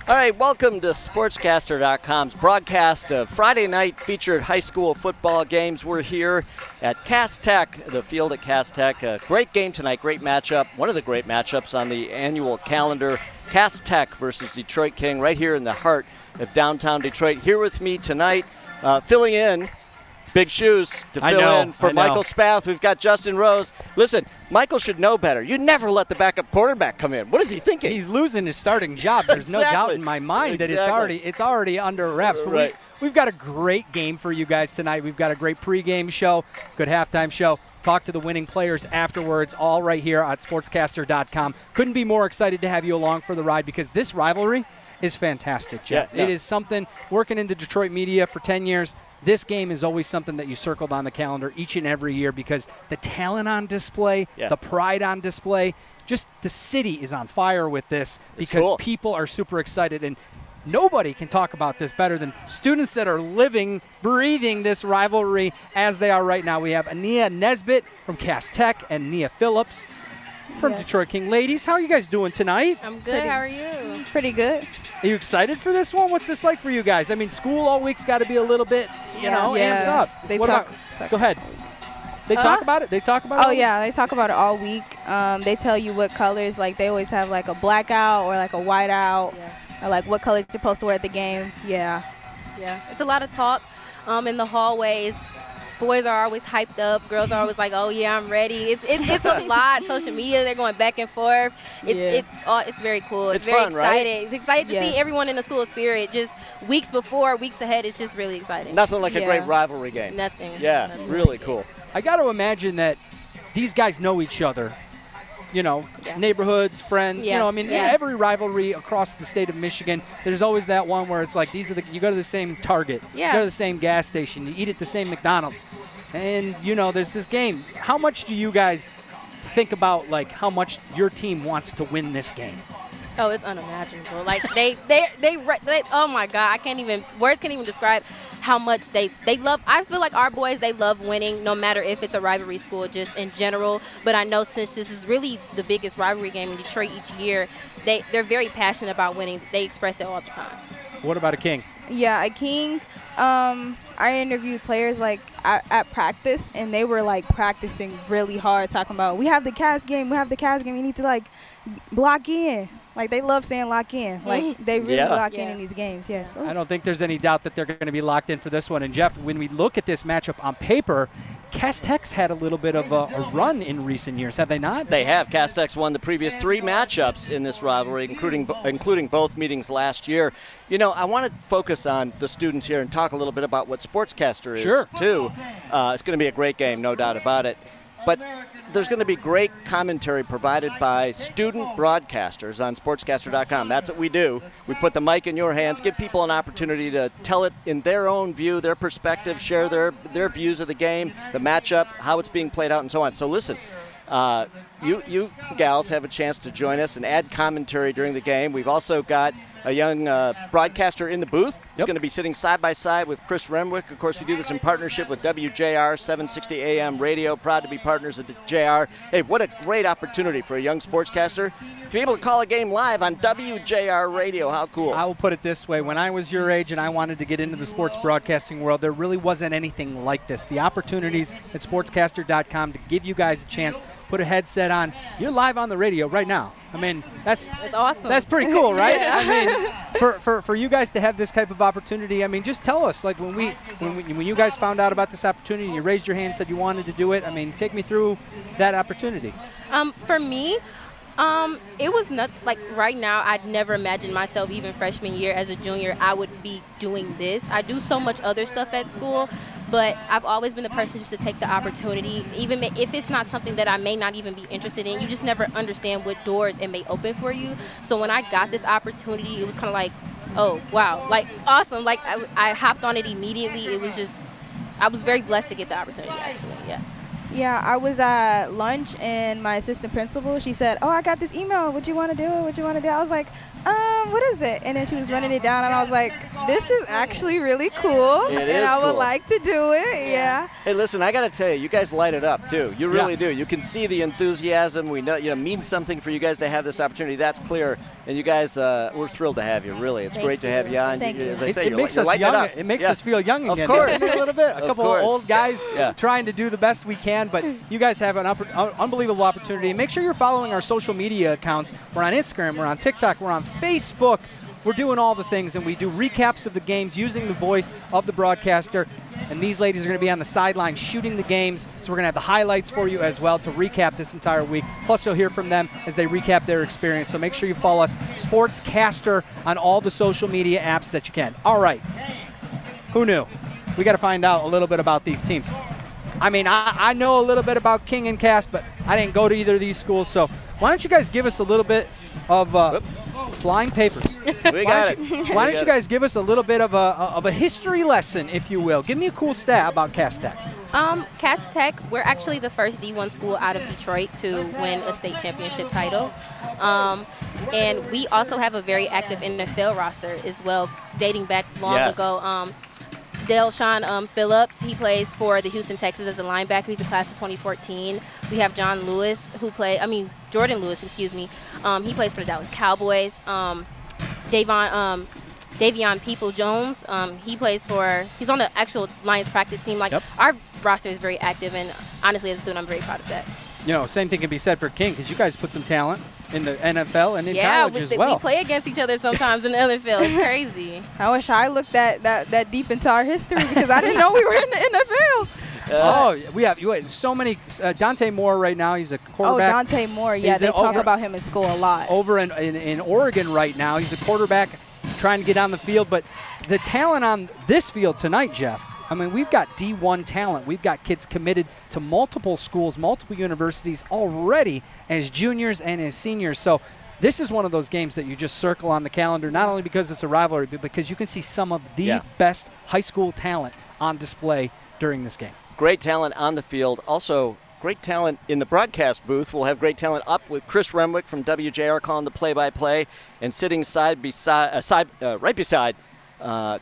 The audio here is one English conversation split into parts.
All right, welcome to SportsCaster.com's broadcast of Friday night featured high school football games. We're here at Cass Tech, the field at Cass Tech. A great game tonight, great matchup, one of the great matchups on the annual calendar. Cass Tech versus Detroit King right here in the heart of downtown Detroit. Here with me tonight, filling in, big shoes to fill in for Michael Spath. We've got Justin Rose. Listen, Michael should know better. You never let the backup quarterback come in. What is he thinking? He's losing his starting job. There's no doubt in my mind that it's already under wraps. But we've got a great game for you guys tonight. We've got a great pregame show, good halftime show. Talk to the winning players afterwards, all right here at SportsCaster.com. Couldn't be more excited to have you along for the ride because this rivalry is fantastic, Jeff. Yeah. It is something, working into Detroit media for 10 years, this game is always something that you circled on the calendar each and every year because the talent on display, the pride on display, just the city is on fire with this because people are super excited. And nobody can talk about this better than students that are living, breathing this rivalry as they are right now. We have Ania Nesbitt from Cass Tech and Nia Phillips from Detroit King. Ladies, how are you guys doing tonight? I'm good. How are you? Pretty good. Are you excited for this one? What's this like for you guys? I mean, school all week's got to be a little bit, amped up. Go ahead. They talk about it? They talk about it? Oh, yeah. They talk about it all week. They tell you what colors. Like, they always have, like, a blackout or, like, a whiteout. Or, like, what colors you're supposed to wear at the game. Yeah. Yeah. It's a lot of talk in the hallways. Boys are always hyped up. Girls are always like, oh, yeah, I'm ready. It's a lot. Social media, they're going back and forth. It's very cool. It's very fun, excited. right? It's exciting to see everyone in the school spirit. Just weeks before, weeks ahead, it's just really exciting. Nothing like a great rivalry game. Nothing. Yeah, Nothing. really cool. I got to imagine that these guys know each other. Neighborhoods, friends. Every rivalry across the state of Michigan, there's always that one where it's like you go to the same Target, you go to the same gas station, you eat at the same McDonald's, and there's this game. How much do you guys think about like how much your team wants to win this game? Oh, it's unimaginable. Like they oh my God, words can't even describe how much they love. I feel like our boys, they love winning no matter if it's a rivalry school just in general. But I know since this is really the biggest rivalry game in Detroit each year, they're very passionate about winning. They express it all the time. What about a King? Yeah, a King. I interviewed players like at practice, and they were like practicing really hard, talking about we have the Cavs game, you need to like block in. Like, they love saying lock in. Like, they really lock in these games, yes. I don't think there's any doubt that they're going to be locked in for this one. And, Jeff, when we look at this matchup on paper, Cass Tech's had a little bit of a run in recent years, have they not? They have. Cass Tech's won the previous 3 matchups in this rivalry, including both meetings last year. I want to focus on the students here and talk a little bit about what SportsCaster is, too. It's going to be a great game, no doubt about it. But there's going to be great commentary provided by student broadcasters on SportsCaster.com. That's what we do. We put the mic in your hands, give people an opportunity to tell it in their own view, their perspective, share their views of the game, the matchup, how it's being played out, and so on. So listen, you gals have a chance to join us and add commentary during the game. We've also got a young broadcaster in the booth. He's going to be sitting side by side with Chris Renwick. Of course, we do this in partnership with WJR 760 AM Radio. Proud to be partners at the JR. Hey, what a great opportunity for a young sportscaster to be able to call a game live on WJR Radio. How cool. I will put it this way. When I was your age and I wanted to get into the sports broadcasting world, there really wasn't anything like this. The opportunities at sportscaster.com to give you guys a chance, put a headset on. You're live on the radio right now. I mean, that's awesome. That's pretty cool, right? I mean, for you guys to have this type of opportunity, I mean, just tell us, like when you guys found out about this opportunity and you raised your hand and said you wanted to do it, I mean, take me through that opportunity. For me, it was not like right now. I'd never imagined myself, even freshman year as a junior, I would be doing this. I do so much other stuff at school, but I've always been the person just to take the opportunity, even if it's not something that I may not even be interested in. You just never understand what doors it may open for you. So when I got this opportunity, it was kind of like, oh, wow, like awesome. Like I hopped on it immediately. It was just, I was very blessed to get the opportunity, actually, yeah. Yeah, I was at lunch, and my assistant principal, she said, oh, I got this email. Would you want to do it? Would you want to do it? I was like, what is it? And then she was running it down, and I was like, this is actually really cool. It and is I would cool. like to do it, yeah. Hey, listen, I got to tell you, you guys light it up, too. You really do. You can see the enthusiasm. We know it means something for you guys to have this opportunity. That's clear. And you guys, we're thrilled to have you, really. It's great to have you on. Thank you. As I say, it makes us young. It makes us feel young again. Of course. Doesn't it, a little bit. A couple of old guys Yeah. trying to do the best we can, but you guys have an unbelievable opportunity. Make sure you're following our social media accounts. We're on Instagram. We're on TikTok. We're on Facebook. We're doing all the things, and we do recaps of the games using the voice of the broadcaster. And these ladies are going to be on the sideline shooting the games, so we're going to have the highlights for you as well to recap this entire week. Plus, you'll hear from them as they recap their experience. So make sure you follow us, SportsCaster, on all the social media apps that you can. All right. Who knew? We got to find out a little bit about these teams. I mean, I know a little bit about King and Cass, but I didn't go to either of these schools. So why don't you guys give us a little bit of flying papers? Why don't you guys give us a little bit of a history lesson, if you will? Give me a cool stat about Cass Tech. Cass Tech, we're actually the first D1 school out of Detroit to win a state championship title. And we also have a very active NFL roster as well, dating back long ago. Dale-Sean Phillips, he plays for the Houston Texans as a linebacker. He's a class of 2014. We have Jordan Lewis, He plays for the Dallas Cowboys. Davon Davion People-Jones. He's on the actual Lions practice team. Like, our roster is very active, and honestly, as a student, I'm very proud of that. You know, same thing can be said for King, because you guys put some talent in the NFL and in college as well. Yeah, we play against each other sometimes in the NFL. It's crazy. I wish I looked that deep into our history, because I didn't know we were in the NFL. We have so many. Dante Moore right now, he's a quarterback. Oh, Dante Moore, yeah, they talk about him in school a lot. Over in Oregon right now, he's a quarterback trying to get on the field. But the talent on this field tonight, Jeff, I mean, we've got D1 talent. We've got kids committed to multiple schools, multiple universities already as juniors and as seniors. So this is one of those games that you just circle on the calendar, not only because it's a rivalry, but because you can see some of the best high school talent on display during this game. Great talent on the field. Also, great talent in the broadcast booth. We'll have great talent up with Chris Renwick from WJR calling the play-by-play, and sitting right beside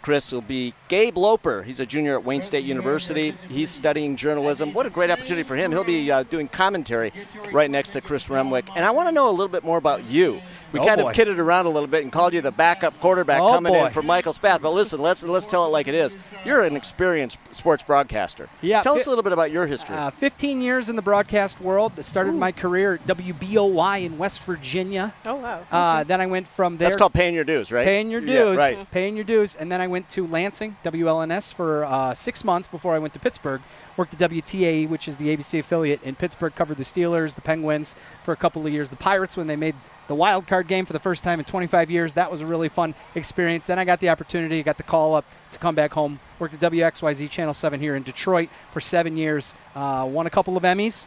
Chris will be Gabe Loper. He's a junior at Wayne State University. He's studying journalism. What a great opportunity for him. He'll be doing commentary right next to Chris Renwick. And I want to know a little bit more about you. We kind of kidded around a little bit and called you the backup quarterback coming in for Michael Spath. But listen, let's tell it like it is. You're an experienced sports broadcaster. Yeah, tell us a little bit about your history. 15 years in the broadcast world. I started my career at WBOY in West Virginia. Oh, wow. Then I went from there. That's called paying your dues, right? Paying your dues. Yeah, right. Paying your dues. And then I went to Lansing, WLNS, for 6 months before I went to Pittsburgh. Worked at WTAE, which is the ABC affiliate in Pittsburgh. Covered the Steelers, the Penguins for a couple of years. The Pirates, when they made the wild card game for the first time in 25 years. That was a really fun experience. Then I got the opportunity, got the call up to come back home. Worked at WXYZ Channel 7 here in Detroit for 7 years. Won a couple of Emmys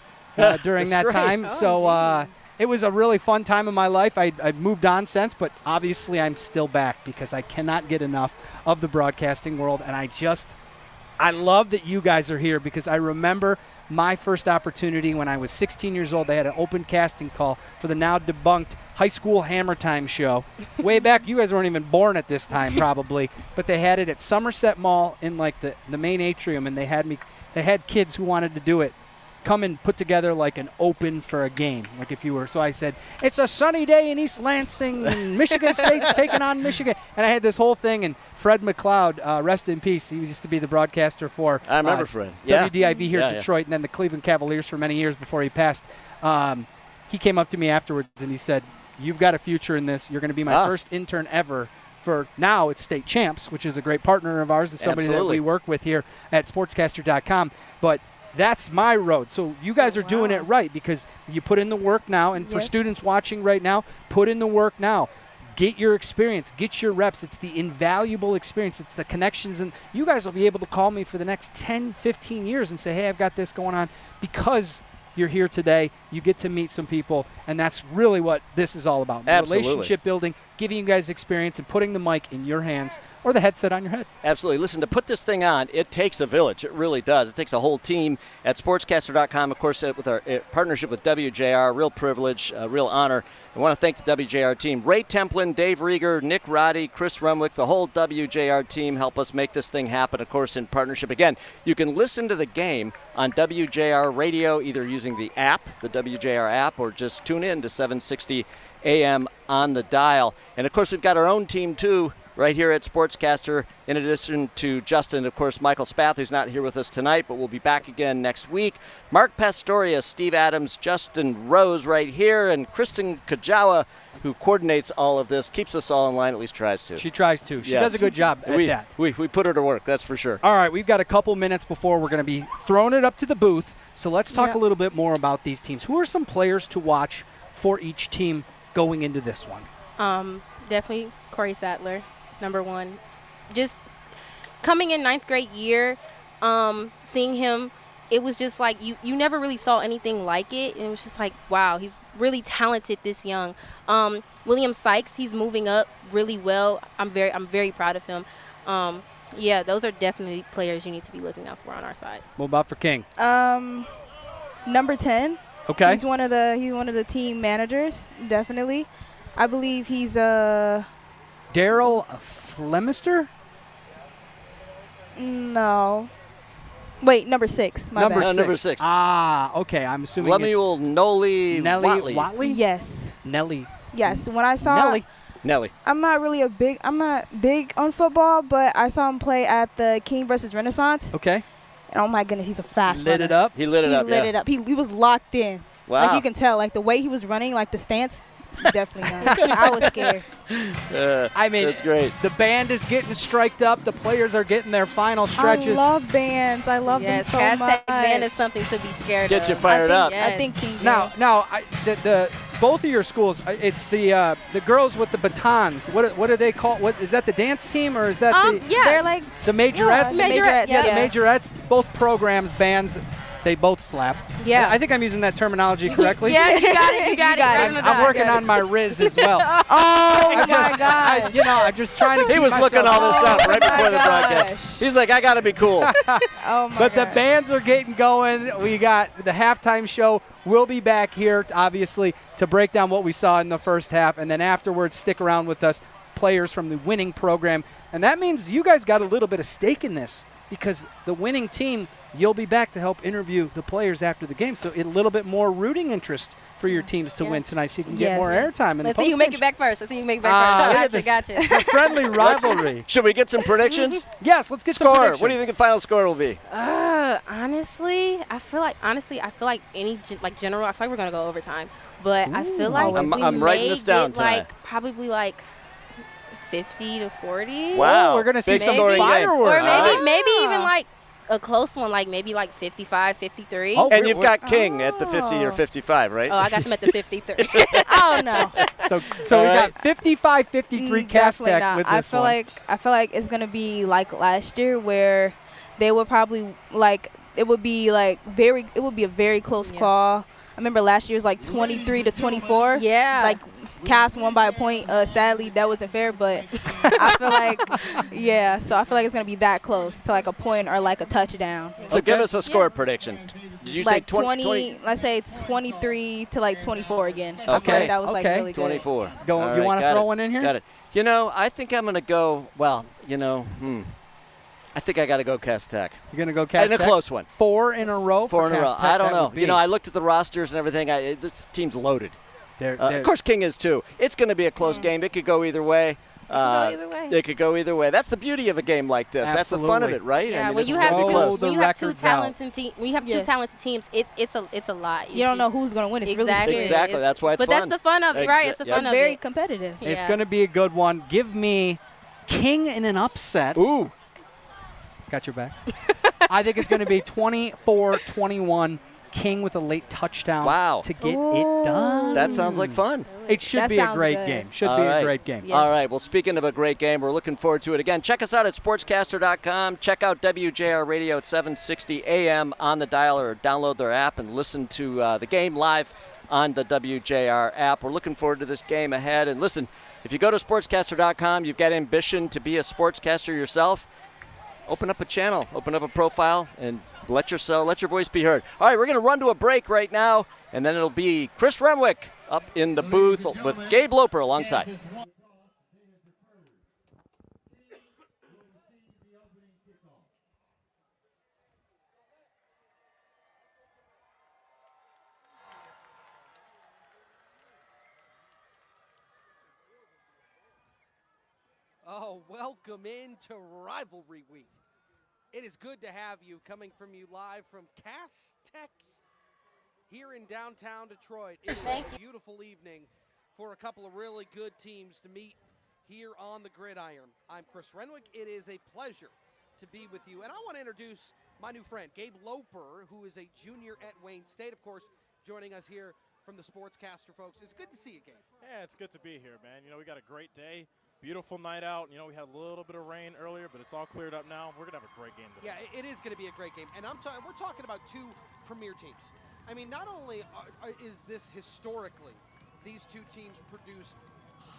during that time. So it was a really fun time in my life. I've moved on since, but obviously I'm still back because I cannot get enough of the broadcasting world. And I love that you guys are here, because I remember my first opportunity when I was 16 years old. They had an open casting call for the now debunked High School Hammer Time show. Way back, you guys weren't even born at this time probably, but they had it at Somerset Mall in like the main atrium, and they had kids who wanted to do it come and put together like an open for a game, like if you were. So I said, it's a sunny day in East Lansing, and Michigan State's taking on Michigan. And I had this whole thing, and Fred McLeod, rest in peace, he used to be the broadcaster for I remember Fred. WDIV here in Detroit, and then the Cleveland Cavaliers for many years before he passed. He came up to me afterwards, and he said, you've got a future in this. You're going to be my first intern ever. For now, it's State Champs, which is a great partner of ours. It's somebody that we work with here at SportsCaster.com. But that's my road. So you guys are doing it right, because you put in the work now. And for students watching right now, put in the work now. Get your experience. Get your reps. It's the invaluable experience. It's the connections. And you guys will be able to call me for the next 10, 15 years and say, hey, I've got this going on, because you're here today. You get to meet some people, and that's really what this is all about. Absolutely. Relationship building, giving you guys experience, and putting the mic in your hands or the headset on your head. Absolutely. Listen, to put this thing on, it takes a village. It really does. It takes a whole team. At SportsCaster.com, of course, with our partnership with WJR, real privilege, real honor. I want to thank the WJR team. Ray Templin, Dave Rieger, Nick Roddy, Chris Renwick, the whole WJR team help us make this thing happen, of course, in partnership. Again, you can listen to the game on WJR Radio, either using the app, the WJR app, or just tune in to 760 AM on the dial. And, of course, we've got our own team, too, right here at SportsCaster. In addition to Justin, of course, Michael Spath, who's not here with us tonight, but we'll be back again next week. Mark Pastorius, Steve Adams, Justin Rose right here, and Kristen Kajawa, who coordinates all of this, keeps us all in line, at least tries to. She tries to. She does a good job at that. We put her to work, that's for sure. All right, we've got a couple minutes before we're going to be throwing it up to the booth. So let's talk a little bit more about these teams. Who are some players to watch for each team going into this one? Definitely Corey Sadler, number one. Just coming in ninth grade year, seeing him, it was just like you never really saw anything like it. And it was just like, wow, he's really talented this young. William Sykes, he's moving up really well. I'm very proud of him. Those are definitely players you need to be looking out for on our side. What about for King? Number 10. Okay. He's one of the team managers, definitely. I believe he's Daryl Flemister? No. Wait, number 6. Number 6. Ah, okay. I'm assuming Lemuel Nelly Watley. Yes. Nelly. Yes. When I saw Nelly. Nelly. I'm not big on football, but I saw him play at the King versus Renaissance. Okay. And oh my goodness, he's a fast Lit runner. it up. He lit it up. He was locked in. Wow. Like you can tell, like the way he was running, like the stance. Definitely not. I was scared. I mean, that's great. The band is getting striked up. The players are getting their final stretches. I love bands. I love them so Cass much. Tech band is something to be scared Get of. you fired up. I think King. Now, the both of your schools, it's the girls with the batons. What do they call? What is that? The dance team or is that They're like the majorettes? Majorettes. Yeah, the majorettes. Both programs, bands. They both slap. Yeah. I think I'm using that terminology correctly. Yeah, you got it. You got it. Right on the I'm dot. working on my Riz as well. oh my God. I'm just trying to keep He was myself looking all this up right before the gosh. broadcast. He's like, I got to be cool. Oh my But God. the bands are getting going. We got the halftime show. We'll be back here, obviously, to break down what we saw in the first half. And then afterwards, stick around with us, players from the winning program. And that means you guys got a little bit of stake in this because the winning team, you'll be back to help interview the players after the game. So a little bit more rooting interest for your teams to win tonight so you can get more airtime. In Let's the see you make it back first. Let's see you make it back first. Gotcha. The friendly rivalry. Should we get some predictions? Yes, let's get some Score. predictions. What do you think the final score will be? Honestly, I feel like any general. I feel like we're gonna go overtime, but I feel like I'm writing this down tonight. Probably 50 to 40. Wow. We're gonna see Big some scoring game. fireworks. Or maybe even like a close one, like maybe 55, 53. Oh, And you've got King at the 50 or 55, right? Oh, I got them at the 53. oh no. So we right. got 55-53 Cass Definitely Tech not. with this one. I feel like it's gonna be like last year where they would probably it would be a very close call. I remember last year was like 23 to 24. Yeah. Like Cass won by a point. Sadly, that wasn't fair, but I feel like so I feel like it's gonna be that close to like a point or like a touchdown. So give us a score prediction. Did you Like say 20? Let's say 23 to like 24 again. I feel Okay. like that was like really good. 24. You want to throw one in here? Got it. I think I'm going to go, I think I got to go Cass Tech. You're going to go Cass Tech? In a close one. 4 in a row for Cass Tech? I don't know. I looked at the rosters and everything. This team's loaded. Of course, King is too. It's going to be a close game. It could go either way. It could go either way. That's the beauty of a game like this. Absolutely. That's the fun of it, right? Yeah, when when you have two talented teams, it's a lot. You don't know who's gonna win. It's really scary. Exactly. That's why it's fun. But that's the fun of it, right? It's the fun It's of very it. competitive. It's Yeah. going to be a good one. Give me King in an upset. Ooh. Got your back. I think it's going to be 24-21. King with a late touchdown to get it done. That sounds like fun. It should be a great game. A great game. All right. Well, speaking of a great game, we're looking forward to it. Again, check us out at sportscaster.com. Check out WJR Radio at 760 AM on the dial or download their app and listen to the game live on the WJR app. We're looking forward to this game ahead. And listen, if you go to sportscaster.com, you've got ambition to be a sportscaster yourself, open up a channel, open up a profile, and let your voice be heard. All right, we're going to run to a break right now, and then it'll be Chris Renwick up in the booth with Gabe Loper alongside. Oh, welcome into Rivalry Week. It is good to have you coming from you live from Cass Tech here in downtown Detroit. It's a beautiful evening for a couple of really good teams to meet here on the gridiron. I'm Chris Renwick. It is a pleasure to be with you. And I want to introduce my new friend, Gabe Loper, who is a junior at Wayne State, of course, joining us here from the SportsCaster folks. It's good to see you, Gabe. Yeah, it's good to be here, man. We got a great day. Beautiful night out. We had a little bit of rain earlier, but it's all cleared up now. We're going to have a great game today. Yeah, it is going to be a great game. And we're talking about two premier teams. I mean, not only is this historically, these two teams produce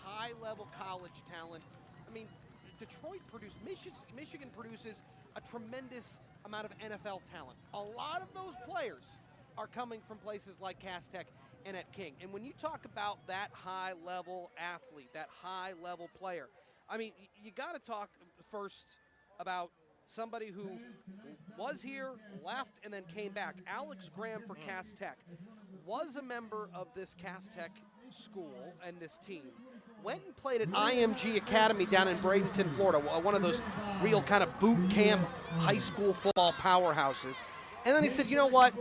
high-level college talent. I mean, Detroit produced, Michigan produces a tremendous amount of NFL talent. A lot of those players are coming from places like Cass Tech and at King. And when you talk about that high-level athlete, that high-level player, I mean, you got to talk first about somebody who was here, left, and then came back. Alex Graham for Cass Tech was a member of this Cass Tech school and this team went and played at IMG Academy down in Bradenton, Florida, one of those real kind of boot camp high school football powerhouses. And then he said, you know what?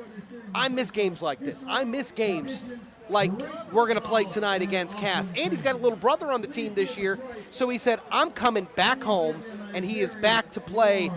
I miss games like this. I miss games like we're going to play tonight against Cass. And he's got a little brother on the team this year. So he said, I'm coming back home, and he is back to play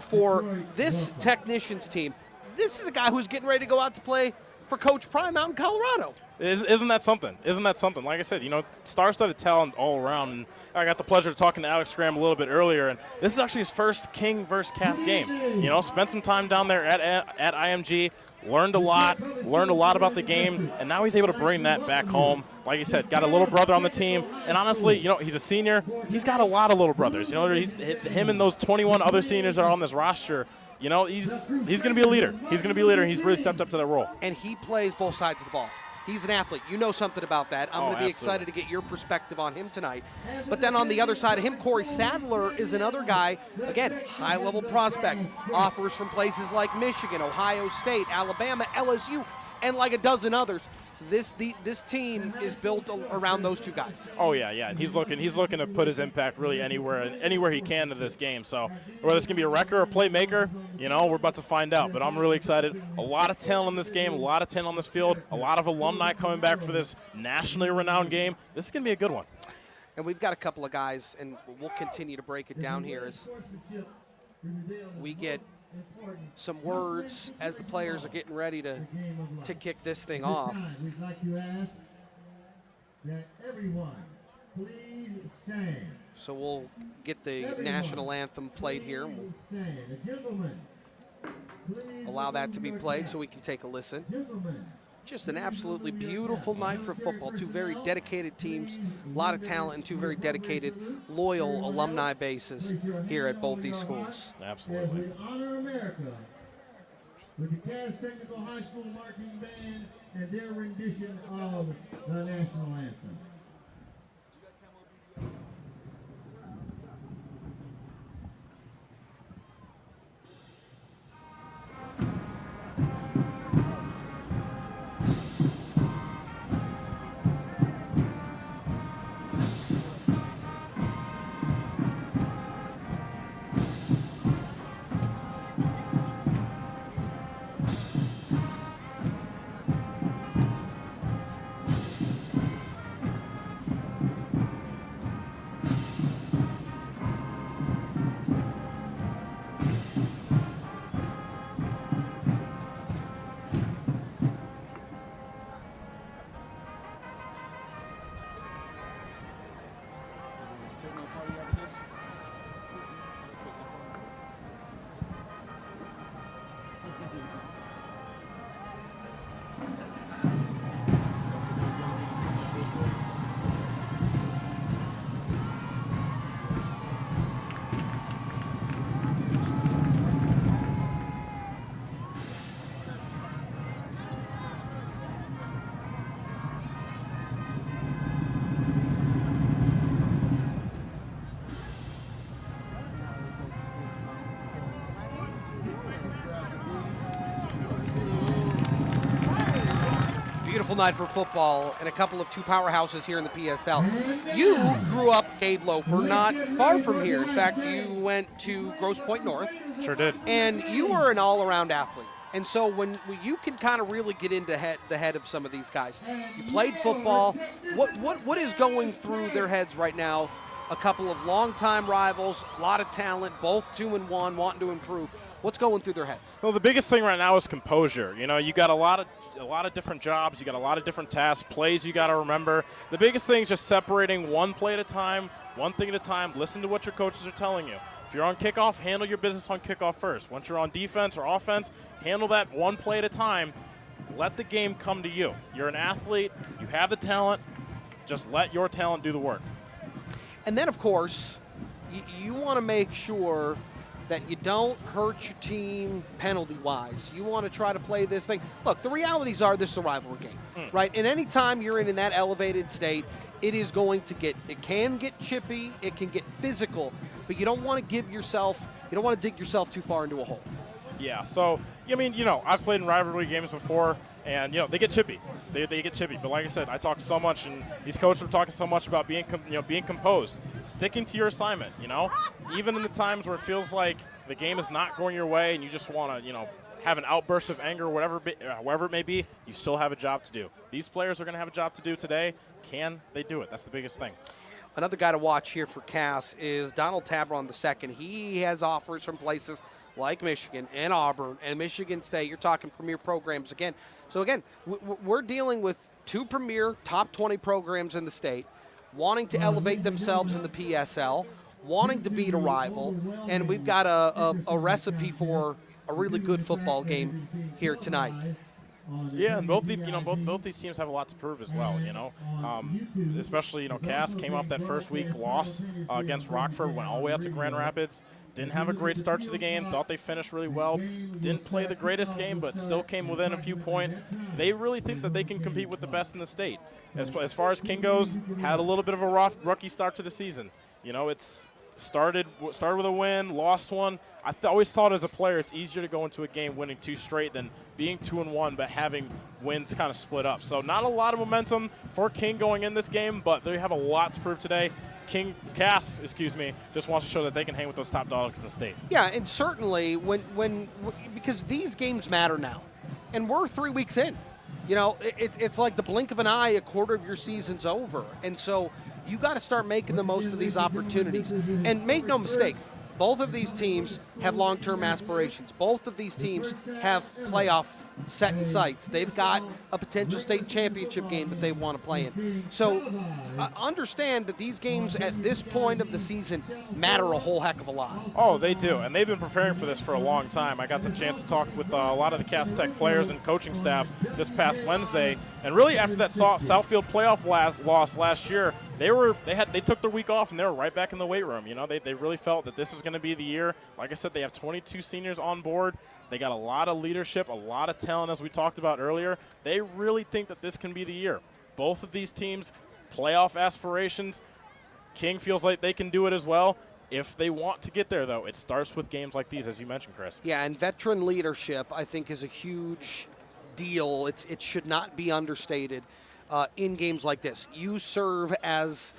for this technicians team. This is a guy who's getting ready to go out to play for Coach Prime out in Colorado. Isn't that something? Isn't that something? Like I said, star-studded talent all around. And I got the pleasure of talking to Alex Graham a little bit earlier, and this is actually his first King versus Cass game. Spent some time down there at IMG, learned a lot about the game, and now he's able to bring that back home. Like you said, got a little brother on the team, and honestly, he's a senior. He's got a lot of little brothers. Him and those 21 other seniors that are on this roster. He's going to be a leader. He's going to be a leader. He's really stepped up to that role. And he plays both sides of the ball. He's an athlete. You know something about that. I'm going to be excited to get your perspective on him tonight. But then on the other side of him, Corey Sadler is another guy, again, high-level prospect. Offers from places like Michigan, Ohio State, Alabama, LSU, and like a dozen others. This team is built around those two guys. Oh yeah. He's looking to put his impact really anywhere he can to this game. So whether it's gonna be a wrecker or a playmaker, we're about to find out. But I'm really excited. A lot of talent in this game, a lot of talent on this field, a lot of alumni coming back for this nationally renowned game. This is gonna be a good one. And we've got a couple of guys, and we'll continue to break it down here as we get some words as the players are getting ready to kick this thing off. We'd like to ask that everyone please stand. So we'll get the national anthem played here. We'll allow that to be played so we can take a listen. Just an absolutely beautiful night for football. Two very dedicated teams, a lot of talent, and two very dedicated, loyal alumni bases here at both these schools. Absolutely. As we honor America with the Cass Technical High School Marching Band and their rendition of the national anthem. Beautiful night for football and a couple of two powerhouses here in the PSL. You grew up, Gabe Loper, not far from here. In fact, you went to Grosse Pointe North. Sure did. And you are an all-around athlete. And so when you can kind of really get into the head of some of these guys. You played football. What is going through their heads right now? A couple of longtime rivals, a lot of talent, both 2-1, wanting to improve. What's going through their heads? Well, the biggest thing right now is composure. You got a lot of different jobs. You got a lot of different tasks, plays you got to remember. The biggest thing is just separating one play at a time, one thing at a time. Listen to what your coaches are telling you. If you're on kickoff, handle your business on kickoff first. Once you're on defense or offense, handle that one play at a time. Let the game come to you. You're an athlete. You have the talent. Just let your talent do the work. And then, of course, you want to make sure that you don't hurt your team penalty-wise. You want to try to play this thing. Look, the realities are this is a rivalry game, right? And any time you're in that elevated state, it can get chippy, it can get physical, but you don't want to dig yourself too far into a hole. Yeah, so, I mean, I've played in rivalry games before, and, they get chippy. They get chippy. But like I said, I talk so much, and these coaches are talking so much about being composed, sticking to your assignment, Even in the times where it feels like the game is not going your way and you just want to, have an outburst of anger, wherever it may be, you still have a job to do. These players are going to have a job to do today. Can they do it? That's the biggest thing. Another guy to watch here for Cass is Donald Tabron II. He has offers from places like Michigan and Auburn and Michigan State. You're talking premier programs again. So, again, we're dealing with two premier top 20 programs in the state, wanting to elevate themselves in the PSL, wanting to beat a rival, and we've got a recipe for a really good football game here tonight. Yeah, and both these teams have a lot to prove as well. Especially Cass came off that first week loss against Rockford, went all the way out to Grand Rapids, didn't have a great start to the game, thought they finished really well, didn't play the greatest game, but still came within a few points. They really think that they can compete with the best in the state. As far as King goes, had a little bit of a rough rookie start to the season. It's started with a win, lost one. I always thought as a player it's easier to go into a game winning 2 straight than being 2-1 but having wins kind of split up. So not a lot of momentum for King going in this game, but they have a lot to prove today. Cass just wants to show that they can hang with those top dogs in the state. Yeah, and certainly because these games matter now, and we're 3 weeks in. It's like the blink of an eye, a quarter of your season's over, and so you got to start making the most of these opportunities. And make no mistake, both of these teams have long-term aspirations. Both of these teams have playoff set in sights. They've got a potential state championship game that they want to play in. So understand that these games at this point of the season matter a whole heck of a lot. Oh, they do, and they've been preparing for this for a long time. I got the chance to talk with a lot of the Cass Tech players and coaching staff this past Wednesday, and really after that Southfield playoff loss last year, they took their week off and they were right back in the weight room. They really felt that this is going to be the year. Like I said, they have 22 seniors on board. They got a lot of leadership, a lot of talent, as we talked about earlier. They really think that this can be the year. Both of these teams, playoff aspirations. King feels like they can do it as well. If they want to get there, though, it starts with games like these, as you mentioned, Chris. Yeah, and veteran leadership, I think, is a huge deal. It should not be understated in games like this. You serve as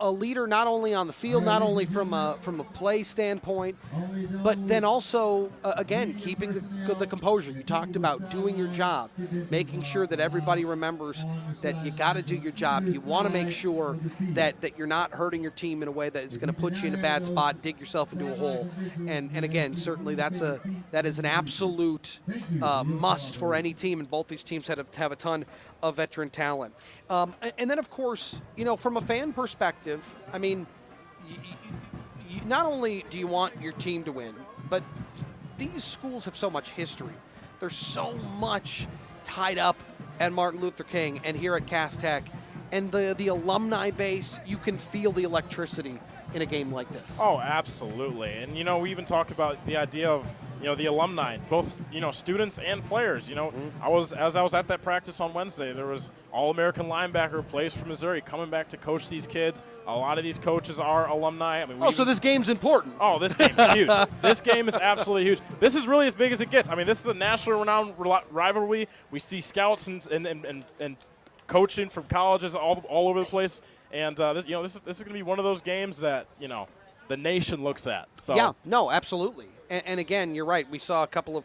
a leader not only on the field, not only from a play standpoint, but then also, again, keeping the composure. You talked about doing your job, making sure that everybody remembers that you got to do your job. You want to make sure that you're not hurting your team in a way that is going to put you in a bad spot, dig yourself into a hole. And again, certainly that is an absolute must for any team, and both these teams have a ton of veteran talent. And then, of course, from a fan perspective, I mean, you not only do you want your team to win, but these schools have so much history. There's so much tied up at Martin Luther King and here at Cass Tech. And the alumni base, you can feel the electricity in a game like this. Oh, absolutely. And, we even talk about the idea of, the alumni, both, students and players. I was at that practice on Wednesday, there was All-American linebacker who plays for Missouri coming back to coach these kids. A lot of these coaches are alumni. I mean, so this game's important. Oh, this game is huge. This game is absolutely huge. This is really as big as it gets. I mean, this is a nationally renowned rivalry. We see scouts and coaching from colleges all over the place, and this is going to be one of those games that the nation looks at. So yeah, no, absolutely. And again, you're right. We saw a couple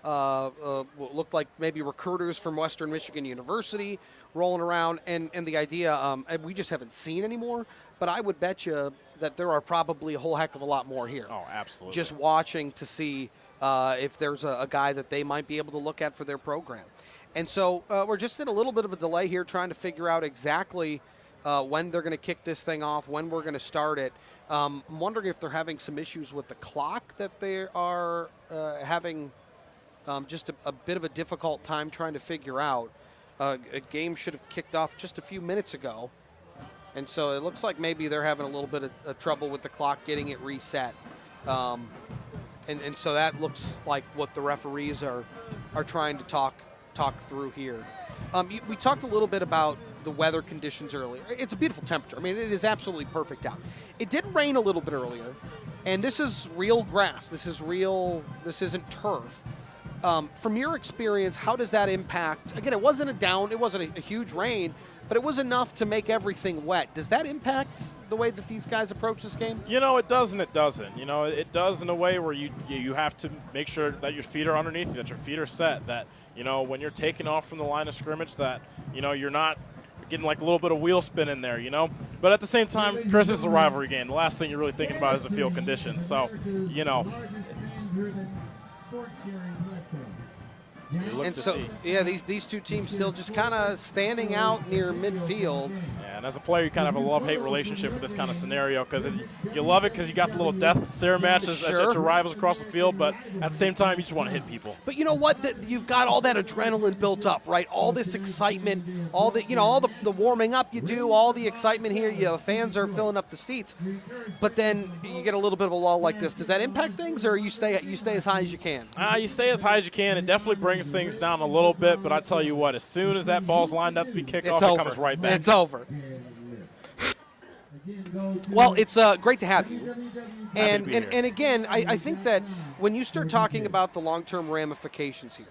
of what looked like maybe recruiters from Western Michigan University rolling around, and the idea we just haven't seen anymore. But I would bet you that there are probably a whole heck of a lot more here. Oh, absolutely. Just watching to see if there's a guy that they might be able to look at for their program. And so we're just in a little bit of a delay here trying to figure out exactly when they're going to kick this thing off, when we're going to start it. I'm wondering if they're having some issues with the clock, that they are having just a bit of a difficult time trying to figure out. A game should have kicked off just a few minutes ago. And so it looks like maybe they're having a little bit of trouble with the clock getting it reset. And so that looks like what the referees are trying to talk through here. We talked a little bit about the weather conditions earlier. It's a beautiful temperature. I mean, it is absolutely perfect out. It did rain a little bit earlier, and this is real grass. This isn't turf. From your experience, how does that impact? Again, it wasn't a huge rain, but it was enough to make everything wet. Does that impact the way that these guys approach this game? It does and it doesn't. It does in a way where you have to make sure that your feet are underneath you, that your feet are set, that, when you're taking off from the line of scrimmage, that, you're not getting like a little bit of wheel spin in there, But at the same time, Chris, this is a rivalry game. The last thing you're really thinking about is the field conditions. So, And so, these two teams still just kind of standing out near midfield. Yeah, and as a player, you kind of have a love-hate relationship with this kind of scenario because you love it because you got the little death stare matches at your rivals across the field, but at the same time, you just want to hit people. But you know what? You've got all that adrenaline built up, right? All this excitement, all the warming up you do, all the excitement here. The fans are filling up the seats. But then you get a little bit of a lull like this. Does that impact things, or you stay as high as you can? You stay as high as you can. It definitely brings things down a little bit, but I tell you what, as soon as that ball's lined up to be kicked off, it comes right back. It's over. Well, it's great to have you. And again, I think that when you start talking about the long-term ramifications here,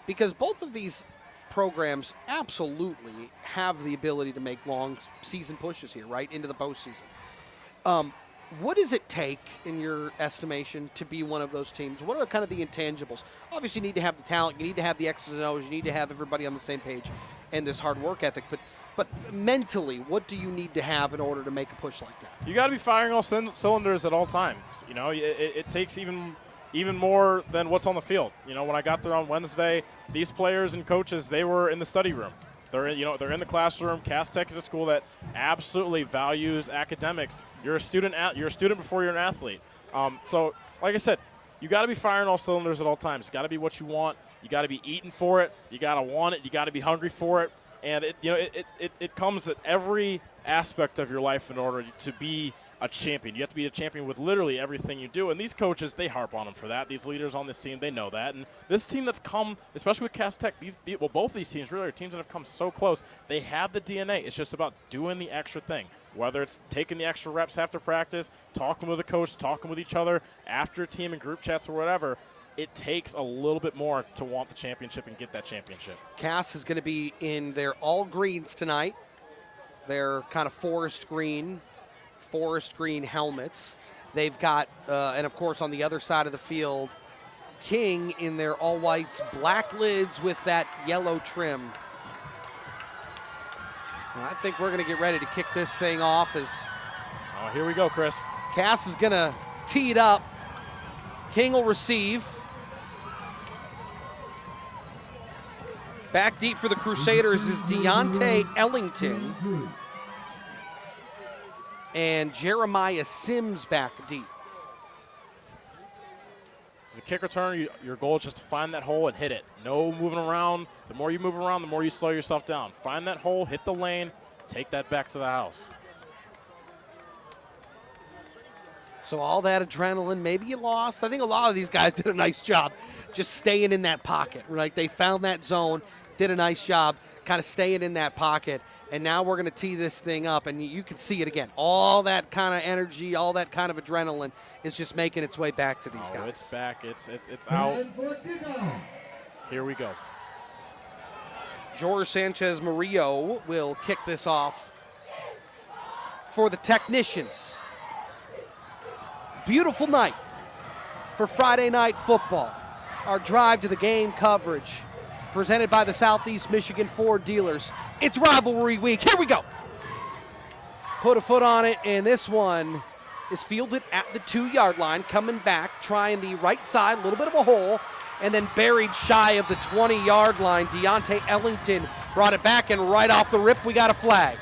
because both of these programs absolutely have the ability to make long season pushes here, right, into the postseason. What does it take, in your estimation, to be one of those teams? What are kind of the intangibles? Obviously, you need to have the talent. You need to have the X's and O's. You need to have everybody on the same page and this hard work ethic. But mentally, what do you need to have in order to make a push like that? You got to be firing all cylinders at all times. It takes even more than what's on the field. When I got there on Wednesday, these players and coaches, they were in the study room. They're in the classroom. Cass Tech is a school that absolutely values academics. You're a student before you're an athlete. So, like I said, you got to be firing all cylinders at all times. It's got to be what you want. You got to be eating for it. You got to want it. You got to be hungry for it. And it comes at every aspect of your life in order to be a champion. You have to be a champion with literally everything you do. And these coaches, they harp on them for that. These leaders on this team, they know that. And this team that's come, especially with Cass Tech, both of these teams really are teams that have come so close. They have the DNA. It's just about doing the extra thing, whether it's taking the extra reps after practice, talking with the coach, talking with each other after team and group chats or whatever. It takes a little bit more to want the championship and get that championship. Cass is going to be in their all greens tonight. Their kind of forest green helmets. They've got, and of course on the other side of the field, King in their all whites, black lids with that yellow trim. Well, I think we're going to get ready to kick this thing off as here we go, Chris. Cass is going to tee it up. King will receive. Back deep for the Crusaders is Deontay Ellington. And Jeremiah Sims back deep. As a kick returner, your goal is just to find that hole and hit it. No moving around. The more you move around, the more you slow yourself down. Find that hole, hit the lane, take that back to the house. So all that adrenaline, maybe you lost. I think a lot of these guys did a nice job just staying in that pocket, right? They found that zone, did a nice job kind of staying in that pocket. And now we're going to tee this thing up, and you can see it again. All that kind of energy, all that kind of adrenaline is just making its way back to these guys. It's back. It's out. Here we go. George Sanchez Murillo will kick this off for the Technicians. Beautiful night for Friday night football. Our drive to the game coverage presented by the Southeast Michigan Ford dealers. It's rivalry week. Here we go. Put a foot on it, and this one is fielded at the 2-yard line, coming back, trying the right side, a little bit of a hole, and then buried shy of the 20-yard line. Deontay Ellington brought it back, and right off the rip, we got a flag.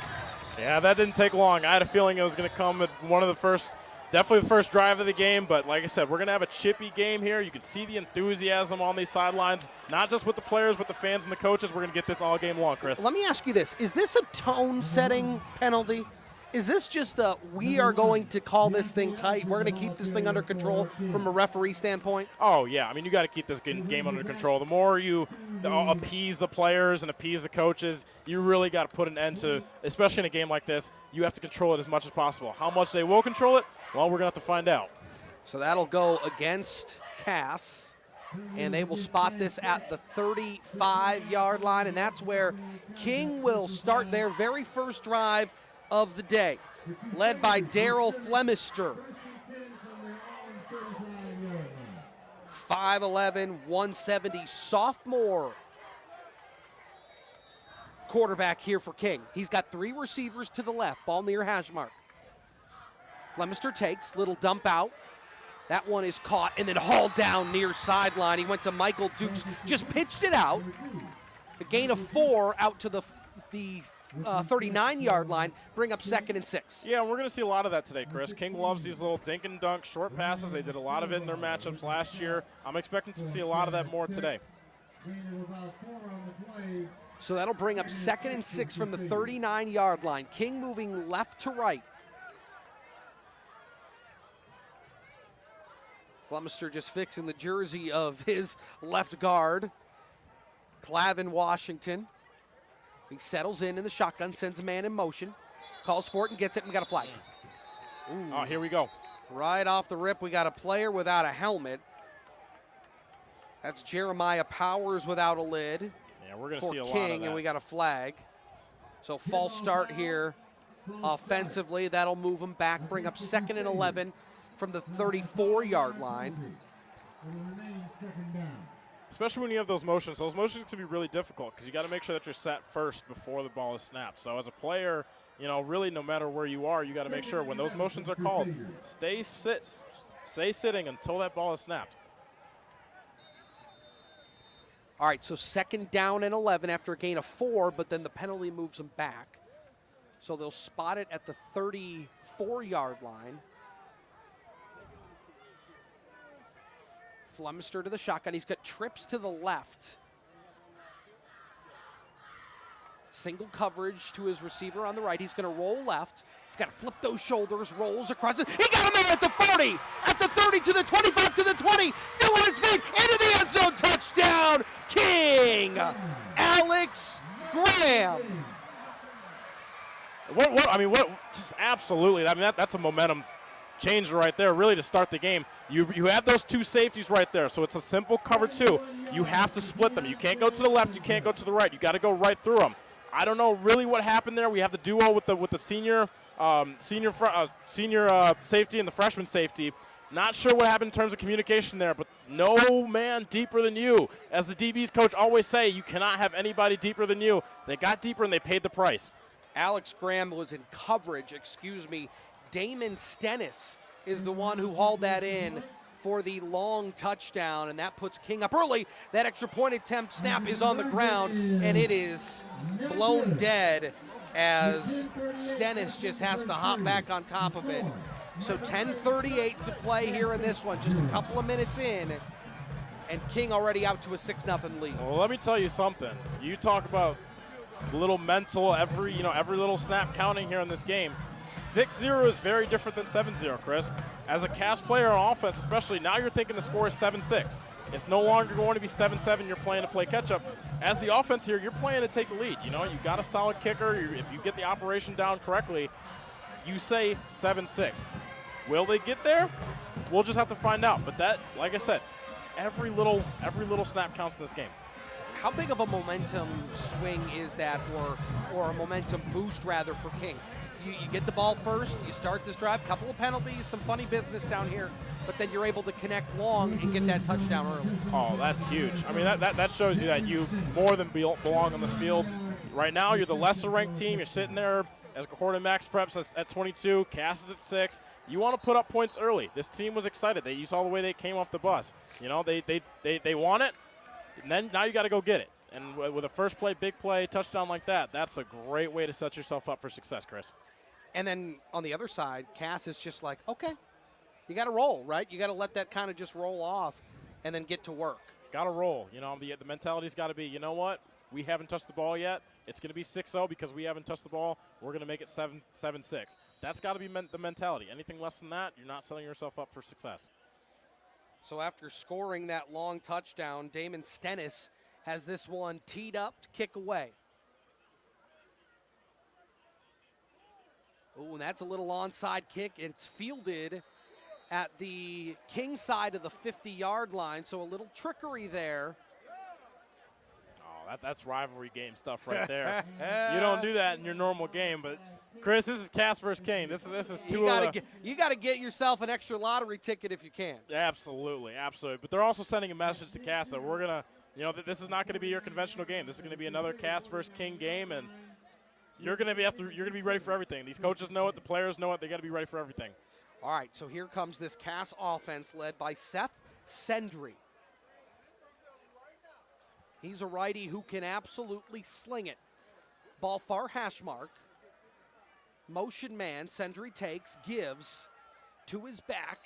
Yeah, that didn't take long. I had a feeling it was going to come at one of the first, definitely the first drive of the game, but like I said, we're going to have a chippy game here. You can see the enthusiasm on these sidelines, not just with the players, but the fans and the coaches. We're going to get this all game long, Chris. Let me ask you this. Is this a tone-setting penalty? Is this just we are going to call this thing tight, we're going to keep this thing under control from a referee standpoint? Oh, yeah. I mean, you got to keep this game under control. The more you appease the players and appease the coaches, you really got to put an end to, especially in a game like this, you have to control it as much as possible. How much they will control it, well, we're going to have to find out. So that'll go against Cass, and they will spot this at the 35-yard line, and that's where King will start their very first drive of the day, led by Daryl Flemister. 5'11", 170 sophomore quarterback here for King. He's got 3 receivers to the left, ball near hash mark. Flemister takes, little dump out. That one is caught and then hauled down near sideline. He went to Michael Dukes, just pitched it out. A gain of 4 out to the 39-yard line, bring up 2nd and 6. Yeah, we're going to see a lot of that today, Chris. King loves these little dink and dunk short passes. They did a lot of it in their matchups last year. I'm expecting to see a lot of that more today. So that'll bring up 2nd and 6 from the 39-yard line. King moving left to right. Flemister just fixing the jersey of his left guard, Clavin Washington. He settles in the shotgun, sends a man in motion, calls for it and gets it, and we got a flag. Ooh. Oh, here we go. Right off the rip, we got a player without a helmet. That's Jeremiah Powers without a lid. Yeah, we're going to see a King, lot of that. And we got a flag. So false start here offensively. That'll move them back, bring up 2nd and 11 from the 34-yard line. Especially when you have those motions. Those motions can be really difficult because you got to make sure that you're set first before the ball is snapped. So as a player, you know, really no matter where you are, you got to make sure when those motions are called, stay sitting until that ball is snapped. All right, so 2nd down and 11 after a gain of 4, but then the penalty moves them back. So they'll spot it at the 34-yard line. Flemister to the shotgun. He's got trips to the left. Single coverage to his receiver on the right. He's going to roll left. He's got to flip those shoulders, rolls across it. He got a man at the 40, at the 30, to the 25, to the 20. Still on his feet, into the end zone. Touchdown, King. Alex Graham. Just absolutely. I mean, that's a momentum changer right there, really, to start the game. You have those 2 safeties right there, so it's a simple cover 2. You have to split them. You can't go to the left. You can't go to the right. You got to go right through them. I don't know really what happened there. We have the duo with the senior safety and the freshman safety. Not sure what happened in terms of communication there, but no man deeper than you. As the DB's coach always say, you cannot have anybody deeper than you. They got deeper and they paid the price. Alex Graham was in coverage, Damon Stennis is the one who hauled that in for the long touchdown, and that puts King up early. That extra point attempt snap is on the ground, and it is blown dead as Stennis just has to hop back on top of it. So 10:38 to play here in this one, just a couple of minutes in, and King already out to a 6-0 lead. Well, let me tell you something. You talk about little mental, every little snap counting here in this game. 6-0 is very different than 7-0, Chris. As a Cass player on offense, especially, now you're thinking the score is 7-6. It's no longer going to be 7-7. You're playing to play catch-up. As the offense here, you're playing to take the lead. You know, you got a solid kicker. If you get the operation down correctly, you say 7-6. Will they get there? We'll just have to find out. But that, like I said, every little snap counts in this game. How big of a momentum swing is that, or a momentum boost, rather, for King? You get the ball first, you start this drive, couple of penalties, some funny business down here, but then you're able to connect long and get that touchdown early. Oh, that's huge. I mean, that shows you that you more than belong on this field. Right now, you're the lesser-ranked team. You're sitting there as Gordon Max Preps at 22, Cass is at 6. You want to put up points early. This team was excited. You saw the way they came off the bus. You know, they want it, and then now you got to go get it. And with a first play, big play, touchdown like that, that's a great way to set yourself up for success, Chris. And then on the other side, Cass is just like, okay, you got to roll, right? You got to let that kind of just roll off and then get to work. Got to roll. You know, the mentality's got to be, you know what? we haven't touched the ball yet. It's going to be 6-0 because we haven't touched the ball. We're going to make it 7-6. That's got to be the mentality. Anything less than that, you're not setting yourself up for success. So after scoring that long touchdown, Damon Stennis has this one teed up to kick away. Oh, and that's a little onside kick. It's fielded at the King side of the 50-yard line, so a little trickery there. Oh, that's rivalry game stuff right there. You don't do that in your normal game, but Chris, this is Cass versus King. This is two. You got to get yourself an extra lottery ticket if you can. Absolutely, absolutely. But they're also sending a message to Cass that we're gonna, this is not going to be your conventional game. This is going to be another Cass versus King game, and you're going to be ready for everything. These coaches know it. The players know it. They got to be ready for everything. All right, so here comes this Cass offense led by Seth Sendry. He's a righty who can absolutely sling it. Ball far hash mark. Motion man, Sendry takes, gives to his back.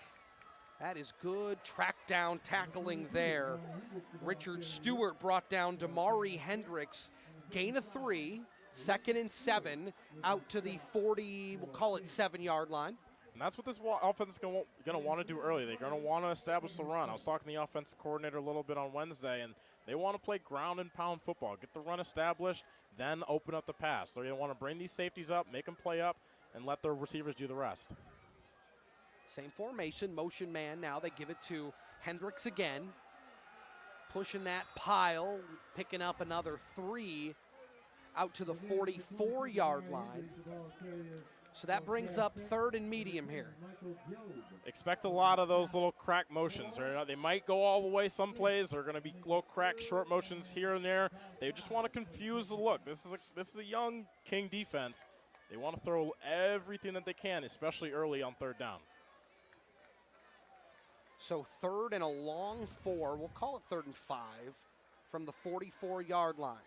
That is good track down tackling there. Richard Stewart brought down Damari Hendricks. Gain of 3, 2nd and 7, out to the 40, we'll call it 7-yard line. And that's what this offense is going to want to do early. They're going to want to establish the run. I was talking to the offensive coordinator a little bit on Wednesday, and they want to play ground and pound football. Get the run established, then open up the pass. They're going to want to bring these safeties up, make them play up, and let their receivers do the rest. Same formation, motion man now. They give it to Hendricks again. Pushing that pile, picking up another 3 out to the 44-yard line. So that brings up 3rd and medium here. Expect a lot of those little crack motions. They might go all the way some plays. They're going to be little crack short motions here and there. They just want to confuse the look. This is a young King defense. They want to throw everything that they can, especially early on 3rd down. So 3rd and a long 4. We'll call it 3rd and 5 from the 44-yard line.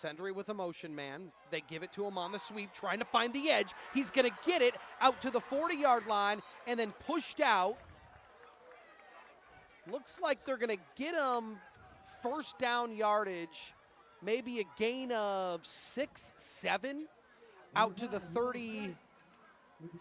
Sendry with a motion man. They give it to him on the sweep, trying to find the edge. He's going to get it out to the 40-yard line and then pushed out. Looks like they're going to get him 1st down yardage, maybe a gain of 6, 7 out to the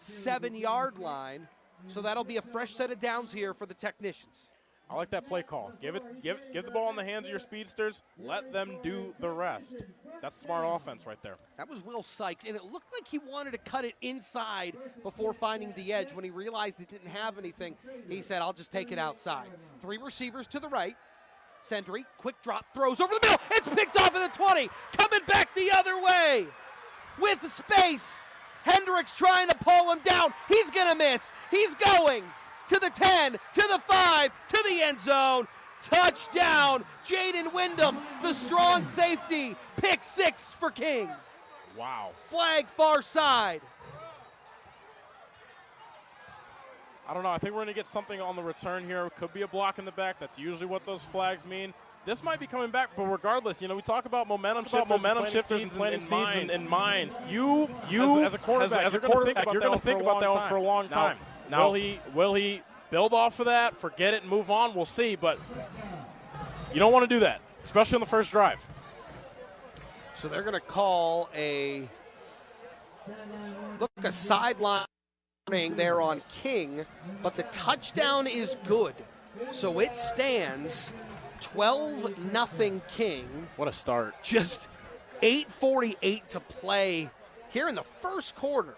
37-yard line. So that'll be a fresh set of downs here for the technicians. I like that play call. Give the ball in the hands of your speedsters. Let them do the rest. That's smart offense right there. That was Will Sykes, and it looked like he wanted to cut it inside before finding the edge. When he realized he didn't have anything, he said, I'll just take it outside. 3 receivers to the right. Sendry, quick drop, throws over the middle. It's picked off at the 20. Coming back the other way with space. Hendricks trying to pull him down. He's going to miss. He's going to the 10, to the 5, to the end zone. Touchdown, Jaden Wyndham, the strong safety. Pick 6 for King. Wow. Flag far side. I don't know. I think we're going to get something on the return here. Could be a block in the back. That's usually what those flags mean. This might be coming back, but regardless, we talk about momentum shifters and planting seeds in minds. You as a quarterback, you're going to think about that one for a long time. Now, will he build off of that, forget it, and move on? We'll see, but you don't want to do that, especially on the first drive. So they're going to call a sideline there on King, but the touchdown is good. So it stands 12-0 King. What a start. Just 8:48 to play here in the first quarter.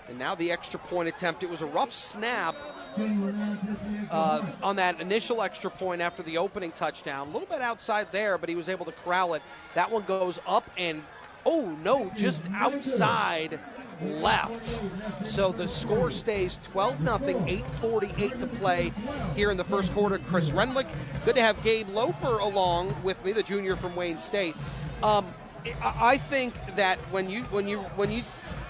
And now the extra point attempt. It was a rough snap on that initial extra point after the opening touchdown. A little bit outside there, but he was able to corral it. That one goes up and, oh no, just outside left. So the score stays 12-0, 8:48 to play here in the first quarter. Chris Renwick, good to have Gabe Loper along with me, the junior from Wayne State. I think that when you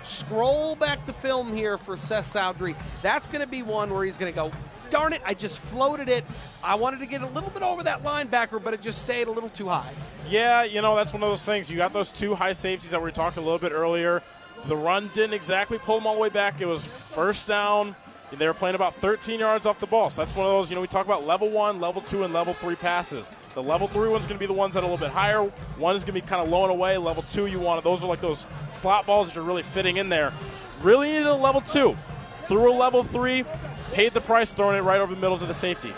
scroll back the film here for Seth Sowdry, that's going to be one where he's going to go, darn it, I just floated it. I wanted to get a little bit over that linebacker, but it just stayed a little too high. Yeah, that's one of those things. You got those 2 high safeties that we were talking a little bit earlier. The run didn't exactly pull them all the way back. It was 1st down. they were playing about 13 yards off the ball. So that's one of those, we talk about level 1, level 2, and level 3 passes. The level 3 one's going to be the ones that are a little bit higher. One is going to be kind of low and away. Level 2, those are like those slot balls that you're really fitting in there. Really needed a level 2. Threw a level 3, paid the price, throwing it right over the middle to the safety.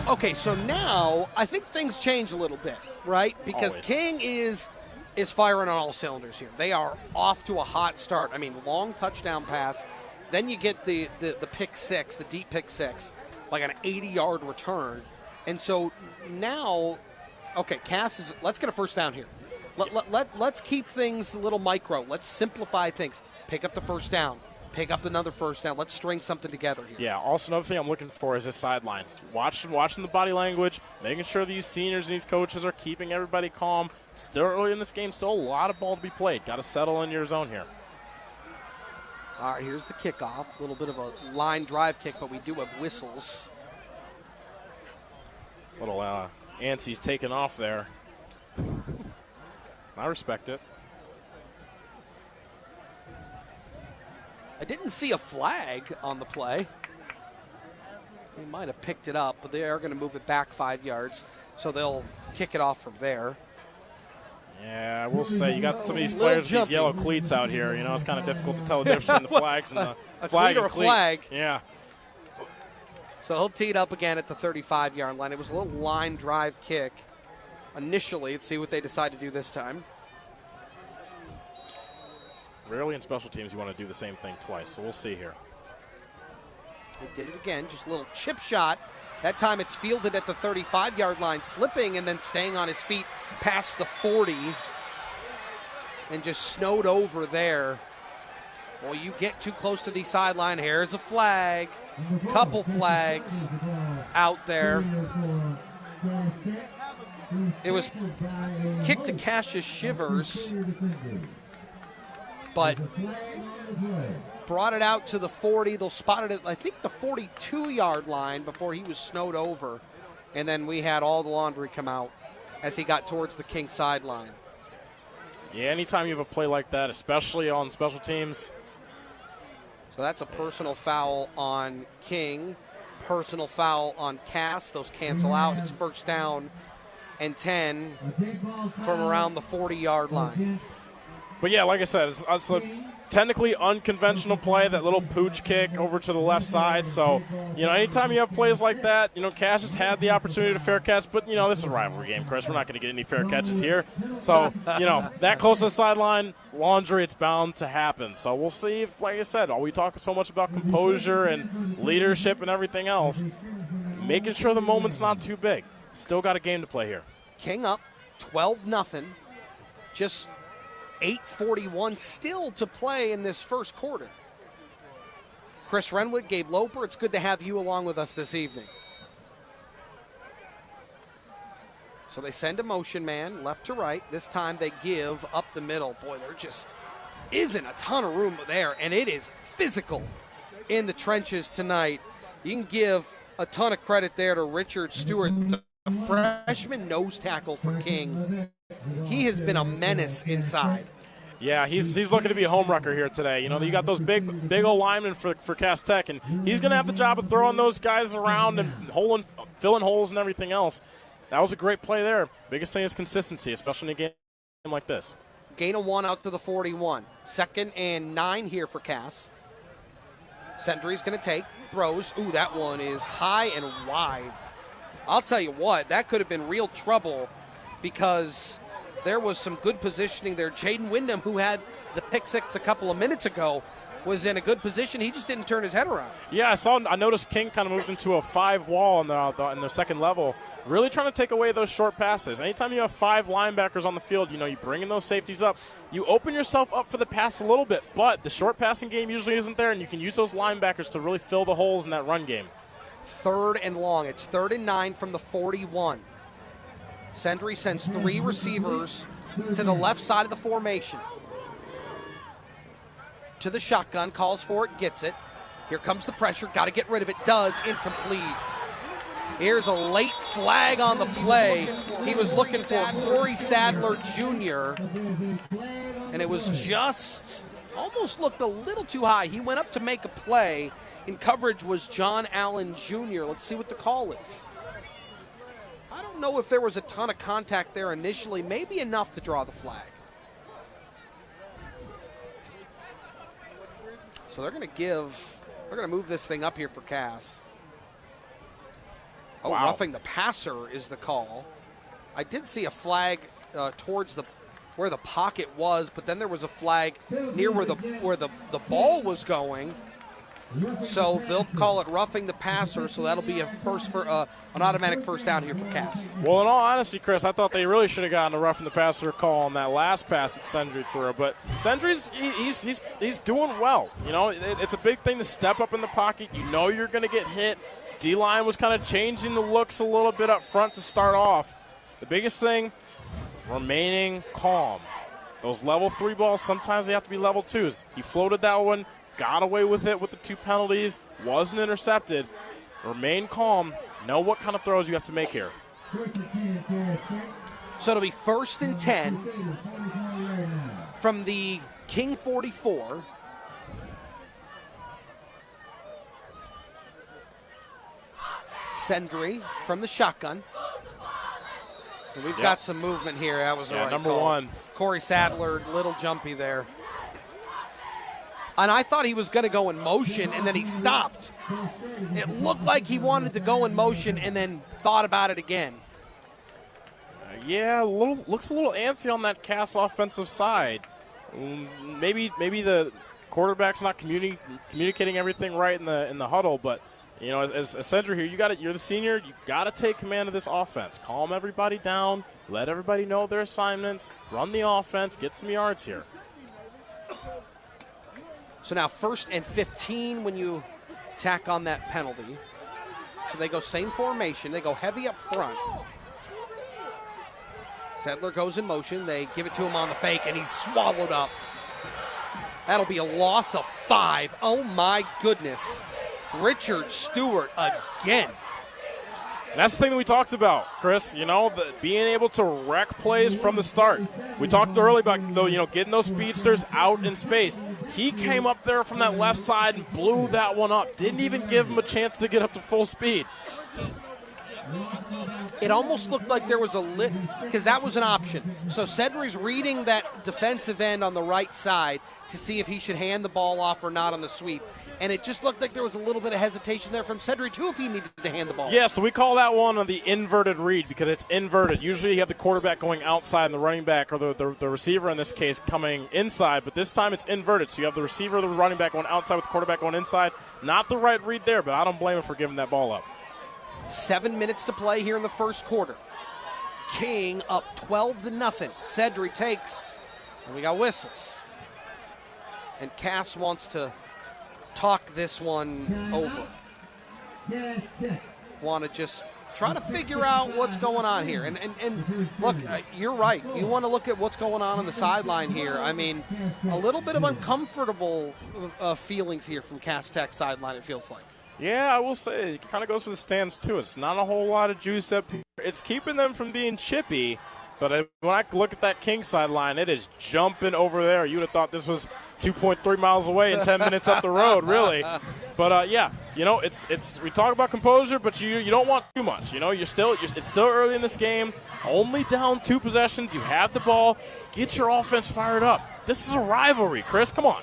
Okay, so now I think things change a little bit, right? Because Always. King is firing on all cylinders here. They are off to a hot start. I mean, long touchdown pass. Then you get the pick six, the deep pick six, like an 80-yard return. And so now, okay, Cass let's get a first down here. Let's keep things a little micro. Let's simplify things. Pick up the first down. Pick up another first down. Let's string something together here. Yeah, also another thing I'm looking for is his sidelines. Watching the body language, making sure these seniors and these coaches are keeping everybody calm. It's still early in this game, still a lot of ball to be played. Got to settle in your zone here. All right, here's the kickoff. A little bit of a line drive kick, but we do have whistles. Little Anstey's taking off there. I respect it. I didn't see a flag on the play. They might have picked it up, but they are going to move it back 5 yards, so they'll kick it off from there. Yeah, I will say you got some of these players with these yellow cleats out here. It's kind of difficult to tell the difference between the flags and the flag and cleat. Flag. Yeah. So he'll tee it up again at the 35-yard line. It was a little line drive kick initially. Let's see what they decide to do this time. Rarely in special teams you want to do the same thing twice, so we'll see here. They did it again, just a little chip shot. That time it's fielded at the 35-yard line, slipping and then staying on his feet past the 40 and just snowed over there. Well, you get too close to the sideline. Here's a flag. Couple flags out there. It was kicked to Cassius Shivers, but brought it out to the 40. They'll spot it at, I think, the 42-yard line before he was snowed over. And then we had all the laundry come out as he got towards the King sideline. Yeah, anytime you have a play like that, especially on special teams. So that's a personal foul on King, personal foul on Cass. Those cancel out. It's first down and 10 from around the 40-yard line. But, yeah, like I said, it's a technically unconventional play, that little pooch kick over to the left side. So, anytime you have plays like that, Cash has had the opportunity to fair catch. But, this is a rivalry game, Chris. We're not going to get any fair catches here. So, that close to the sideline, laundry, it's bound to happen. So we'll see if, like I said, we talk so much about composure and leadership and everything else, making sure the moment's not too big. Still got a game to play here. King up 12-0. Just 8:41 still to play in this first quarter. Chris Renwood, Gabe Loper, it's good to have you along with us this evening. So they send a motion man left to right. This time they give up the middle. Boy, there just isn't a ton of room there, and it is physical in the trenches tonight. You can give a ton of credit there to Richard Stewart, the freshman nose tackle for King. He has been a menace inside. Yeah, he's looking to be a home wrecker here today. You got those big old linemen for Cass Tech, and he's going to have the job of throwing those guys around and filling holes and everything else. That was a great play there. Biggest thing is consistency, especially in a game like this. Gain of 1 out to the 41. 2nd and 9 here for Cass. Sendry's going to take, throws. Ooh, that one is high and wide. I'll tell you what, that could have been real trouble because there was some good positioning there. Jaden Wyndham, who had the pick six a couple of minutes ago, was in a good position. He just didn't turn his head around. Yeah, I noticed King kind of moved into a 5 wall in the second level, really trying to take away those short passes. Anytime you have 5 linebackers on the field, you bring in those safeties up, you open yourself up for the pass a little bit, but the short passing game usually isn't there, and you can use those linebackers to really fill the holes in that run game. 3rd and long. It's 3rd and 9 from the 41. Sendry sends 3 receivers to the left side of the formation. To the shotgun, calls for it, gets it. Here comes the pressure, got to get rid of it, does, incomplete. Here's a late flag on the play. He was looking for Corey Sadler Jr., and it was just almost looked a little too high. He went up to make a play. In coverage was John Allen Jr. Let's see what the call is. I don't know if there was a ton of contact there initially, maybe enough to draw the flag. So they're going to move this thing up here for Cass. Oh, wow. Roughing the passer is the call. I did see a flag towards where the pocket was, but then there was a flag near where the ball was going. So they'll call it roughing the passer, so that'll be an automatic first down here for Cass. Well, in all honesty, Chris, I thought they really should have gotten a roughing the passer call on that last pass that Sendry threw. But Sendry's he's doing well. You know, it's a big thing to step up in the pocket. You know you're going to get hit. D-line was kind of changing the looks a little bit up front to start off. The biggest thing, remaining calm. Those level 3 balls, sometimes they have to be level 2s. He floated that one, got away with it with the 2 penalties, wasn't intercepted. Remain calm. Know what kind of throws you have to make here. So it'll be 1st and 10 from the King 44. Sendry from the shotgun. And we've got some movement here. That was the right number call. 1. Corey Sadler, little jumpy there. And I thought he was going to go in motion, and then he stopped. It looked like he wanted to go in motion and then thought about it again. Looks a little antsy on that Cass offensive side. Maybe the quarterback's not communicating everything right in the huddle, but you know, as a center here, you're the senior. You got to take command of this offense. Calm everybody down. Let everybody know their assignments. Run the offense. Get some yards here. So now 1st and 15 when you tack on that penalty. So they go same formation. They go heavy up front. Sadler goes in motion. They give it to him on the fake, and he's swallowed up. That'll be a loss of 5. Oh, my goodness. Richard Stewart again. And that's the thing that we talked about, Chris. You know, being able to wreck plays from the start. We talked earlier about getting those speedsters out in space. He came up there from that left side and blew that one up. Didn't even give him a chance to get up to full speed. It almost looked like there was because that was an option. So Sedry's reading that defensive end on the right side to see if he should hand the ball off or not on the sweep. And it just looked like there was a little bit of hesitation there from Sedry, too, if he needed to hand the ball. Yeah, so we call that one on the inverted read because it's inverted. Usually you have the quarterback going outside and the running back, or the receiver in this case, coming inside. But this time it's inverted. So you have the receiver or the running back going outside with the quarterback going inside. Not the right read there, but I don't blame him for giving that ball up. 7 minutes to play here in the first quarter. King up 12-0. Sedry takes, and we got whistles. And Cass wants to talk this one over. Want to just try to figure out what's going on here. And look, you're right. You want to look at what's going on the sideline here. I mean, a little bit of uncomfortable feelings here from Cass Tech sideline, it feels like. Yeah, I will say it kind of goes for the stands, too. It's not a whole lot of juice up here. It's keeping them from being chippy. But when I look at that King sideline, it is jumping over there. You would have thought this was 2.3 miles away and 10 minutes up the road, really. But, it's we talk about composure, but you don't want too much. You know, it's still early in this game. Only down 2 possessions. You have the ball. Get your offense fired up. This is a rivalry, Chris. Come on.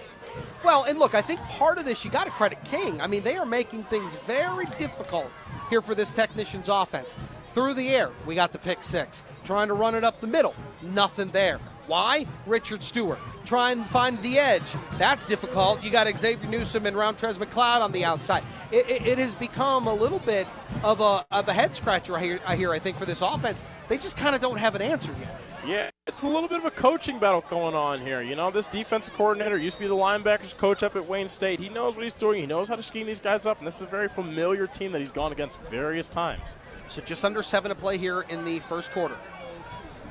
Well, and look, I think part of this, you got to credit King. I mean, they are making things very difficult here for this Technicians offense. Through the air, we got the pick 6. Trying to run it up the middle, nothing there. Why? Richard Stewart. Trying to find the edge. That's difficult. You got Xavier Newsom and Roundtrez McLeod on the outside. It has become a little bit of a head scratcher I think, for this offense. They just kind of don't have an answer yet. Yeah, it's a little bit of a coaching battle going on here. You know, this defensive coordinator used to be the linebackers coach up at Wayne State. He knows what he's doing. He knows how to scheme these guys up, and this is a very familiar team that he's gone against various times. So just under 7 to play here in the first quarter.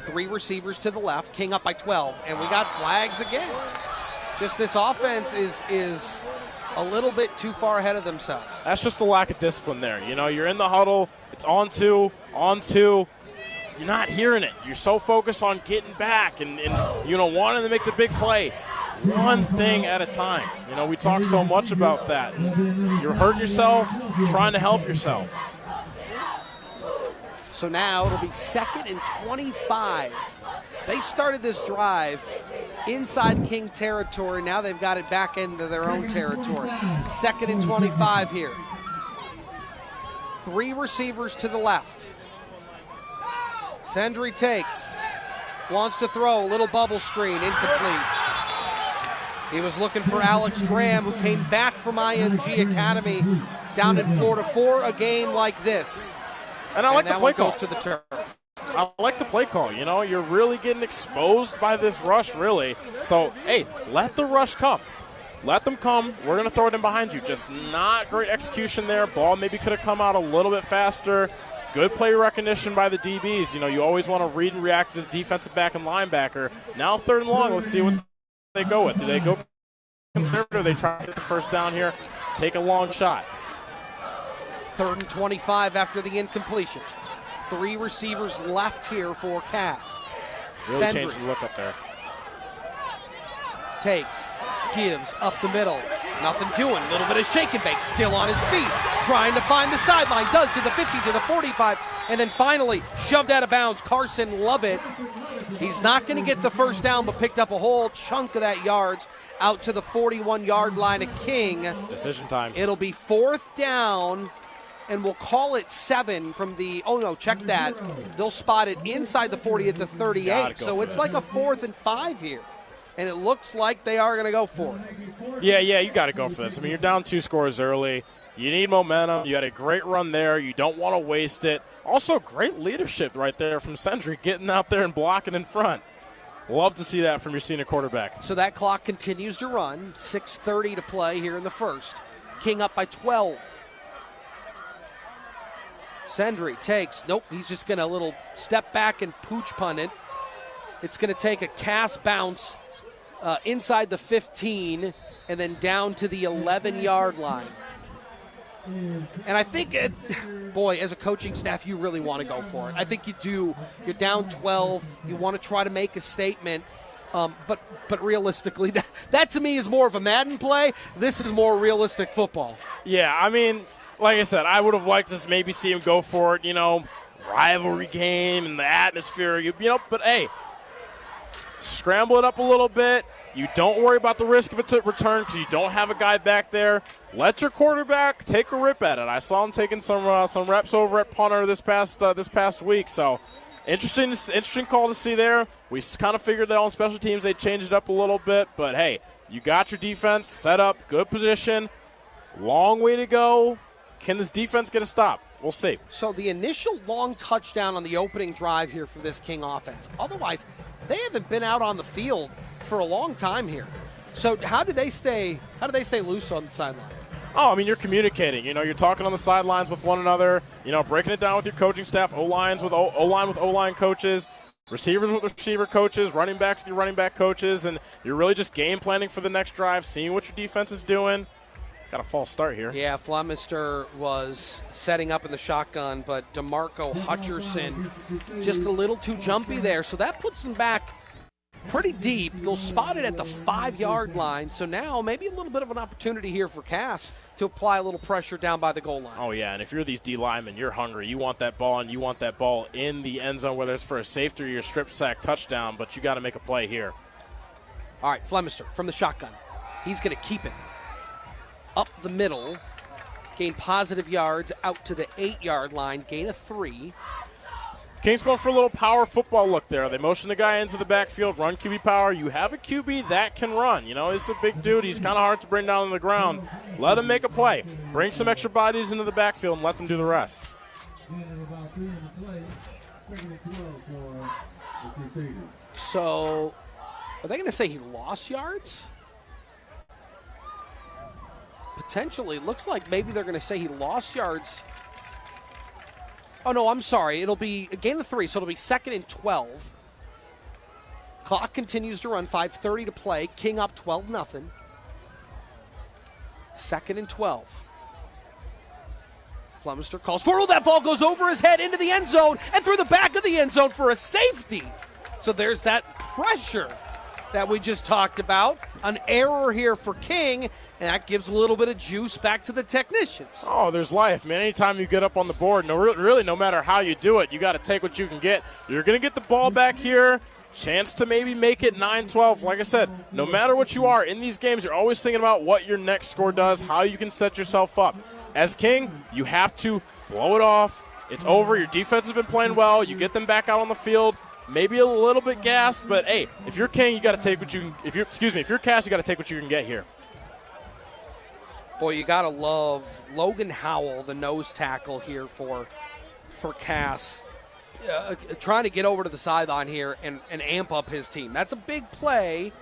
3 receivers to the left, King up by 12, and we got flags again. Just this offense is a little bit too far ahead of themselves. That's just a lack of discipline there. You know, you're in the huddle, it's on two. You're not hearing it. You're so focused on getting back and wanting to make the big play. one thing at a time. You know, we talk so much about that. You're hurting yourself, trying to help yourself. So now it'll be 2nd and 25. They started this drive inside King territory. Now they've got it back into their own territory. 2nd and 25 here. 3 receivers to the left. Sendry takes. Wants to throw. Little bubble screen. Incomplete. He was looking for Alex Graham, who came back from IMG Academy down in Florida for a game like this. And I like the play call. Goes to the turf. I like the play call. You know, you're really getting exposed by this rush, really. So, hey, let the rush come. Let them come. We're going to throw it in behind you. Just not great execution there. Ball maybe could have come out a little bit faster. Good play recognition by the DBs. You know, you always want to read and react to the defensive back and linebacker. Now 3rd and long. Let's see what they go with. Do they go conservative? Or they try to get the first down here, take a long shot? 3rd and 25 after the incompletion. 3 receivers left here for Cass. Really Sendry changed the look up there. Takes, gives up the middle. Nothing doing. A little bit of shake and bake. Still on his feet. Trying to find the sideline. Does to the 50, to the 45. And then finally shoved out of bounds. Carson Lovett. He's not going to get the first down, but picked up a whole chunk of that yards out to the 41-yard line of King. Decision time. It'll be 4th down. And we'll call it 7 from the, oh no, check that. They'll spot it inside the 40 at the 38. So it's like a 4th and 5 here. And it looks like they are going to go for it. Yeah, you got to go for this. I mean, you're down 2 scores early. You need momentum. You had a great run there. You don't want to waste it. Also, great leadership right there from Sendry, getting out there and blocking in front. Love to see that from your senior quarterback. So that clock continues to run. 6:30 to play here in the first. King up by 12. Sendry takes, nope, he's just going to little step back and pooch punt it. It's going to take a Cass bounce inside the 15 and then down to the 11-yard line. And I think, boy, as a coaching staff, you really want to go for it. I think you do. You're down 12. You want to try to make a statement. But realistically, that to me is more of a Madden play. This is more realistic football. Yeah, I mean, like I said, I would have liked to maybe see him go for it, you know, rivalry game and the atmosphere, you know, but hey, scramble it up a little bit. You don't worry about the risk of a return because you don't have a guy back there. Let your quarterback take a rip at it. I saw him taking some reps over at punter this past week, so interesting call to see there. We kind of figured that on special teams they'd change it up a little bit, but hey, you got your defense set up, good position, long way to go. Can this defense get a stop? We'll see. So the initial long touchdown on the opening drive here for this King offense. Otherwise, they haven't been out on the field for a long time here. So how do they stay loose on the sideline? Oh, I mean, you're communicating. You know, you're talking on the sidelines with one another. You know, breaking it down with your coaching staff. O-line with O-line coaches. Receivers with receiver coaches. Running backs with your running back coaches. And you're really just game planning for the next drive, seeing what your defense is doing. Got a false start here. Yeah, Flemister was setting up in the shotgun, but DeMarco Hutcherson just a little too jumpy there. So that puts them back pretty deep. They'll spot it at the 5-yard line. So now maybe a little bit of an opportunity here for Cass to apply a little pressure down by the goal line. Oh, yeah, and if you're these D linemen, you're hungry. You want that ball, and you want that ball in the end zone, whether it's for a safety or your strip sack touchdown, but you got to make a play here. All right, Flemister from the shotgun. He's going to keep it up the middle, gain positive yards out to the 8-yard line, gain of 3. Kings going for a little power football look there. They motion the guy into the backfield, run QB power. You have a QB that can run. You know, he's a big dude. He's kind of hard to bring down on the ground. Let him make a play. Bring some extra bodies into the backfield and let them do the rest. So, are they going to say he lost yards? Potentially. Looks like maybe they're going to say he lost yards. Oh, no, I'm sorry. It'll be a gain of 3, so it'll be 2nd and 12. Clock continues to run, 5:30 to play. King up 12-0. 2nd and 12. Flemister calls for it. That ball goes over his head into the end zone and through the back of the end zone for a safety. So there's that pressure that we just talked about. an error here for King, and that gives a little bit of juice back to the technicians. Oh, there's life, man. Anytime you get up on the board, really, no matter how you do it, you got to take what you can get. You're going to get the ball back here. Chance to maybe make it 9-12. Like I said, no matter what you are in these games, you're always thinking about what your next score does, how you can set yourself up. As King, you have to blow it off. It's over. Your defense has been playing well. You get them back out on the field. Maybe a little bit gassed, but hey, if you're King, you got to take what you can. If you're Cass, you got to take what you can get here. Boy, you got to love Logan Howell, the nose tackle here for Cass. Trying to get over to the sideline here and amp up his team. That's a big play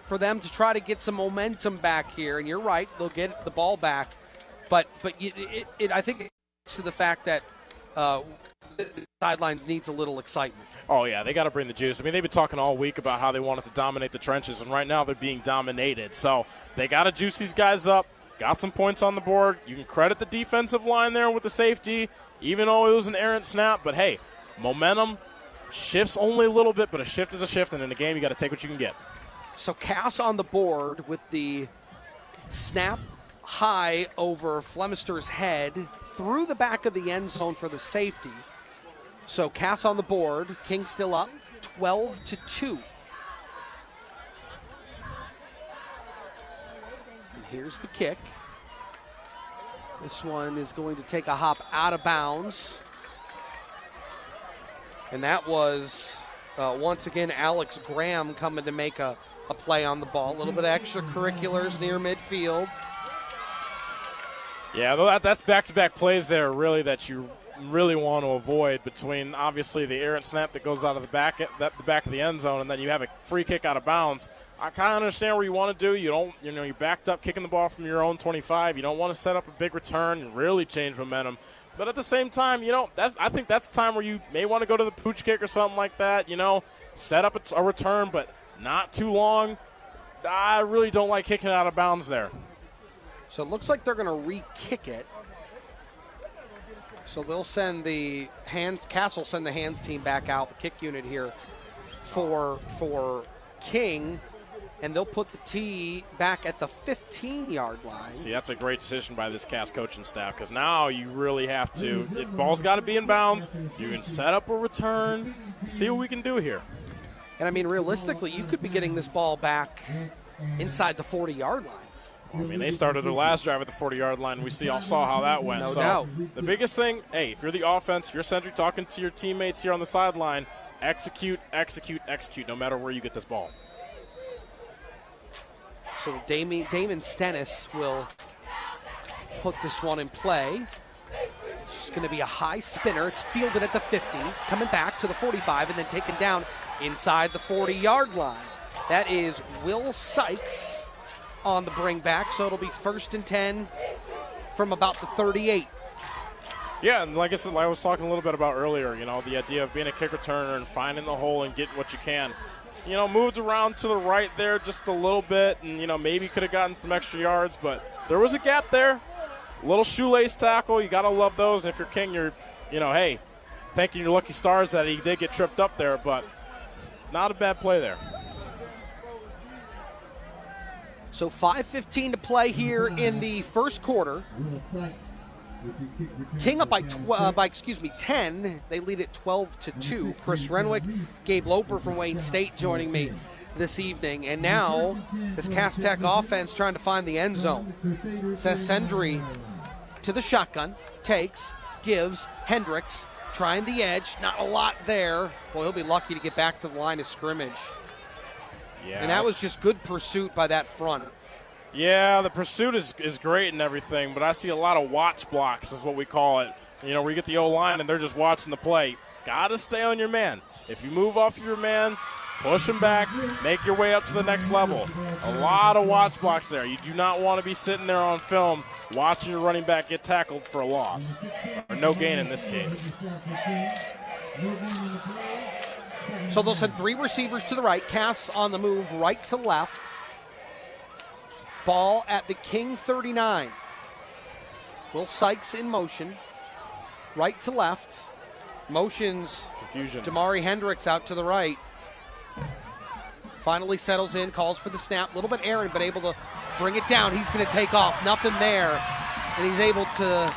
for them to try to get some momentum back here. And you're right, they'll get the ball back. But I think it's to the fact that the sidelines needs a little excitement. Oh, yeah, they got to bring the juice. I mean, they've been talking all week about how they wanted to dominate the trenches, and right now they're being dominated. So they got to juice these guys up. Got some points on the board. You can credit the defensive line there with the safety, even though it was an errant snap. But, hey, momentum shifts only a little bit, but a shift is a shift, and in the game you got to take what you can get. So Cass on the board with the snap high over Flemister's head through the back of the end zone for the safety. So Cass on the board, King still up, 12-2. And here's the kick. This one is going to take a hop out of bounds. And that was, once again, Alex Graham coming to make a play on the ball. A little bit of extracurriculars near midfield. Yeah, that's back-to-back plays there, really, that you really want to avoid between, obviously, the errant snap that goes out of the back of the end zone, and then you have a free kick out of bounds. I kind of understand what you want to do. You're backed up kicking the ball from your own 25. You don't want to set up a big return and really change momentum. But at the same time, I think that's the time where you may want to go to the pooch kick or something like that, set up a return, but not too long. I really don't like kicking it out of bounds there. So it looks like they're going to re-kick it. So they'll send the hands, Cass will send the hands team back out, the kick unit here for King, and they'll put the tee back at the 15-yard line. See, that's a great decision by this Cass coaching staff, because now you really have to, the ball's got to be in bounds, you can set up a return, see what we can do here. And I mean, realistically, you could be getting this ball back inside the 40-yard line. I mean, they started their last drive at the 40-yard line. We saw how that went. No doubt. The biggest thing, hey, if you're the offense, if you're Century talking to your teammates here on the sideline, execute, no matter where you get this ball. So Damon Stennis will put this one in play. It's going to be a high spinner. It's fielded at the 50, coming back to the 45, and then taken down inside the 40-yard line. That is Will Sykes on the bring back, so it'll be 1st and 10 from about the 38. Yeah, and like I said, I was talking a little bit about earlier, the idea of being a kick returner and finding the hole and getting what you can. Moved around to the right there just a little bit, and, maybe could have gotten some extra yards, but there was a gap there. A little shoelace tackle, you got to love those, and if you're King, you're, hey, thanking your lucky stars that he did get tripped up there, but not a bad play there. So 5:15 to play here in the first quarter. King up by 10. They lead it 12-2. Chris Renwick, Gabe Loper from Wayne State joining me this evening. And now this Cass Tech offense trying to find the end zone. Seth Sendry to the shotgun, takes, gives, Hendricks trying the edge. Not a lot there. Boy, he'll be lucky to get back to the line of scrimmage. Yes. And that was just good pursuit by that front. Yeah, the pursuit is great and everything, but I see a lot of watch blocks is what we call it. Where you get the O-line and they're just watching the play. Got to stay on your man. If you move off your man, push him back, make your way up to the next level. A lot of watch blocks there. You do not want to be sitting there on film watching your running back get tackled for a loss. Or no gain in this case. So they'll send 3 receivers to the right. Cass on the move right to left. Ball at the King 39. Will Sykes in motion. Right to left. Motions. Confusion. Damari Hendricks out to the right. Finally settles in, calls for the snap. A little bit errant, but able to bring it down. He's going to take off. Nothing there. And he's able to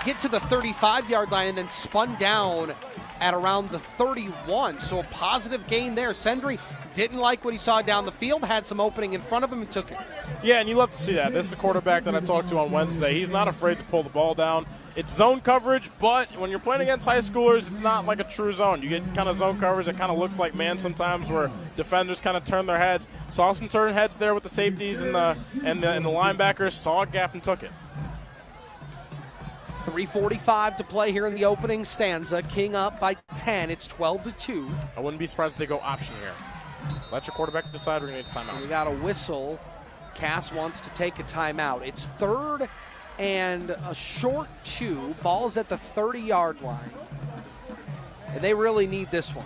get to the 35-yard line and then spun down at around the 31. So a positive gain there. Sendry didn't like what he saw down the field, had some opening in front of him and took it. Yeah, and you love to see that. This is a quarterback that I talked to on Wednesday. He's not afraid to pull the ball down. It's zone coverage, but when you're playing against high schoolers, it's not like a true zone. You get kind of zone coverage that kind of looks like man sometimes, where defenders kind of turn their heads. Saw some turn heads there with the safeties and the linebackers. Saw a gap and took it. 3:45 to play here in the opening stanza. King up by 10. It's 12-2. I wouldn't be surprised if they go option here. Let your quarterback decide. We're going to need a timeout. We got a whistle. Cass wants to take a timeout. It's 3rd and a short 2. Ball's at the 30-yard line. And they really need this one.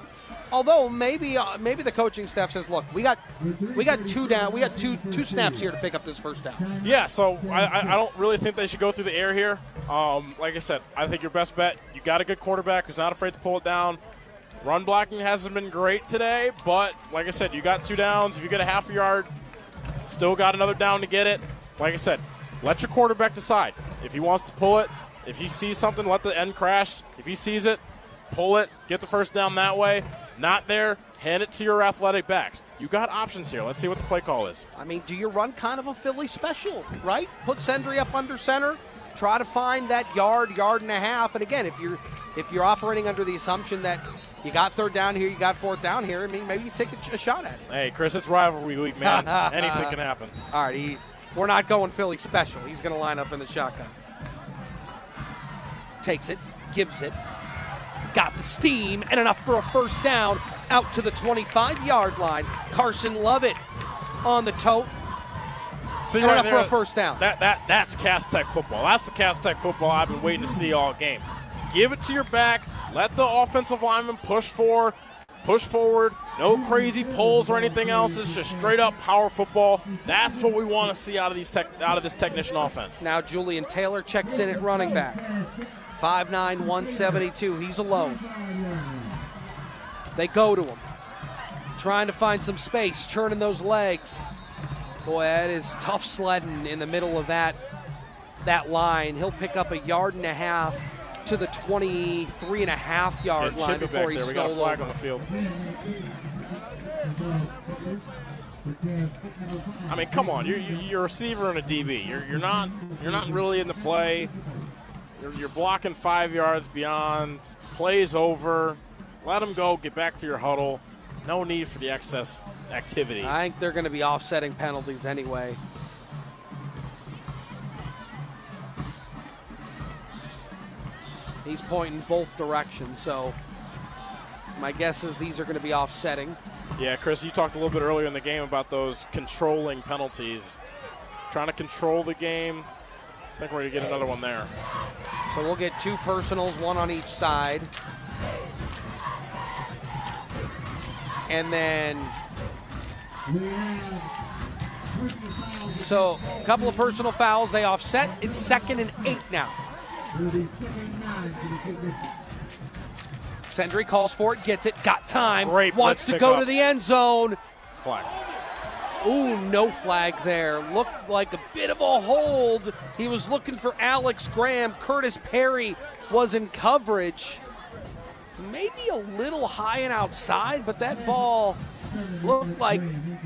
Although maybe the coaching staff says, look, we got 2 down. We got two snaps here to pick up this first down. Yeah, so I don't really think they should go through the air here. Like I said, I think your best bet, you got a good quarterback who's not afraid to pull it down. Run blocking hasn't been great today, but like I said, you got 2 downs. If you get a half a yard, still got another down to get it. Like I said, let your quarterback decide. If he wants to pull it, if he sees something, let the end crash. If he sees it, pull it, get the first down that way. Not there, hand it to your athletic backs. You got options here. Let's see what the play call is. I mean, do you run kind of a Philly special, right? Put Sendry up under center, try to find that yard and a half. And again, if you're operating under the assumption that you got 3rd down here, you got 4th down here, I mean, maybe you take a shot at it. Hey, Chris, it's rivalry week, man. Anything can happen. All right, we're not going Philly special. He's going to line up in the shotgun. Takes it, gives it. Got the steam and enough for a first down out to the 25-yard line. Carson Lovett on the tote. See and right enough there, for a first down. That's Cass Tech football. That's the Cass Tech football I've been waiting to see all game. Give it to your back. Let the offensive lineman push forward. No crazy pulls or anything else. It's just straight up power football. That's what we want to see out of this technician offense. Now Julian Taylor checks in at running back. 5'9", 172. He's alone. They go to him. Trying to find some space, churning those legs. Boy, that is tough sledding in the middle of that line. He'll pick up a yard and a half to the 23.5-yard line before he's We got a stole flag over. on the field. I mean, come on. You're a receiver and a DB. You're not really in the play. You're blocking 5 yards beyond. Play's over. Let them go. Get back to your huddle. No need for the excess activity. I think they're going to be offsetting penalties anyway. He's pointing both directions, so my guess is these are going to be offsetting. Yeah, Chris, you talked a little bit earlier in the game about those controlling penalties. Trying to control the game. I think we're going to get another one there. So we'll get 2 personals, 1 on each side. And then, so a couple of personal fouls, they offset. It's 2nd and 8 now. Sendry calls for it, gets it, got time, Great wants to blitz go pickup. to the end zone. Flag. Ooh, no flag there. Looked like a bit of a hold. He was looking for Alex Graham. Curtis Perry was in coverage. Maybe a little high and outside, but that ball looked like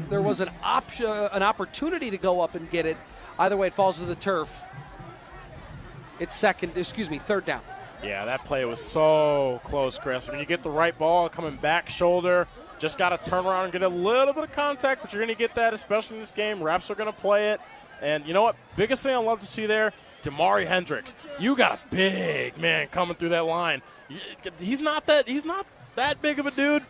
there was an opportunity to go up and get it. Either way, it falls to the turf. It's 3rd down. Yeah, that play was so close, Chris. When you get the right ball coming back shoulder, just got to turn around and get a little bit of contact, but you're going to get that, especially in this game. Refs are going to play it. And you know what? Biggest thing I love to see there, Damari Hendricks. You got a big man coming through that line. He's not that big of a dude.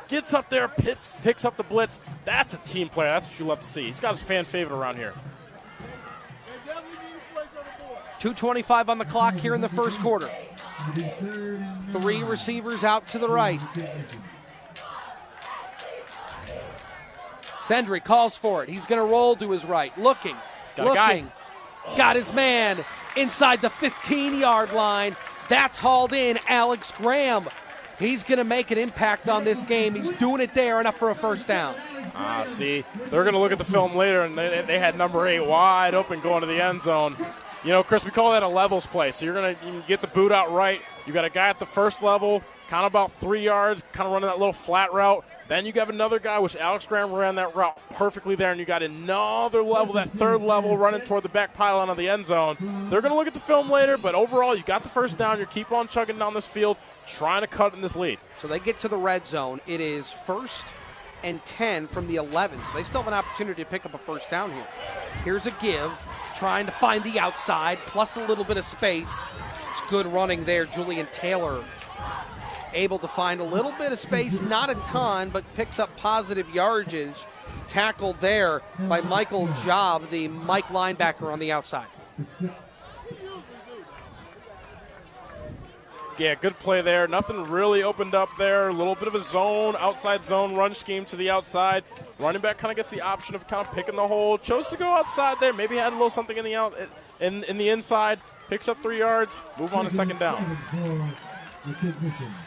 Gets up there, picks up the blitz. That's a team player. That's what you love to see. He's got his fan favorite around here. 2:25 on the clock here in the first quarter. 3 receivers out to the right. Sendry calls for it. He's going to roll to his right. Looking. got a guy. Got his man inside the 15-yard line. That's hauled in. Alex Graham. He's going to make an impact on this game. He's doing it there, enough for a first down. See, they're going to look at the film later, and they had number 8 wide open going to the end zone. You know, Chris, we call that a levels play. So you're going to get the boot out right. You got a guy at the first level, kind of about 3 yards, kind of running that little flat route. Then you have another guy, which Alex Graham ran that route perfectly there, and you got another level, that third level, running toward the back pylon of the end zone. They're going to look at the film later, but overall, you got the first down. You keep on chugging down this field, trying to cut in this lead. So they get to the red zone. It is 1st and 10 from the 11, so they still have an opportunity to pick up a first down here. Here's a give, trying to find the outside, plus a little bit of space. It's good running there. Julian Taylor able to find a little bit of space, not a ton, but picks up positive yardage. Tackled there by Michael Job, the Mike linebacker on the outside. Yeah, good play there. Nothing really opened up there. A little bit of a zone, outside zone run scheme to the outside. Running back kind of gets the option of kind of picking the hole. Chose to go outside there. Maybe had a little something in the inside. Picks up 3 yards. Move on to second down.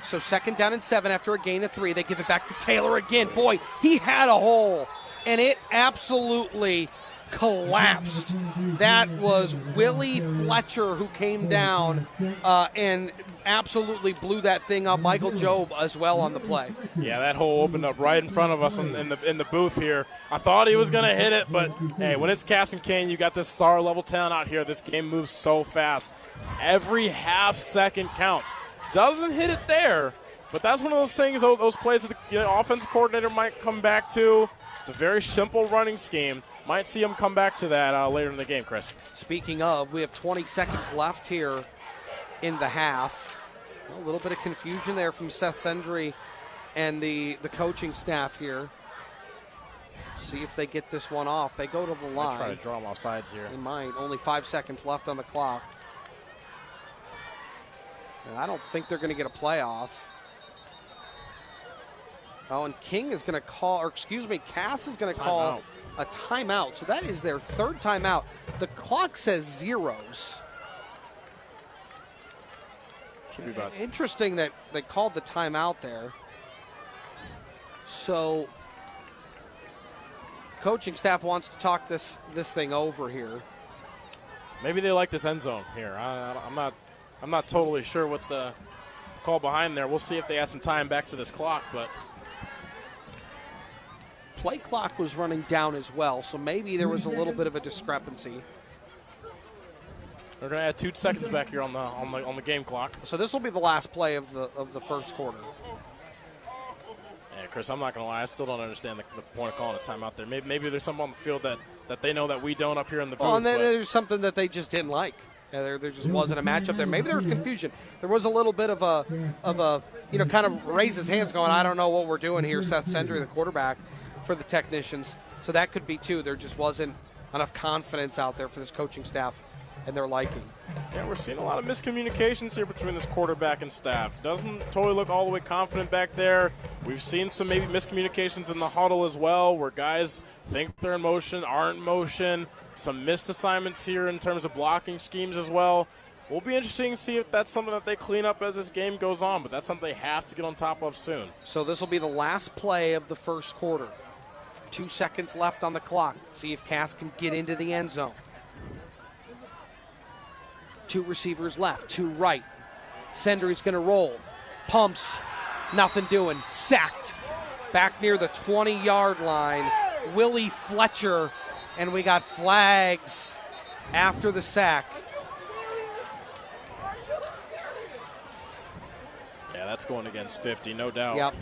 So 2nd down and 7 after a gain of 3. They give it back to Taylor again. Boy, he had a hole, and it absolutely collapsed. That was Willie Fletcher who came down and absolutely blew that thing up. Michael Job as well on the play. Yeah, that hole opened up right in front of us in the booth here. I thought he was going to hit it, but hey, when it's Cass and Kane, you got this star level talent out here. This game moves so fast. Every half second counts. Doesn't hit it there, but that's one of those things, those plays that the offensive coordinator might come back to. It's a very simple running scheme. Might see him come back to that later in the game, Chris. Speaking of, we have 20 seconds left here in the half. A little bit of confusion there from Seth Sendry and the coaching staff here. See if they get this one off. They go to the line. Try to draw them off sides here. They might. Only 5 seconds left on the clock. And I don't think they're going to get a playoff. Oh, and King is going to call, or excuse me, Cass is going to call a timeout. So that is their 3rd timeout. The clock says zeros. Should be about. Interesting that they called the timeout there. So coaching staff wants to talk this thing over here. Maybe they like this end zone here. I'm not totally sure what the call behind there. We'll see if they add some time back to this clock, but play clock was running down as well, so maybe there was a little bit of a discrepancy. They're going to add 2 seconds back here on the game clock. So this will be the last play of the first quarter. Yeah, Chris, I'm not going to lie. I still don't understand the point of calling a timeout there. Maybe there's something on the field that they know that we don't up here in the booth. Well, and then there's something that they just didn't like. There just wasn't a matchup there. Maybe there was confusion. There was a little bit of a kind of raise his hands going, I don't know what we're doing here. Seth Sendry, the quarterback for the technicians. So that could be too. There just wasn't enough confidence out there for this coaching staff and their liking. Yeah, we're seeing a lot of miscommunications here between this quarterback and staff. Doesn't totally look all the way confident back there. We've seen some maybe miscommunications in the huddle as well, where guys think they're in motion, aren't in motion. Some missed assignments here in terms of blocking schemes as well. We'll be interesting to see if that's something that they clean up as this game goes on, but that's something they have to get on top of soon. So this will be the last play of the first quarter. 2 seconds left on the clock. See if Cass can get into the end zone. 2 receivers left, 2 right. Sendry's going to roll. Pumps. Nothing doing. Sacked. Back near the 20-yard line. Willie Fletcher. And we got flags after the sack. Yeah, that's going against 50, no doubt. Yep.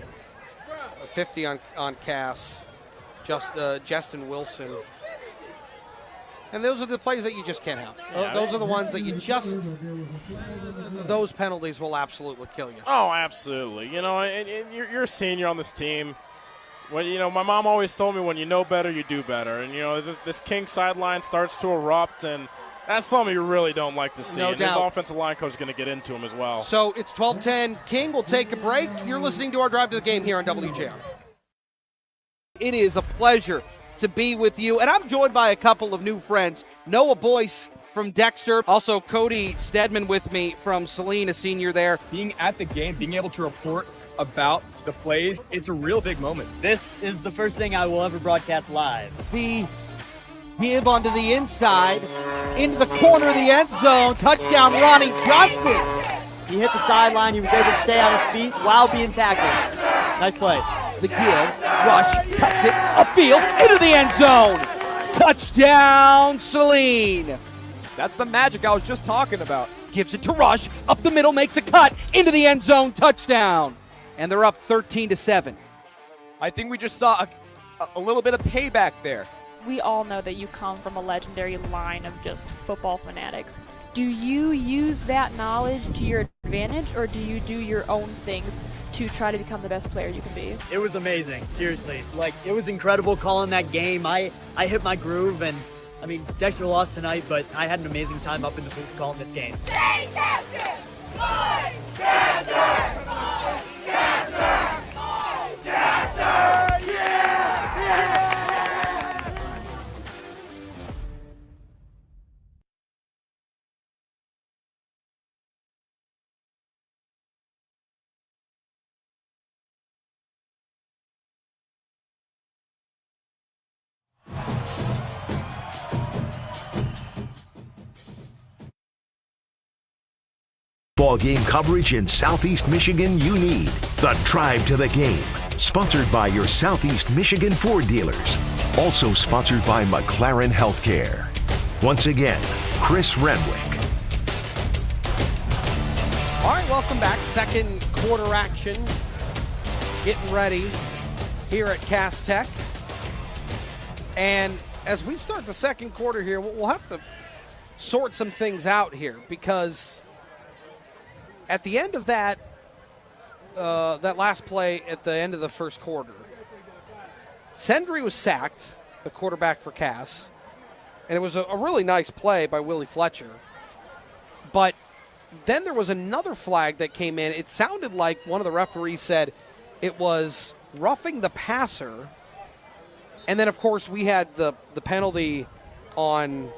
50 on Cass. Justin Wilson. And those are the plays that you just can't have. Yeah, those are the ones that those penalties will absolutely kill you. Oh, absolutely. You know, and you're a senior on this team. When, my mom always told me when you know better, you do better. And, this King sideline starts to erupt, and that's something you really don't like to see. No and doubt. His offensive line coach is going to get into him as well. So it's 12-10. King will take a break. You're listening to our Drive to the Game here on WJR. It is a pleasure to be with you, and I'm joined by a couple of new friends. Noah Boyce from Dexter. Also, Cody Stedman with me from Celine, a senior there. Being at the game, being able to report about the plays, it's a real big moment. This is the first thing I will ever broadcast live. The give onto the inside, into the corner of the end zone. Touchdown, Ronnie Johnson. He hit the sideline. He was able to stay on his feet while being tackled. Nice play. The give, rush, cuts it upfield, into the end zone. Touchdown, Celine. That's the magic I was just talking about. Gives it to Rush, up the middle, makes a cut, into the end zone, touchdown. And they're up 13-7. I think we just saw a little bit of payback there. We all know that you come from a legendary line of just football fanatics. Do you use that knowledge to your advantage, or do you do your own things to try to become the best player you can be? It was amazing, seriously. Like, it was incredible calling that game. I hit my groove, and I mean, Dexter lost tonight, but I had an amazing time up in the booth calling this game. Ball game coverage in Southeast Michigan you need. The Drive to the Game. Sponsored by your Southeast Michigan Ford dealers. Also sponsored by McLaren Healthcare. Once again, Chris Renwick. All right, welcome back. Second quarter action. Getting ready here at Cass Tech. And as we start the second quarter here, we'll have to sort some things out here, because at the end of that last play at the end of the first quarter, Sendry was sacked, the quarterback for Cass, and it was a really nice play by Willie Fletcher. But then there was another flag that came in. It sounded like one of the referees said it was roughing the passer. And then, of course, we had the penalty on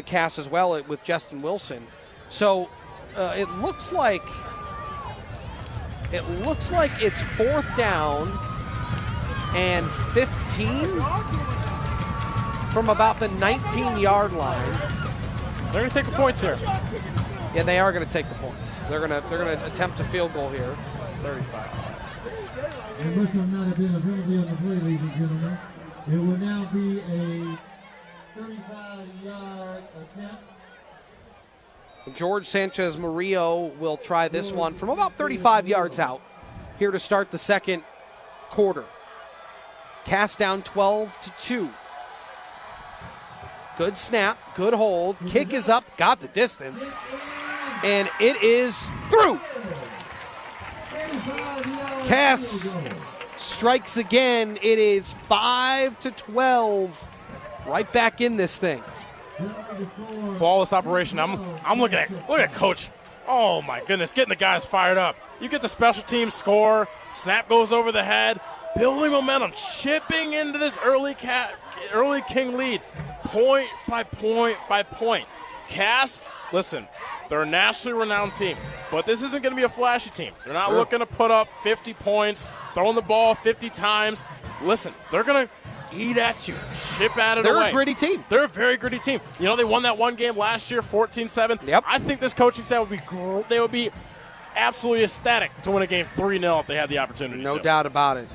Cass as well with Justin Wilson. So it looks like it's fourth down and 15 from about the 19-yard line. They're going to take the points here. Yeah, they are going to take the points. They're going to attempt a field goal here. 35. There must have not have been a penalty on the play, ladies and gentlemen. It will now be a 35-yard attempt. George Sanchez Murillo will try this one from about 35 yards out here to start the second quarter. Cast down 12-2. Good snap, good hold. Kick is up, got the distance, and it is through. Cass strikes again. It is 5-12. Right back in this thing. Flawless operation. I'm looking at Coach. Oh my goodness, getting the guys fired up. You get the special team score, snap goes over the head, building momentum, chipping into this early King lead, point by point by point. Cass, listen, they're a nationally renowned team, but this isn't going to be a flashy team. They're not looking to put up 50 points, throwing the ball 50 times. Listen, they're going to eat at you, chip at it away. They're a gritty team. They're a very gritty team. You know, they won that one game last year, 14-7. Yep. I think this coaching staff would be absolutely ecstatic to win a game 3-0 if they had the opportunity. No doubt about it.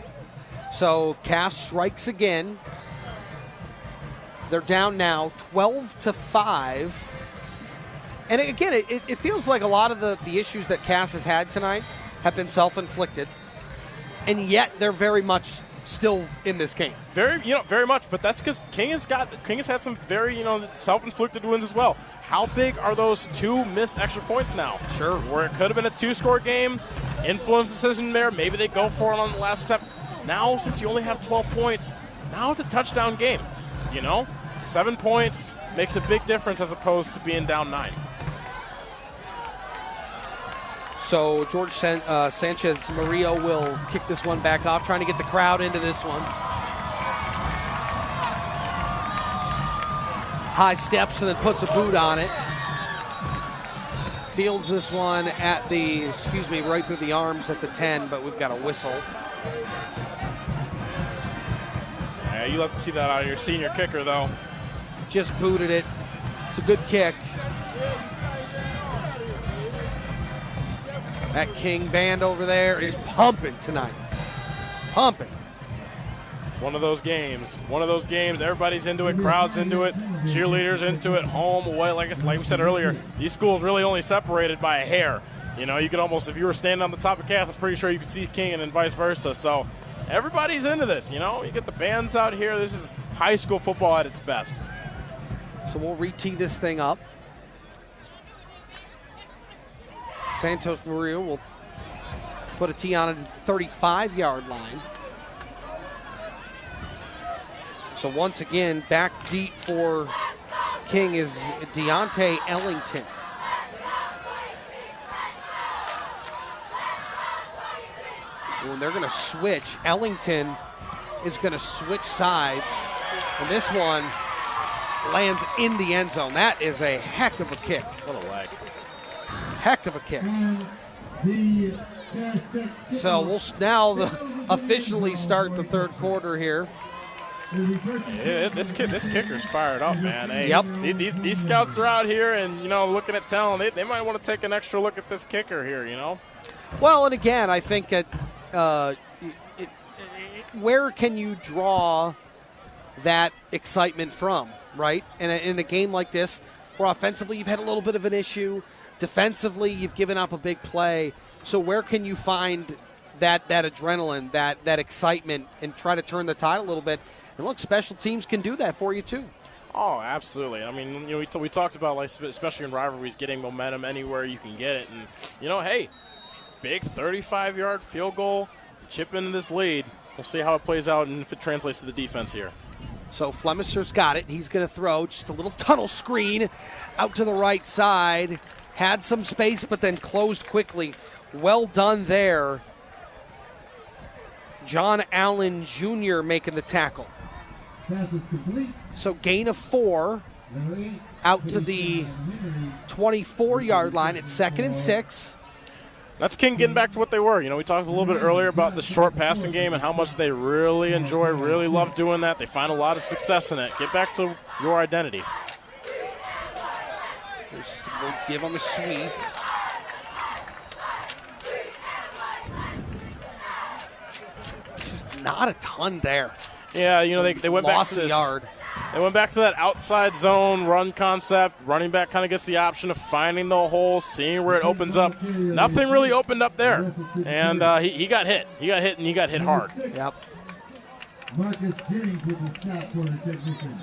So Cass strikes again. They're down now 12-5. And again, it feels like a lot of the issues that Cass has had tonight have been self-inflicted, and yet they're very much still in this game. Very much. But that's because King has had some very, self-inflicted wins as well. How big are those two missed extra points now? Sure. Where it could have been a 2-score game, influence decision there. Maybe they go for it on the last step. Now, since you only have 12 points, now it's a touchdown game. 7 points makes a big difference as opposed to being down 9. So George Sanchez Murillo will kick this one back off, trying to get the crowd into this one. high steps and then puts a boot on it. Fields this one at the, right through the arms at the 10, but we've got a whistle. Yeah, you love to see that out of your senior kicker, though. Just booted it. It's a good kick. That King band over there is pumping tonight. Pumping. It's one of those games. Everybody's into it. Crowd's into it. Cheerleaders into it. Home, away. Like we said earlier, these schools really only separated by a hair. You know, you could almost, if you were standing on the top of Cass, I'm pretty sure you could see King, and then vice versa. So everybody's into this. You know, you get the bands out here. This is high school football at its best. So we'll re-tee this thing up. Santos Maria will put a tee on it at the 35-yard line. So once again, back deep for King is Deontay Ellington. When they're going to switch, Ellington is going to switch sides. And this one lands in the end zone. That is a heck of a kick. What a leg. Heck of a kick. So we'll now officially start the third quarter here. Yeah, this kicker's fired up, man. Hey, yep. These scouts are out here and, you know, looking at talent. They might want to take an extra look at this kicker here, you know. Well, and again, I think that where can you draw that excitement from, right? And in a game like this, where offensively you've had a little bit of an issue, defensively you've given up a big play. So where can you find that adrenaline, that excitement, and try to turn the tide a little bit? And look, special teams can do that for you too. Oh, absolutely. I mean, you know, we talked about, like, especially in rivalries, getting momentum anywhere you can get it. And, you know, hey, big 35-yard field goal, chip into this lead. We'll see how it plays out and if it translates to the defense here. So Flemister's got it. He's going to throw just a little tunnel screen out to the right side. Had some space, but then closed quickly. Well done there. John Allen Jr. making the tackle. So gain of 4 out to the 24-yard line at 2nd and 6. That's King getting back to what they were. You know, we talked a little bit earlier about the short passing game and how much they really enjoy, really love doing that. They find a lot of success in it. Get back to your identity. There's just a little give on the sweep. Just not a ton there. Yeah, you know, they went back to this. Yard. They went back to that outside zone run concept. Running back kind of gets the option of finding the hole, seeing where it opens up. Nothing really opened up there. And he got hit. He got hit, and he got hit hard. Yep. Marcus Jennings with the snap corner technician.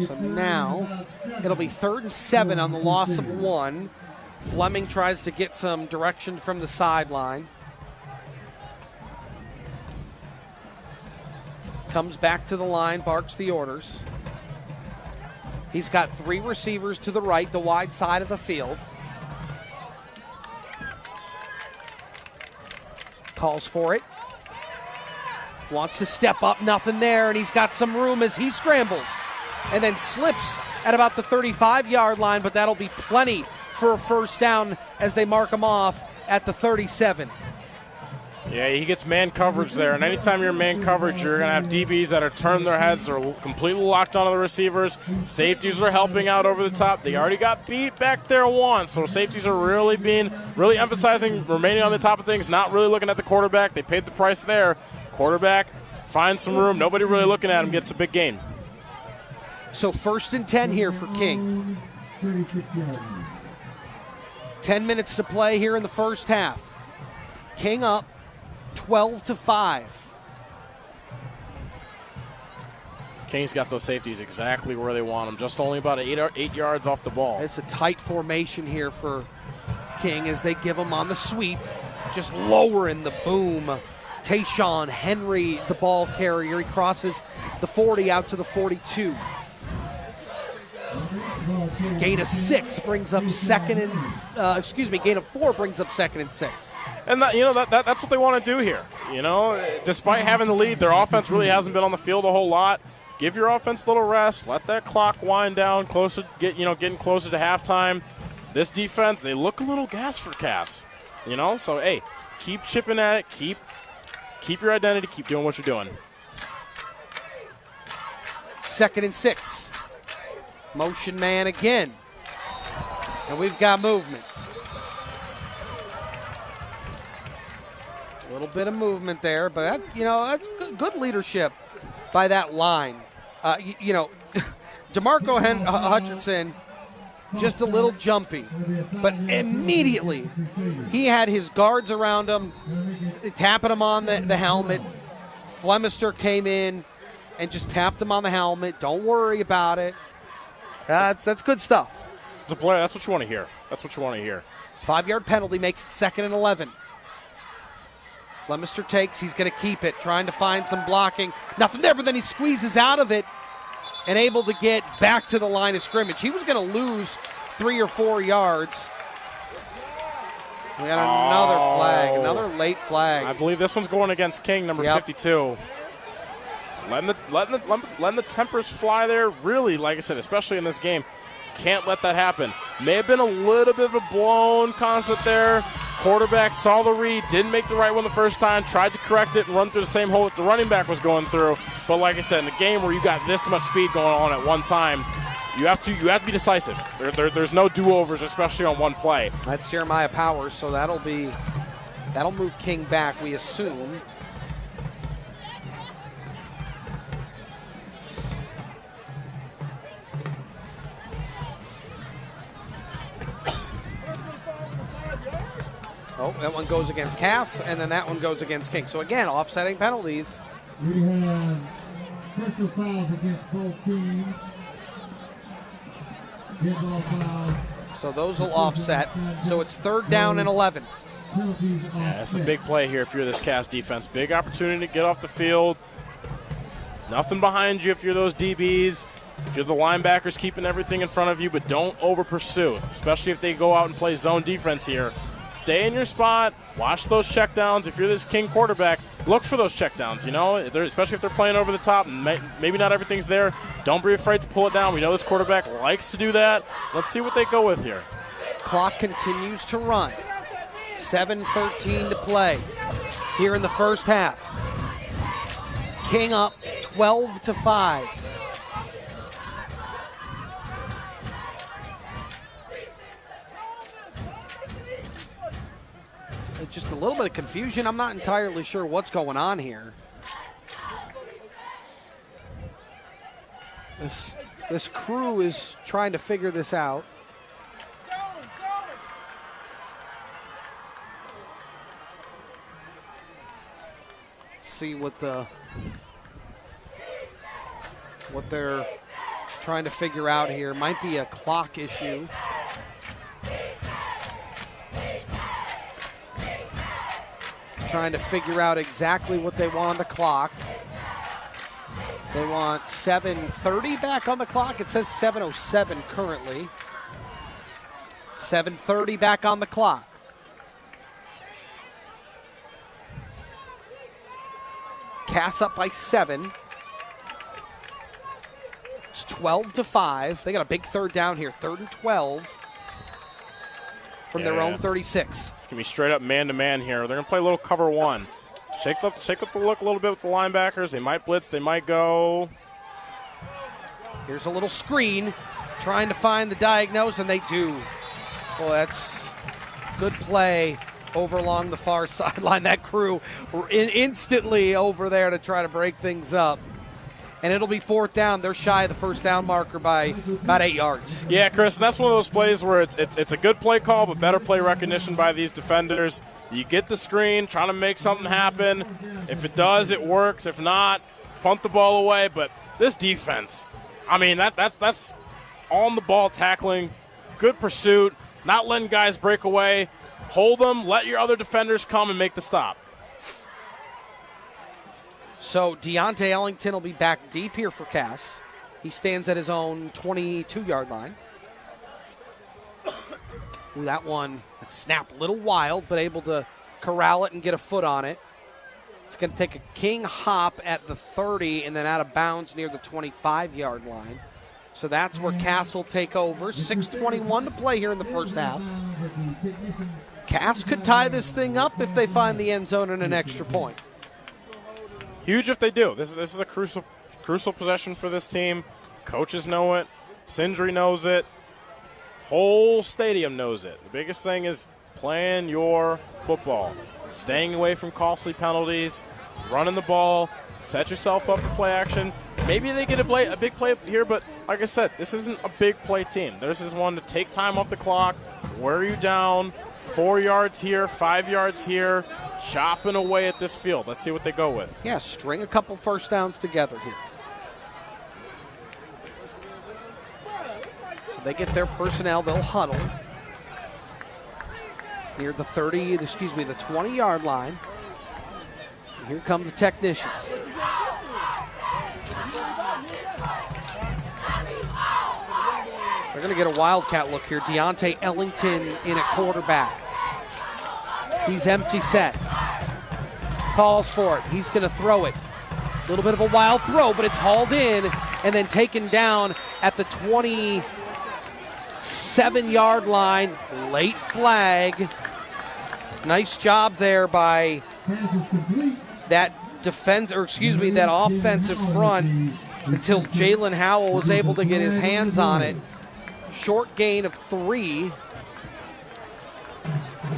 So now it'll be 3rd and 7 on the loss of 1. Fleming tries to get some direction from the sideline. Comes back to the line, barks the orders. He's got 3 receivers to the right, the wide side of the field. Calls for it. Wants to step up, nothing there, and he's got some room as he scrambles. And then slips at about the 35-yard line, but that'll be plenty for a first down as they mark him off at the 37. Yeah, he gets man coverage there, and anytime you're in man coverage, you're going to have DBs that are turning their heads. They're completely locked onto the receivers. Safeties are helping out over the top. They already got beat back there once, so safeties are really emphasizing remaining on the top of things, not really looking at the quarterback. They paid the price there. Quarterback finds some room. Nobody really looking at him, gets a big gain. So 1st and 10 here for King. 10 minutes to play here in the first half. King up 12-5. King's got those safeties exactly where they want them, just only about 8 yards off the ball. It's a tight formation here for King as they give him on the sweep, just lowering the boom. Tayshawn Henry, the ball carrier. He crosses the 40 out to the 42. Gain of 6 brings up second and, gain of 4 brings up second and 6. And that's what they want to do here. Despite having the lead, their offense really hasn't been on the field a whole lot. Give your offense a little rest. Let that clock wind down. Getting closer to halftime. This defense, they look a little gas for Cass. So hey, keep chipping at it. Keep your identity. Keep doing what you're doing. Second and 6. Motion man again. And we've got movement. A little bit of movement there, but that's good leadership by that line. DeMarco Hutchinson, just a little jumpy, but immediately he had his guards around him, tapping him on the helmet. Flemister came in and just tapped him on the helmet. Don't worry about it. That's good stuff. It's a play. That's what you want to hear. 5-yard penalty makes it 2nd and 11. Flemister takes. He's going to keep it, trying to find some blocking. Nothing there, but then he squeezes out of it and able to get back to the line of scrimmage. He was going to lose 3 or 4 yards. We got another flag, another late flag. I believe this one's going against King, number 52. Letting the tempers fly there, really, like I said, especially in this game. Can't let that happen. May have been a little bit of a blown concept there. Quarterback saw the read, didn't make the right one the first time, tried to correct it and run through the same hole that the running back was going through. But like I said, in a game where you got this much speed going on at one time, you have to be decisive. There's no do-overs, especially on one play. That's Jeremiah Powers, so that'll move King back, we assume. Oh, that one goes against Cass, and then that one goes against King. So again, offsetting penalties. We have personal fouls against both teams. So those will offset. So it's 3rd down and 11. Yeah, that's a big play here if you're this Cass defense. Big opportunity to get off the field. Nothing behind you if you're those DBs. If you're the linebackers, keeping everything in front of you, but don't over-pursue, especially if they go out and play zone defense here. Stay in your spot. Watch those checkdowns. If you're this King quarterback, look for those checkdowns, especially if they're playing over the top and maybe not everything's there. Don't be afraid to pull it down. We know this quarterback likes to do that. Let's see what they go with here. Clock continues to run. 7:13 to play here in the first half. King up 12-5. Just a little bit of confusion. I'm not entirely sure what's going on here. This crew is trying to figure this out. Let's see what they're trying to figure out here. Might be a clock issue. Trying to figure out exactly what they want on the clock. They want 7:30 back on the clock. It says 7:07 currently. 7:30 back on the clock. Cass up by 7. It's 12-5. They got a big 3rd down here. 3rd and 12 from their own 36. It's going to be straight up man-to-man here. They're going to play a little cover 1. Shake up the look a little bit with the linebackers. They might blitz. They might go. Here's a little screen trying to find the diagnose, and they do. Well, that's good play over along the far sideline. That crew were instantly over there to try to break things up. And it'll be 4th down. They're shy of the first down marker by about 8 yards. Yeah, Chris, and that's one of those plays where it's a good play call, but better play recognition by these defenders. You get the screen, trying to make something happen. If it does, it works. If not, punt the ball away. But this defense, I mean, that's on the ball tackling, good pursuit, not letting guys break away. Hold them, let your other defenders come and make the stop. So Deontay Ellington will be back deep here for Cass. He stands at his own 22-yard line. Ooh, that one snapped a little wild, but able to corral it and get a foot on it. It's going to take a king hop at the 30 and then out of bounds near the 25-yard line. So that's where Cass will take over. 6:21 to play here in the first half. Cass could tie this thing up if they find the end zone and an extra point. Huge if they do. This is a crucial possession for this team. Coaches know it. Sindri knows it. Whole stadium knows it. The biggest thing is playing your football, staying away from costly penalties, running the ball, set yourself up for play action. Maybe they get a big play here, but like I said, this isn't a big play team. This is one to take time off the clock, wear you down, 4 yards here, 5 yards here, chopping away at this field. Let's see what they go with. Yeah, string a couple first downs together here. So they get their personnel, they'll huddle near the 20-yard line. And here come the technicians. They're going to get a wildcat look here. Deontay Ellington in at quarterback. He's empty set. Calls for it. He's going to throw it. A little bit of a wild throw, but it's hauled in and then taken down at the 27-yard line. Late flag. Nice job there by that that offensive front until Jalen Howell was able to get his hands on it. Short gain of 3. We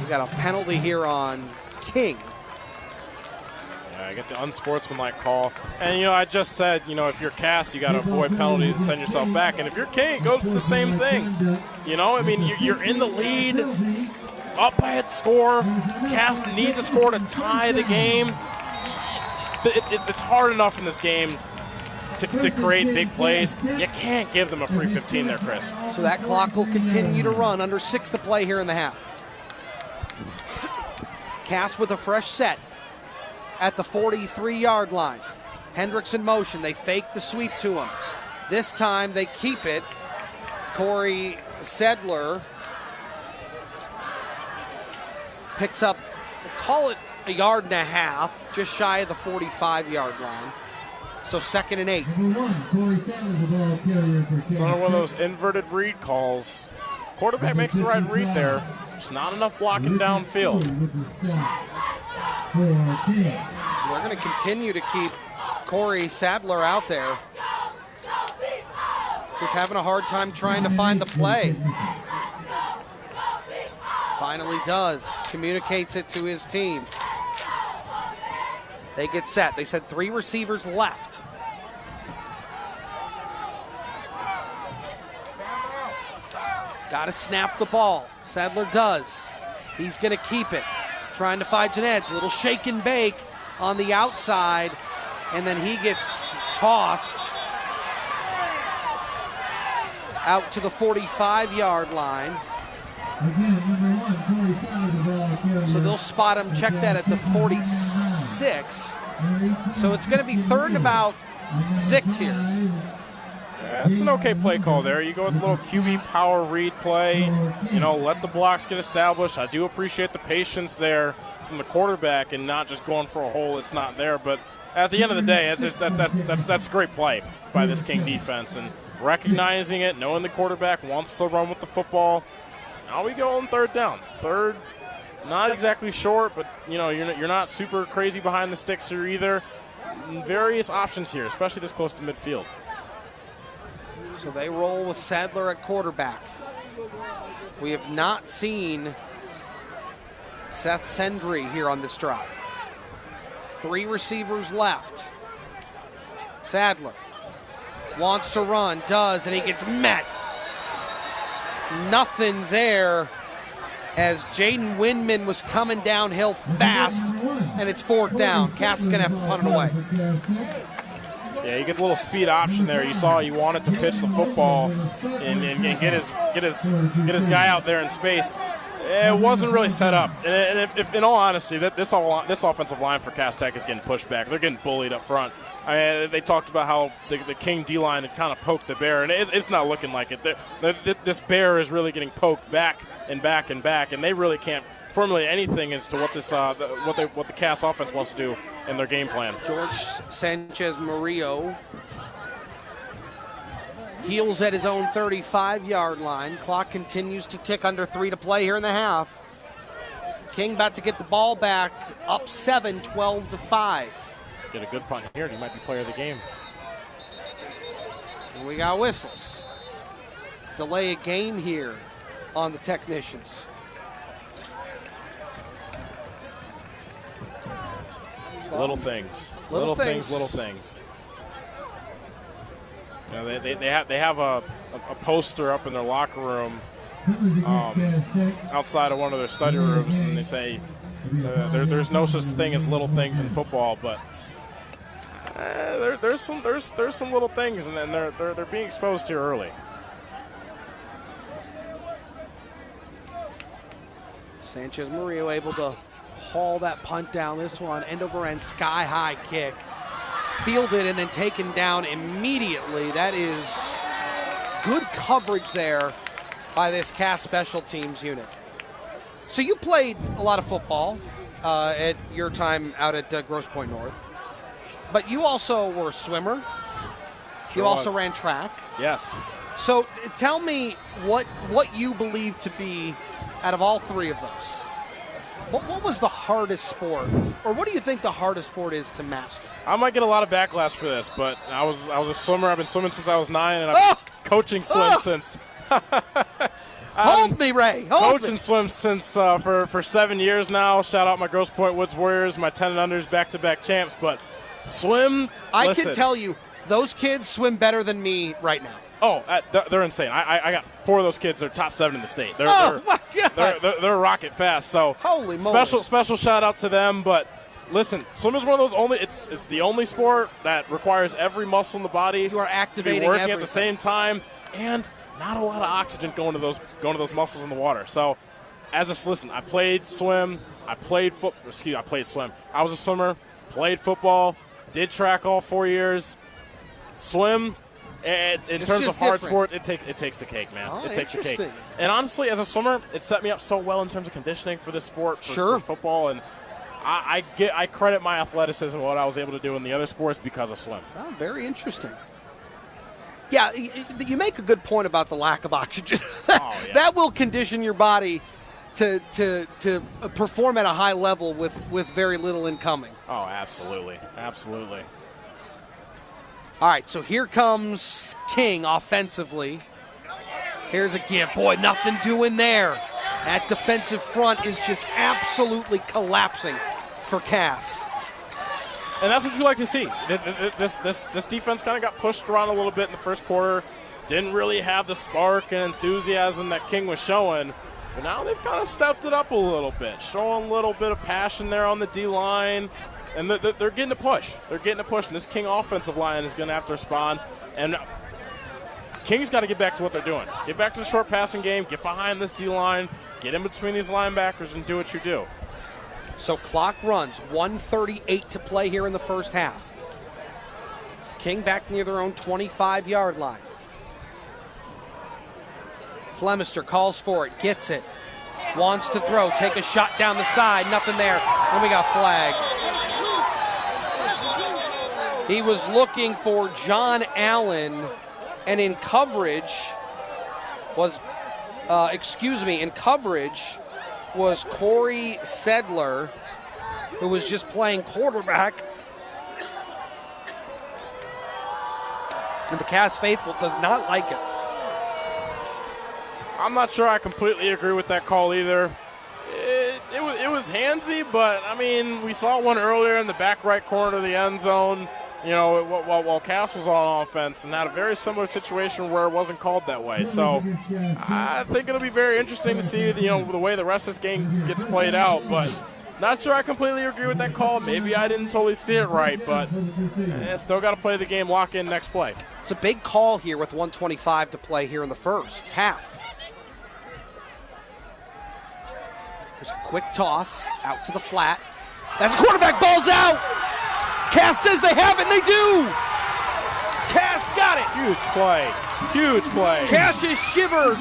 got a penalty here on King. Yeah, I get the unsportsmanlike call. And, I just said, if you're Cass, you got to avoid penalties and send yourself back. And if you're King, it goes for the same thing. You're in the lead, up by a score. Cass needs a score to tie the game. It's hard enough in this game to create big plays. You can't give them a free 15 there, Chris. So that clock will continue to run. Under 6 to play here in the half. Cass with a fresh set at the 43-yard line. Hendricks in motion. They fake the sweep to him. This time they keep it. Corey Sedler picks up, call it a yard and a half, just shy of the 45-yard line. So 2nd and 8. It's another one of those inverted read calls. Quarterback makes the right read there. There's not enough blocking downfield. So they're going to continue to keep Corey Sadler out there. Just having a hard time trying to find the play. Finally does. Communicates it to his team. They get set. They said 3 receivers left. Got to snap the ball. Sadler does. He's going to keep it. Trying to find an edge. A little shake and bake on the outside. And then he gets tossed out to the 45-yard line. So they'll spot him, check that at the 46. So it's going to be 3rd and about 6 here. That's an okay play call there. You go with a little QB power read play. Let the blocks get established. I do appreciate the patience there from the quarterback and not just going for a hole that's not there. But at the end of the day, that's a great play by this King defense. And recognizing it, knowing the quarterback wants to run with the football. Now we go on 3rd down. 3rd, not exactly short, but you're not super crazy behind the sticks here either. Various options here, especially this close to midfield. So they roll with Sadler at quarterback. We have not seen Seth Sendry here on this drive. 3 receivers left. Sadler wants to run, does, and he gets met. Nothing there as Jaden Windman was coming downhill fast, and it's 4th down. Cass is going to have to punt it away. Yeah, you get a little speed option there. You saw he wanted to pitch the football and get his guy out there in space. It wasn't really set up. And if in all honesty, this offensive line for Cass Tech is getting pushed back. They're getting bullied up front. They talked about how the King D-line had kind of poked the bear, and it's not looking like it. This bear is really getting poked back and back and back, and they really can't formulate anything as to what the Cass offense wants to do in their game plan. George Sanchez Murillo heels at his own 35-yard line. Clock continues to tick, under 3 to play here in the half. King about to get the ball back, up 7, 12-5. Get a good punt here, and he might be player of the game. And we got whistles. Delay a game here on the technicians. Little things. Little things. You know, they have a poster up in their locker room outside of one of their study rooms, and they say there's no such thing as little things in football, but there's some little things, and then they're being exposed here early. Sanchez Murillo able to haul that punt down. This one end over end, sky high kick. Fielded and then taken down immediately. That is good coverage there by this Cass special teams unit. So you played a lot of football at your time out at Grosse Pointe North, but you also were a swimmer. Sure you also was. ran track. Yes. So tell me what you believe to be, out of all three of those, what was the hardest sport, or what do you think the hardest sport is to master? I might get a lot of backlash for this, but I was a swimmer. I've been swimming since I was 9, and I've been coaching swim since. Hold me, Ray. Coaching swim since for 7 years now. Shout out my Grosse Pointe Woods Warriors, my 10 and unders, back-to-back champs. But swim, I can tell you, those kids swim better than me right now. Oh, they're insane. I got 4 of those kids. They're top 7 in the state. They're my God. They're rocket fast. So holy moly. Special shout out to them. But listen, swimming is one of those only. It's the only sport that requires every muscle in the body. You are activating to be working everything at the same time, and not a lot of oxygen going to those muscles in the water. So, listen, I played swim. I played swim. I was a swimmer. Played football. Did track all 4 years. Swim. And in terms of hard sport, it takes the cake, man. Oh, it takes the cake. And honestly, as a swimmer, it set me up so well in terms of conditioning for this sport, for football. And I credit my athleticism and what I was able to do in the other sports because of swim. Oh, very interesting. Yeah, you make a good point about the lack of oxygen. That will condition your body to perform at a high level with very little incoming. Oh, absolutely. Absolutely. All right, so here comes King offensively. Here's a give. Boy, nothing doing there. That defensive front is just absolutely collapsing for Cass. And that's what you like to see. This defense kind of got pushed around a little bit in the first quarter. Didn't really have the spark and enthusiasm that King was showing. But now they've kind of stepped it up a little bit, showing a little bit of passion there on the D-line. And they're getting a push. They're getting a push. And this King offensive line is going to have to respond. And King's got to get back to what they're doing. Get back to the short passing game. Get behind this D-line. Get in between these linebackers and do what you do. So clock runs. 1:38 to play here in the first half. King back near their own 25-yard line. Flemister calls for it. Gets it. Wants to throw. Take a shot down the side. Nothing there. And we got flags. He was looking for John Allen, and in coverage was, was Corey Sedler, who was just playing quarterback. And the Cass faithful does not like it. I'm not sure I completely agree with that call either. It was handsy, but, I mean, we saw one earlier in the back right corner of the end zone, you know, while Cass was on offense, and had a very similar situation where it wasn't called that way. So I think it'll be very interesting to see, you know, the way the rest of this game gets played out. But not sure I completely agree with that call. Maybe I didn't totally see it right, but still got to play the game, lock in next play. It's a big call here with 1:25 to play here in the first half. There's a quick toss out to the flat. That's a quarterback, ball's out. Cass says they have it, and they do. Cass got it. Huge play. Huge play. Cassius Shivers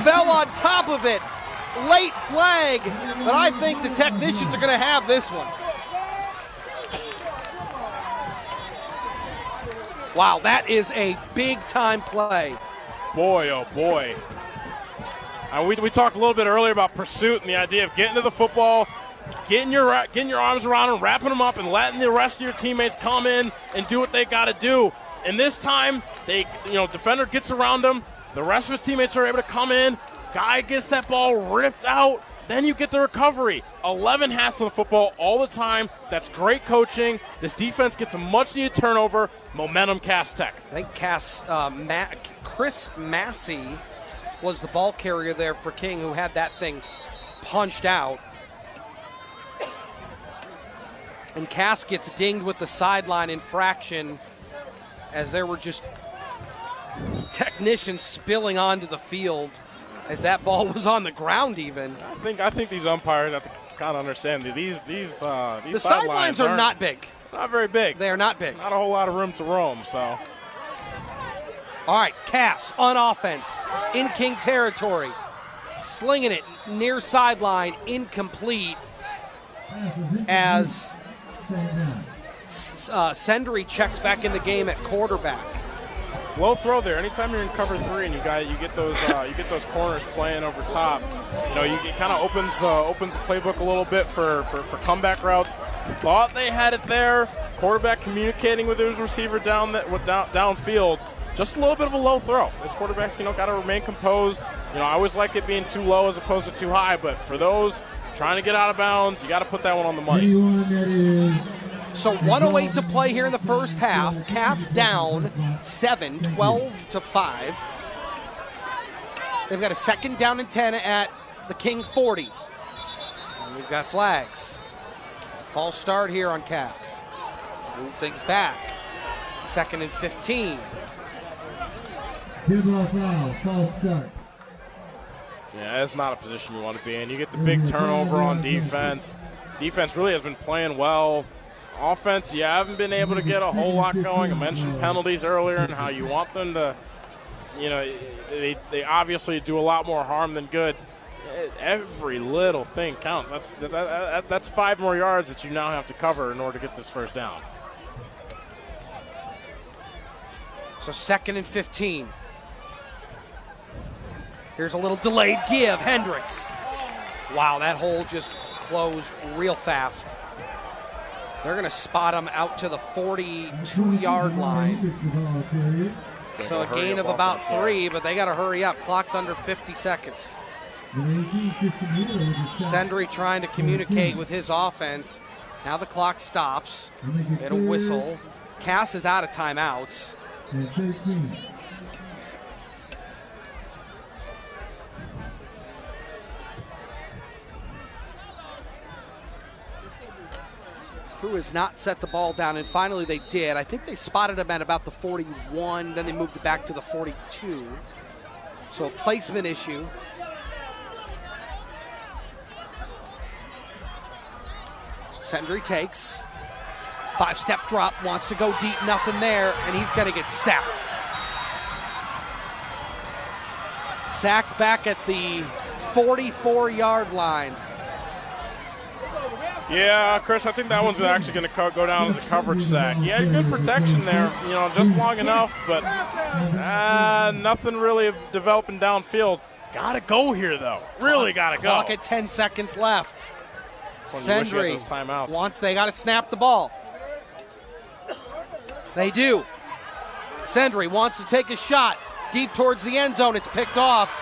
fell on top of it. Late flag, but I think the technicians are going to have this one. Wow, that is a big-time play. Boy, oh boy. We talked a little bit earlier about pursuit and the idea of getting to the football, getting your arms around them, wrapping them up, and letting the rest of your teammates come in and do what they got to do. And this time, defender gets around them. The rest of his teammates are able to come in. Guy gets that ball ripped out. Then you get the recovery. 11 has to the football all the time. That's great coaching. This defense gets a much-needed turnover. Momentum, Cass Tech. I think Chris Massey was the ball carrier there for King, who had that thing punched out. And Cass gets dinged with the sideline infraction as there were just technicians spilling onto the field as that ball was on the ground even. I think these umpires have to kind of understand that these the sidelines are not big. Not very big. They are not big. Not a whole lot of room to roam, so. All right, Cass on offense in King territory. Slinging it near sideline, incomplete as Sendry checks back in the game at quarterback. Low throw there. Anytime you're in cover 3 and you get those corners playing over top, it kind of opens the playbook a little bit for comeback routes. Thought they had it there. Quarterback communicating with his receiver downfield. Just a little bit of a low throw. This quarterback's got to remain composed. I always like it being too low as opposed to too high, but for those trying to get out of bounds, you got to put that one on the money. So 1:08 to play here in the first half. Cass down 7, 12-5. They've got a 2nd down and 10 at the King 40. And we've got flags. False start here on Cass. Move things back. 2nd and 15. False start. Yeah, that's not a position you want to be in. You get the big turnover on defense. Defense really has been playing well. Offense, you haven't been able to get a whole lot going. I mentioned penalties earlier and how you want them to, they obviously do a lot more harm than good. Every little thing counts. That's 5 more yards that you now have to cover in order to get this first down. So 2nd and 15. Here's a little delayed give. Hendricks. Wow, that hole just closed real fast. They're going to spot him out to the 42-yard line. So a gain of about 3, but they got to hurry up. Clock's under 50 seconds. Sendry trying to communicate with his offense. Now the clock stops. It'll whistle. Cass is out of timeouts. Crew has not set the ball down, and finally they did. I think they spotted him at about the 41, then they moved it back to the 42. So a placement issue. Sendry takes. 5-step drop, wants to go deep, nothing there, and he's going to get sacked. Sacked back at the 44-yard line. Yeah, Chris, I think that one's actually going to go down as a coverage sack. He had good protection there, just long enough, but nothing really developing downfield. Got to go here, though. Really got to go. Clock at 10 seconds left. Sendry wants, they got to snap the ball. They do. Sendry wants to take a shot deep towards the end zone. It's picked off.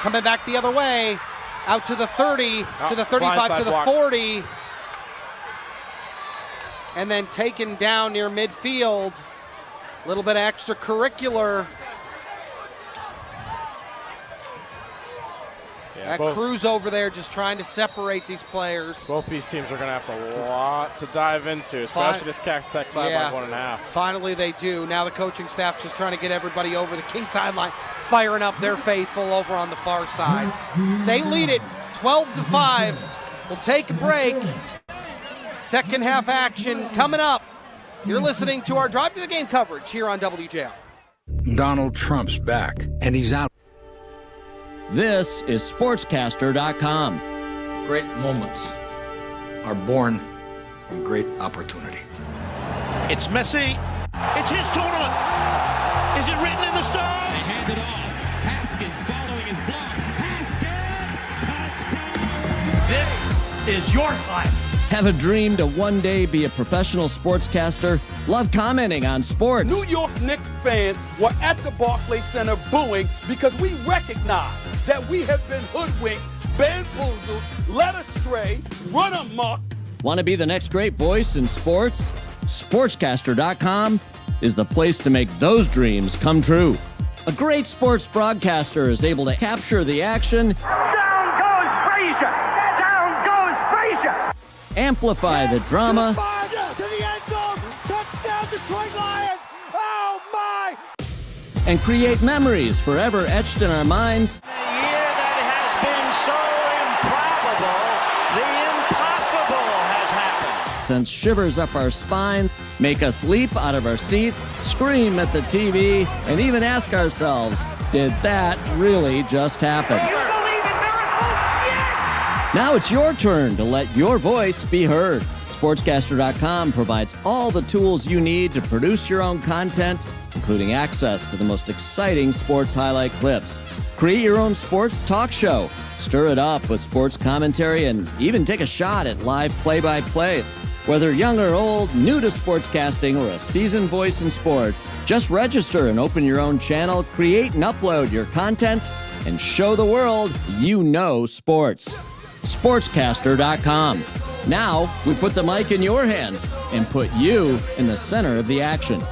Coming back the other way. Out to the 30, to the 35, to the block. 40. And then taken down near midfield. A little bit of extracurricular. Yeah, Cruz over there just trying to separate these players. Both these teams are going to have a lot to dive into, especially this Cass Tech sideline 1.5. Finally they do. Now the coaching staff just trying to get everybody over the King sideline, firing up their faithful over on the far side. They lead it 12-5. We'll take a break. Second half action coming up. You're listening to our Drive to the Game coverage here on WJR. Donald Trump's back, and he's out. This is SportsCaster.com. Great moments are born from great opportunity. It's Messi. It's his tournament. Is it written in the stars? They hand it off. Haskins following his block. Haskins, touchdown! This is your time. Have a dream to one day be a professional sportscaster? Love commenting on sports? New York Knicks fans were at the Barclays Center booing because we recognize that we have been hoodwinked, bamboozled, led astray, run amok. Want to be the next great voice in sports? SportsCaster.com is the place to make those dreams come true. A great sports broadcaster is able to capture the action. Down goes Frazier. Down goes Frazier. Amplify the drama. To the end zone. Touchdown Detroit Lions. Oh my! And create memories forever etched in our minds. A year that has been so improbable. The impossible has happened. Sends shivers up our spine, make us leap out of our seat, scream at the TV, and even ask ourselves, did that really just happen? Do you believe in miracles? Yes! Now it's your turn to let your voice be heard. SportsCaster.com provides all the tools you need to produce your own content, including access to the most exciting sports highlight clips. Create your own sports talk show, stir it up with sports commentary, and even take a shot at live play-by-play. Whether young or old, new to sportscasting, or a seasoned voice in sports, just register and open your own channel, create and upload your content, and show the world you know sports. SportsCaster.com. Now, we put the mic in your hands and put you in the center of the action.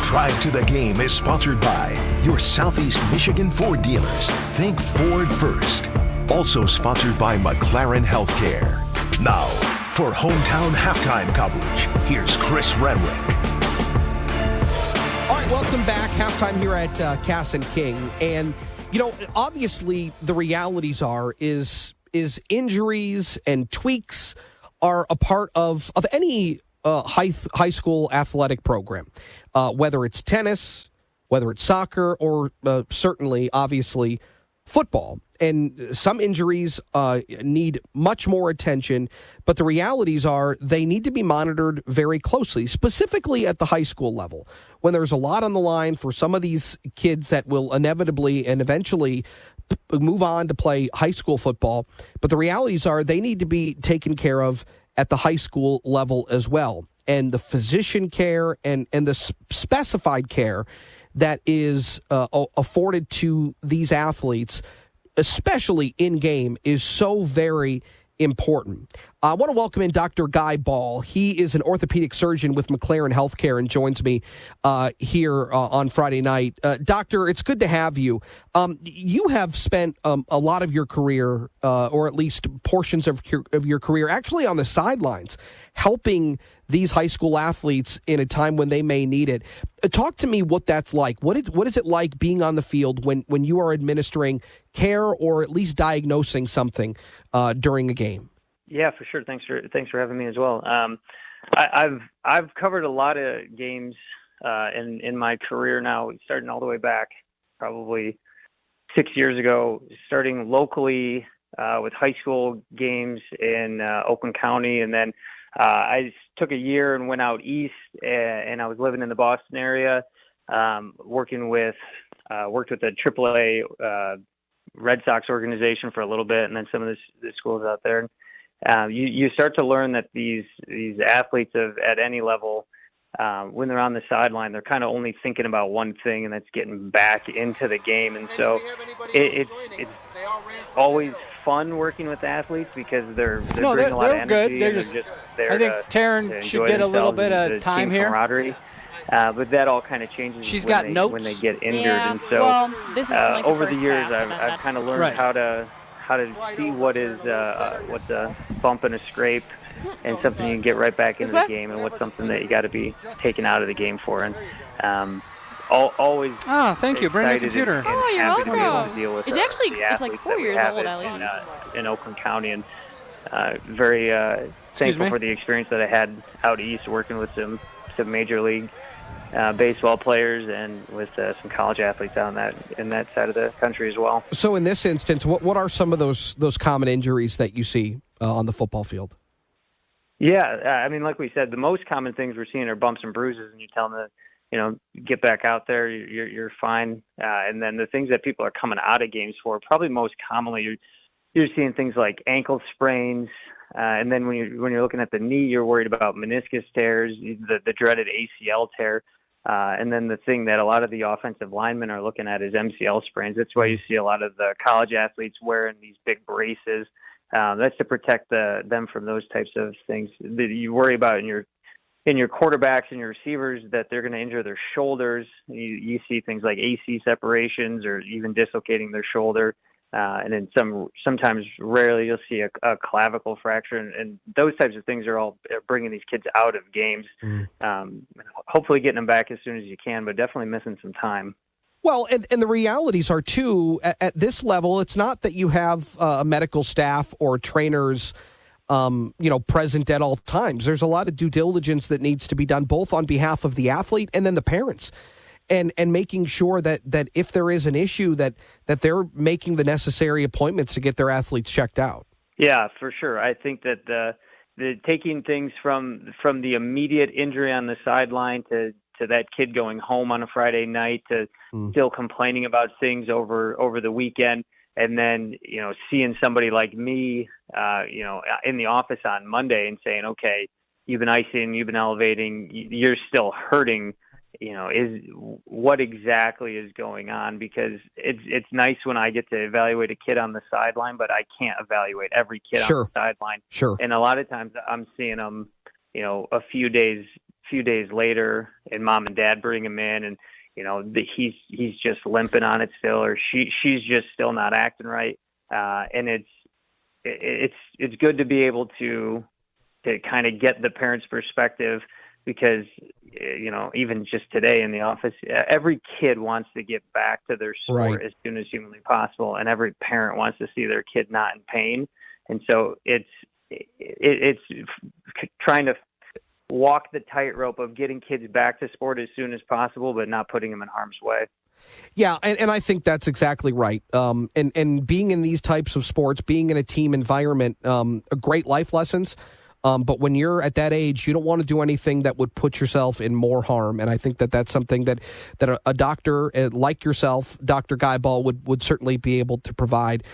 Drive to the Game is sponsored by your Southeast Michigan Ford dealers. Think Ford first. Also sponsored by McLaren Healthcare. Now, for hometown halftime coverage, here's Chris Renwick. All right, welcome back. Halftime here at Cass and King. And, you know, obviously the realities is injuries and tweaks are a part of any high school athletic program, whether it's tennis, whether it's soccer, or certainly, obviously, football. And some injuries need much more attention, but the realities are they need to be monitored very closely, specifically at the high school level, when there's a lot on the line for some of these kids that will inevitably and eventually move on to play high school football. But the realities are they need to be taken care of at the high school level as well. And the physician care and the specified care that is afforded to these athletes, especially in-game, is so very important. I want to welcome in Dr. Guy Ball. He is an orthopedic surgeon with McLaren Healthcare and joins me here on Friday night. Doctor, it's good to have you. You have spent a lot of your career, or at least portions of your career, actually on the sidelines, helping these high school athletes in a time when they may need it. Talk to me what that's like. What is it like being on the field when you are administering care or at least diagnosing something during a game? Yeah, for sure. Thanks for having me as well. I've covered a lot of games in my career now, starting all the way back probably 6 years ago, starting locally with high school games in Oakland County, and then I took a year and went out east, and I was living in the Boston area, worked with the AAA Red Sox organization for a little bit, and then some of the schools out there. You start to learn that these athletes at any level, when they're on the sideline, they're kind of only thinking about one thing, and that's getting back into the game. And so it's always fun working with athletes because they're bringing a lot of energy. They're just there. I think Taryn should get a little bit of time here. Camaraderie. But that all kind of changes when they get injured. Yeah. And so well, this is like over the the years, half, I've kind of learned how to see what's a bump and a scrape, and something you can get right back into the game, and what's something that you got to be taken out of the game for. And always. Thank you. Brand new computer. And you're happy to be able welcome. to deal with It's the actually it's like athletes 4 that we years have old at least. in Oakland County, and very thankful me? for the experience that I had out east working with some major league baseball players and with some college athletes on in that side of the country as well. So in this instance, what are some of those common injuries that you see on the football field? Yeah, I mean, like we said, the most common things we're seeing are bumps and bruises, and you tell them to, get back out there, you're fine. And then the things that people are coming out of games for, probably most commonly, you're seeing things like ankle sprains, and then when you're looking at the knee, you're worried about meniscus tears, the dreaded ACL tear. And then the thing that a lot of the offensive linemen are looking at is MCL sprains. That's why you see a lot of the college athletes wearing these big braces. That's to protect them from those types of things that you worry about in your quarterbacks and your receivers, that they're going to injure their shoulders. You see things like AC separations or even dislocating their shoulder. And then sometimes rarely you'll see a clavicle fracture, and those types of things are all bringing these kids out of games. Hopefully getting them back as soon as you can, but definitely missing some time. Well, and the realities are, too, at this level, it's not that you have a medical staff or trainers, present at all times. There's a lot of due diligence that needs to be done, both on behalf of the athlete and then the parents, and making sure that if there is an issue, that they're making the necessary appointments to get their athletes checked out. Yeah, for sure. I think that the taking things from the immediate injury on the sideline to that kid going home on a Friday night to still complaining about things over the weekend, and then seeing somebody like me in the office on Monday and saying, okay, you've been icing, you've been elevating, you're still hurting, is what exactly is going on? Because it's nice when I get to evaluate a kid on the sideline, but I can't evaluate every kid on the sideline. Sure. And a lot of times I'm seeing them, a few days later, and mom and dad bring him in, and he's just limping on it still, or she's just still not acting right. And it's good to be able to kind of get the parents' perspective, because even just today in the office, every kid wants to get back to their sport as soon as humanly possible, and every parent wants to see their kid not in pain. And so it's trying to walk the tightrope of getting kids back to sport as soon as possible, but not putting them in harm's way. Yeah, and I think that's exactly right. And being in these types of sports, being in a team environment, great life lessons. But when you're at that age, you don't want to do anything that would put yourself in more harm. And I think that's something that a doctor like yourself, Dr. Guyball, would certainly be able to provide.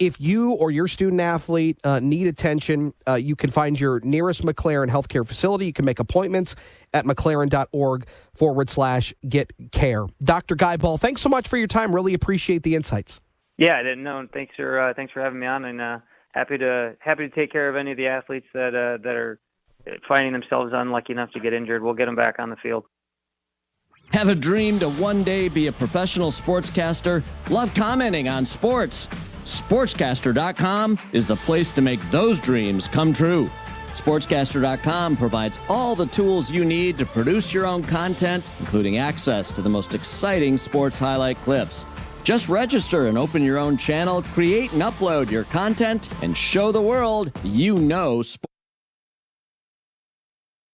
If you or your student athlete need attention, you can find your nearest McLaren healthcare facility. You can make appointments at mclaren.org/get care. Dr. Guyball, thanks so much for your time. Really appreciate the insights. Yeah, I didn't know. Thanks for having me on, and happy to take care of any of the athletes that are finding themselves unlucky enough to get injured. We'll get them back on the field. Have a dream to one day be a professional sportscaster? Love commenting on sports? SportsCaster.com is the place to make those dreams come true. SportsCaster.com provides all the tools you need to produce your own content, including access to the most exciting sports highlight clips. Just register and open your own channel, create and upload your content, and show the world you know sports.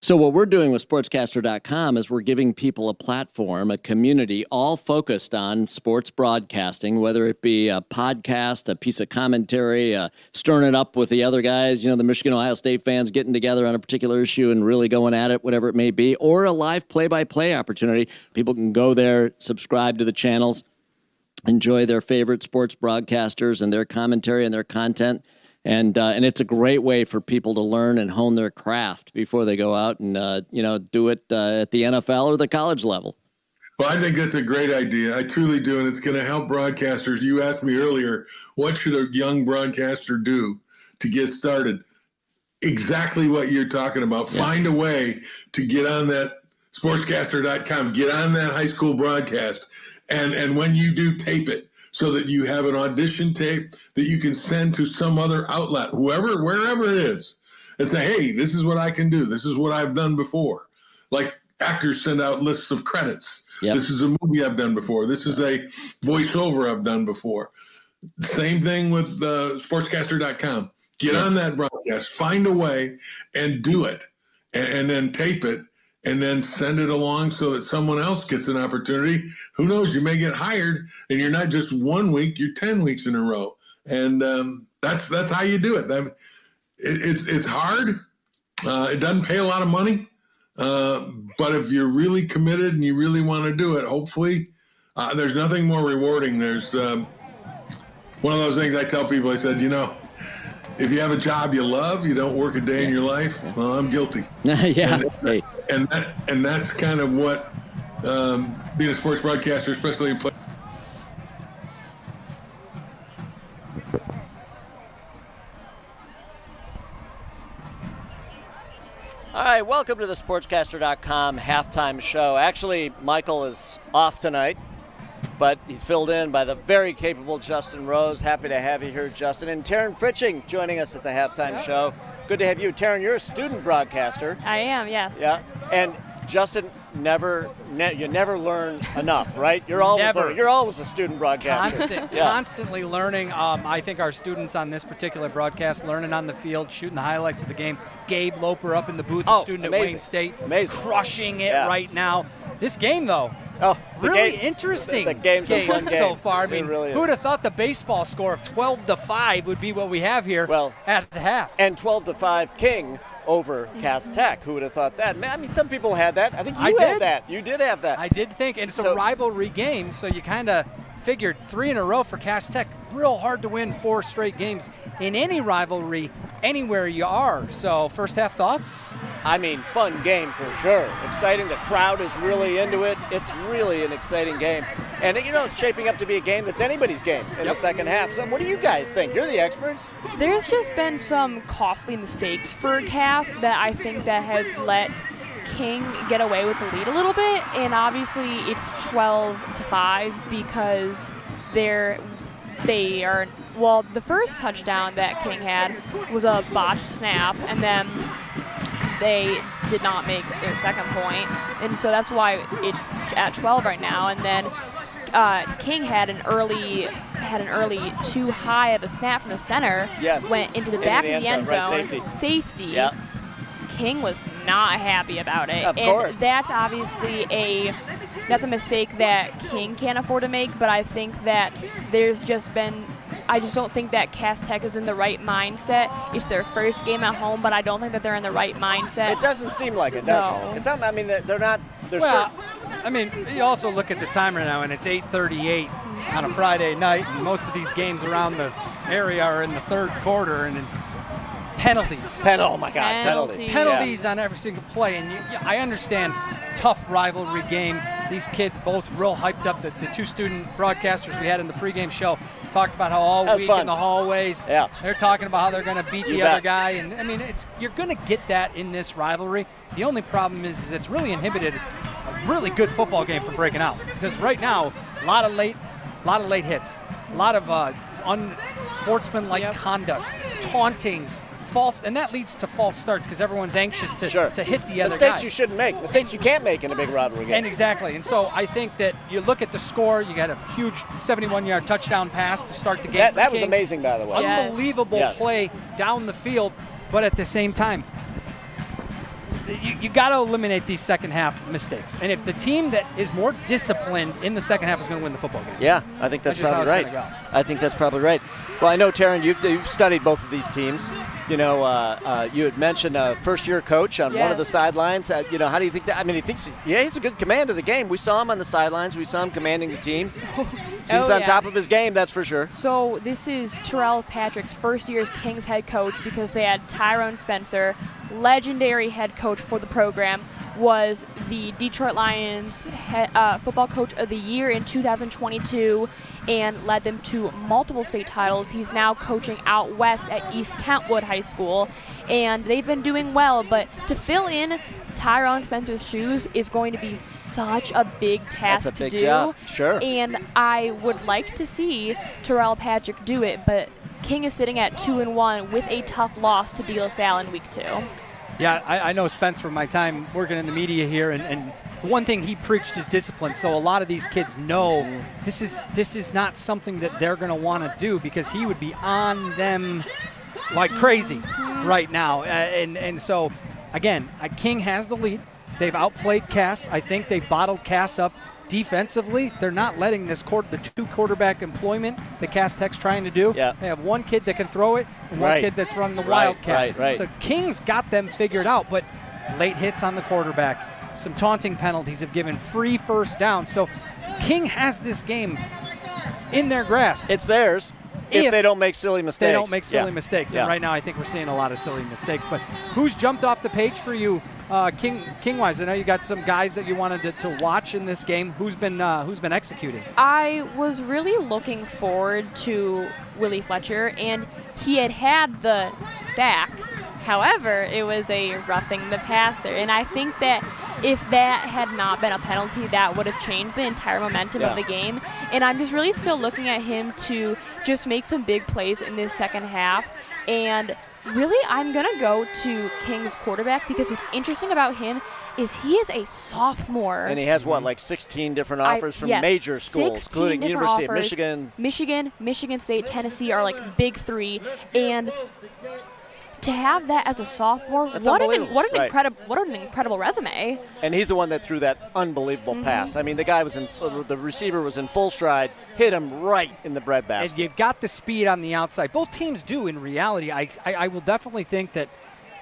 So what we're doing with SportsCaster.com is we're giving people a platform, a community, all focused on sports broadcasting, whether it be a podcast, a piece of commentary, stirring it up with the other guys, the Michigan-Ohio State fans getting together on a particular issue and really going at it, whatever it may be, or a live play-by-play opportunity. People can go there, subscribe to the channels, enjoy their favorite sports broadcasters and their commentary and their content. And it's a great way for people to learn and hone their craft before they go out and, do it at the NFL or the college level. Well, I think that's a great idea. I truly do. And it's going to help broadcasters. You asked me earlier, what should a young broadcaster do to get started? Exactly what you're talking about. Yeah. Find a way to get on that SportsCaster.com, get on that high school broadcast. And when you do, tape it so that you have an audition tape that you can send to some other outlet, wherever it is, and say, hey, this is what I can do. This is what I've done before. Like actors send out lists of credits. Yep. This is a movie I've done before. This is a voiceover I've done before. Same thing with SportsCaster.com. Get on that broadcast, find a way and do it, and then tape it, and then send it along so that someone else gets an opportunity. Who knows? You may get hired, and you're not just 1 week, you're 10 weeks in a row. And that's how you do it. It's hard. It doesn't pay a lot of money. But if you're really committed and you really want to do it, hopefully, there's nothing more rewarding. There's one of those things I tell people. I said, if you have a job you love, you don't work a day in your life. Well, I'm guilty. Yeah. And that's kind of what being a sports broadcaster, especially in play. All right, welcome to the SportsCaster.com halftime show. Actually, Michael is off tonight, but he's filled in by the very capable Justin Rose. Happy to have you here, Justin. And Taryn Fritching joining us at the halftime show. Good to have you. Taryn, you're a student broadcaster. I am, yes. Yeah, and Justin, you never learn enough, right? You're always learning. You're always a student broadcaster. Constantly learning. I think our students on this particular broadcast learning on the field, shooting the highlights of the game. Gabe Loper up in the booth, a student amazing. at Wayne State, crushing it right now. This game, though, really interesting. The game's a fun game so far. I mean, really who would have thought the baseball score of 12-5 would be what we have here at the half? And 12-5 King over Cass Tech. Who would have thought that? I mean, some people had that. I think you had that. You did have that. I did think. And it's a rivalry game, so you kind of figured 3 in a row for Cass Tech. Real hard to win 4 straight games in any rivalry, anywhere you are. So first half thoughts? I mean, fun game for sure. Exciting. The crowd is really into it. It's really an exciting game. And, it's shaping up to be a game that's anybody's game in the second half. So what do you guys think? You're the experts. There's just been some costly mistakes for Cass that I think that has let King get away with the lead a little bit. And obviously it's 12-5 because they are, the first touchdown that King had was a botched snap, and then they did not make their second point, and so that's why it's at 12 right now. And then King had an early too high of a snap from the center, went into the back of the end zone, safety. Yep. King was not happy about it. Of course. That's obviously that's a mistake that King can't afford to make, but I think that I just don't think that Cass Tech is in the right mindset. It's their first game at home, but I don't think that they're in the right mindset. It doesn't seem like it, does it? It's not, I mean, they're not. I mean, you also look at the time right now, and it's 8:38 on a Friday night, and most of these games around the area are in the third quarter, and it's penalties. Oh, my God, penalties. Penalties on every single play, and I understand tough rivalry game. These kids both real hyped up. The 2 student broadcasters we had in the pregame show talked about how all week in the hallways they're talking about how they're going to beat the other guy. And, I mean, you're going to get that in this rivalry. The only problem is it's really inhibited a really good football game from breaking out. Because right now, a lot of late hits, a lot of unsportsmanlike conducts, tauntings, false, and that leads to false starts because everyone's anxious to hit the other guy. Mistakes you shouldn't make. Mistakes you can't make in a big rivalry game. And exactly. And so I think that you look at the score, you got a huge 71-yard touchdown pass to start the game. That was amazing, by the way. Unbelievable play down the field, but at the same time, you got to eliminate these second half mistakes. And if the team that is more disciplined in the second half is going to win the football game. Yeah, I think that's probably right. I think that's probably right. Well, I know, Taryn, you've studied both of these teams. You had mentioned a first-year coach on one of the sidelines. How do you think that? I mean, he's a good command of the game. We saw him on the sidelines. We saw him commanding the team. Seems on top of his game, that's for sure. So this is Terrell Patrick's first year as Kings head coach because they had Tyrone Spencer, legendary head coach for the program, was the Detroit Lions football coach of the year in 2022 and led them to multiple state titles. He's now coaching out west at East Kentwood High School, and they've been doing well. But to fill in Tyrone Spencer's shoes is going to be such a big task That's a big to do. job. Sure. And I would like to see Terrell Patrick do it, but King is sitting at 2-1 with a tough loss to De La Salle in week 2. Yeah, I know Spence from my time working in the media here, and one thing he preached is discipline. So a lot of these kids know this is not something that they're going to want to do, because he would be on them like crazy right now. And so, again, King has the lead. They've outplayed Cass. I think they've bottled Cass up defensively. They're not letting this the 2 quarterback employment that Cass Tech's trying to do. Yeah. They have one kid that can throw it and one kid that's running the Wildcat. Right. So King's got them figured out, but late hits on the quarterback, some taunting penalties have given free first down. So King has this game in their grasp. It's theirs if they don't make silly mistakes. They don't make silly mistakes. Yeah. And right now I think we're seeing a lot of silly mistakes. But who's jumped off the page for you, King-wise? I know you got some guys that you wanted to watch in this game. Who's been executing? I was really looking forward to Willie Fletcher, and he had the sack. However, it was a roughing the passer, and I think that if that had not been a penalty, that would have changed the entire momentum of the game. And I'm just really still looking at him to just make some big plays in this second half. And really, I'm going to go to King's quarterback, because what's interesting about him is he is a sophomore. And he has, like 16 different offers from major schools, including University of Michigan. Michigan State, Tennessee are like big 3. And to have that as a sophomore, what an incredible resume. And he's the one that threw that unbelievable pass. I mean, the guy the receiver was in full stride, hit him right in the breadbasket. And you've got the speed on the outside. Both teams do in reality. I will definitely think that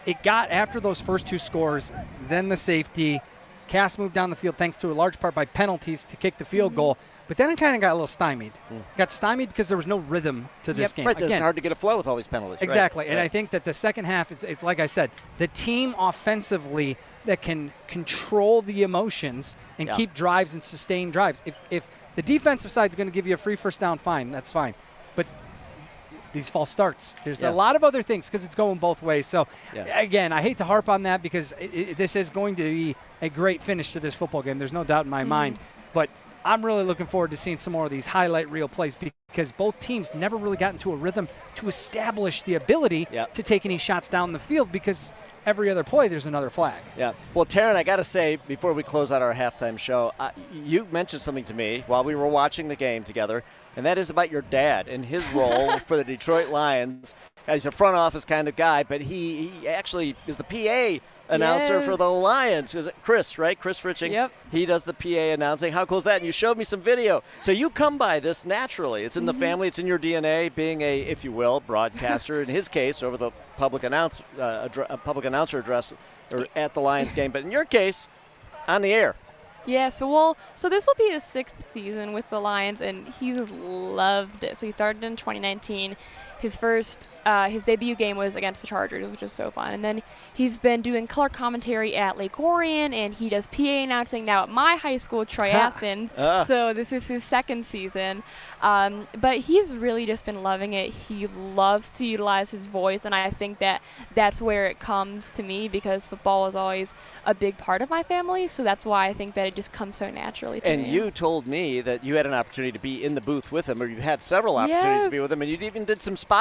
it got after those first 2 scores, then the safety. Cass moved down the field thanks to a large part by penalties to kick the field goal. But then it kind of got a little stymied. Got stymied because there was no rhythm to this game. Right, it's hard to get a flow with all these penalties. Exactly, and I think that the second half, it's like I said, the team offensively that can control the emotions and keep drives and sustain drives. If the defensive side is going to give you a free first down, fine, that's fine. But these false starts, there's a lot of other things because it's going both ways. So, again, I hate to harp on that because this is going to be a great finish to this football game. There's no doubt in my mind. But I'm really looking forward to seeing some more of these highlight reel plays because both teams never really got into a rhythm to establish the ability to take any shots down the field, because every other play there's another flag. Yeah. Well, Taryn, I got to say, before we close out our halftime show, you mentioned something to me while we were watching the game together, and that is about your dad and his role for the Detroit Lions. He's a front office kind of guy, but he actually is the PA announcer for the Lions. Is it Chris, right? Chris Fritching. Yep. He does the PA announcing. How cool is that? And you showed me some video. So you come by this naturally. It's in the family. It's in your DNA, being a, if you will, broadcaster. In his case, over the public announcer address or at the Lions game. But in your case, on the air. Yeah, so this will be his 6th season with the Lions, and he's loved it. So he started in 2019. His debut game was against the Chargers, which was so fun. And then he's been doing color commentary at Lake Orion, and he does PA announcing now at my high school, Troy Athens. So this is his 2nd season. But he's really just been loving it. He loves to utilize his voice, and I think that that's where it comes to me, because football is always a big part of my family. So that's why I think that it just comes so naturally to me. And you told me that you had an opportunity to be in the booth with him, or you've had several opportunities to be with him, and you even did some spotting.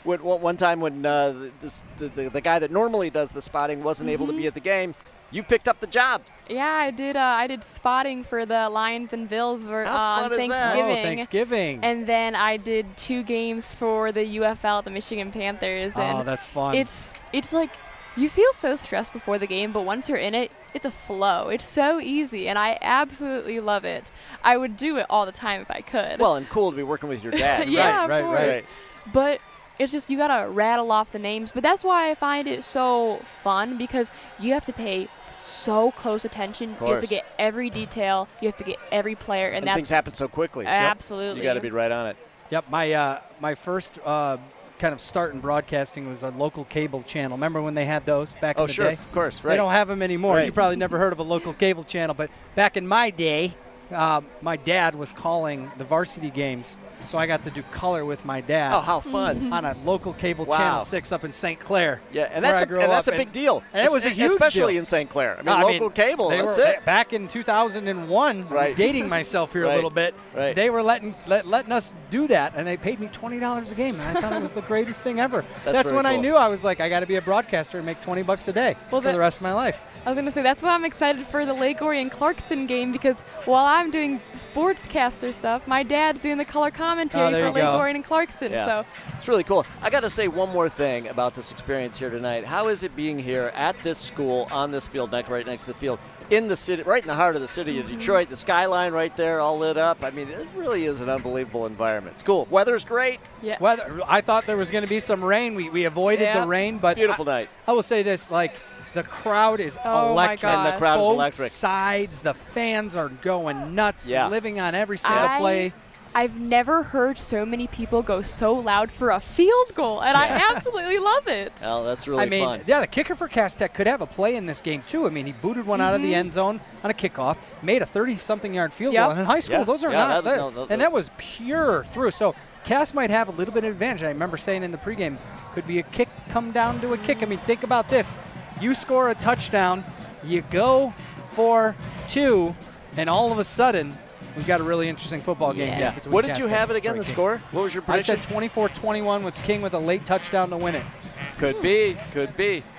One time when the guy that normally does the spotting wasn't able to be at the game, you picked up the job. Yeah, I did. I did spotting for the Lions and Bills on Thanksgiving. Oh, Thanksgiving. And then I did 2 games for the UFL, the Michigan Panthers. And that's fun. It's like you feel so stressed before the game, but once you're in it, it's a flow. It's so easy, and I absolutely love it. I would do it all the time if I could. Well, and cool to be working with your dad. Yeah, right. But it's just you got to rattle off the names. But that's why I find it so fun, because you have to pay so close attention. You have to get every detail. You have to get every player. And things happen so quickly. Absolutely. You got to be right on it. Yep. My first kind of start in broadcasting was a local cable channel. Remember when they had those back in the day? Of course. Right. They don't have them anymore. Right. You probably never heard of a local cable channel, but back in my day, my dad was calling the varsity games, so I got to do color with my dad. Oh, how fun. On a local cable Channel 6 up in St. Clair. Yeah, and that's a big deal. And it was a huge especially deal. in St. Clair. I mean, local cable, that's it. Back in 2001, right. dating myself here a little bit, right. they were letting us do that, and they paid me $20 a game, and I thought it was the greatest thing ever. That's when I knew I was like, I got to be a broadcaster and make $20 a day for the rest of my life. I was going to say, that's why I'm excited for the Lake Orion-Clarkson game, because while I'm doing SportsCaster stuff, my dad's doing the color commentary for Lake Orion and Clarkson. Yeah. So it's really cool. I got to say one more thing about this experience here tonight. How is it being here at this school on this field, right next to the field, in the city, right in the heart of the city of Detroit, the skyline right there all lit up? I mean, it really is an unbelievable environment. It's cool. Weather's great. Yeah. Weather. I thought there was going to be some rain. We avoided the rain, but beautiful night. I will say this, the crowd is electric. And the crowd is electric. Both sides, the fans are going nuts, living on every single play. I've never heard so many people go so loud for a field goal, and I absolutely love it. Well, that's really fun. Yeah, the kicker for Cass Tech could have a play in this game, too. I mean, he booted one out of the end zone on a kickoff, made a 30-something yard field goal. And in high school, those are not and that was pure through. So Cass might have a little bit of advantage. I remember saying in the pregame, could be a kick come down to a kick. I mean, think about this. You score a touchdown, you go for 2, and all of a sudden, we've got a really interesting football game. Yeah. What did you have it again, the score? What was your prediction? I said 24-21 with King with a late touchdown to win it. Could be.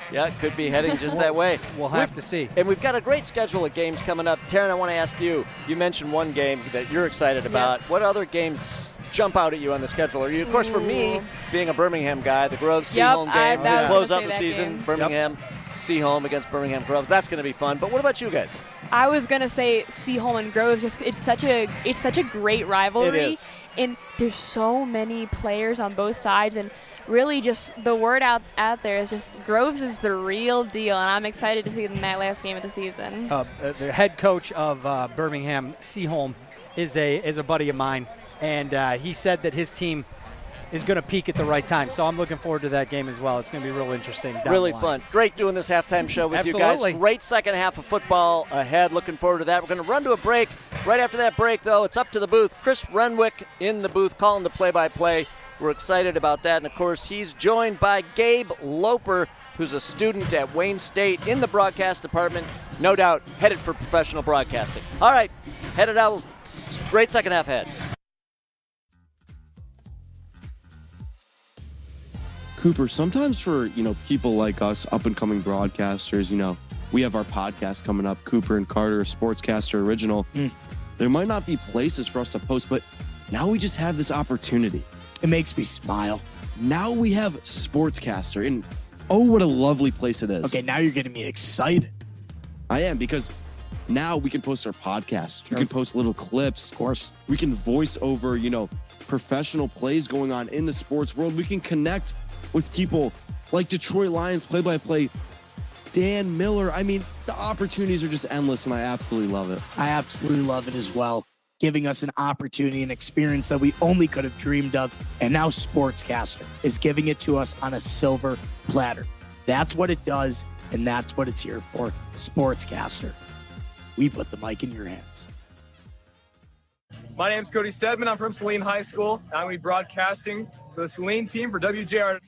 Yeah, could be heading just that way. We'll have to see. And we've got a great schedule of games coming up. Taryn, I want to ask you, you mentioned one game that you're excited about. What other games jump out at you on the schedule? Of course, for me, being a Birmingham guy, the Grove Seaholm game to close out the season. Birmingham Seaholm against Birmingham Groves. That's going to be fun. But what about you guys? I was gonna say Seaholm and Groves. It's such a great rivalry. It is. And there's so many players on both sides, and really just the word out there is just Groves is the real deal, and I'm excited to see them in that last game of the season. The head coach of Birmingham, Seaholm, is a buddy of mine, and he said that his team is going to peak at the right time. So I'm looking forward to that game as well. It's going to be real interesting. Really fun. Great doing this halftime show with you guys. Great second half of football ahead. Looking forward to that. We're going to run to a break. Right after that break, though, it's up to the booth. Chris Renwick in the booth calling the play-by-play. We're excited about that. And, of course, he's joined by Gabe Loper, who's a student at Wayne State in the broadcast department. No doubt headed for professional broadcasting. All right, headed out. Great second half ahead. Cooper, sometimes for, people like us, up-and-coming broadcasters, we have our podcast coming up, Cooper and Carter, SportsCaster Original. There might not be places for us to post, but now we just have this opportunity. It makes me smile. Now we have SportsCaster, and what a lovely place it is. Okay, now you're getting me excited. I am, because now we can post our podcast. We can post little clips. Of course. We can voice over, professional plays going on in the sports world. We can connect with people like Detroit Lions play-by-play, Dan Miller. I mean, the opportunities are just endless, and I absolutely love it. I absolutely love it as well, giving us an opportunity and experience that we only could have dreamed of, and now SportsCaster is giving it to us on a silver platter. That's what it does, and that's what it's here for, SportsCaster. We put the mic in your hands. My name's Cody Stedman. I'm from Saline High School. I'm going to be broadcasting for the Saline team for WJR.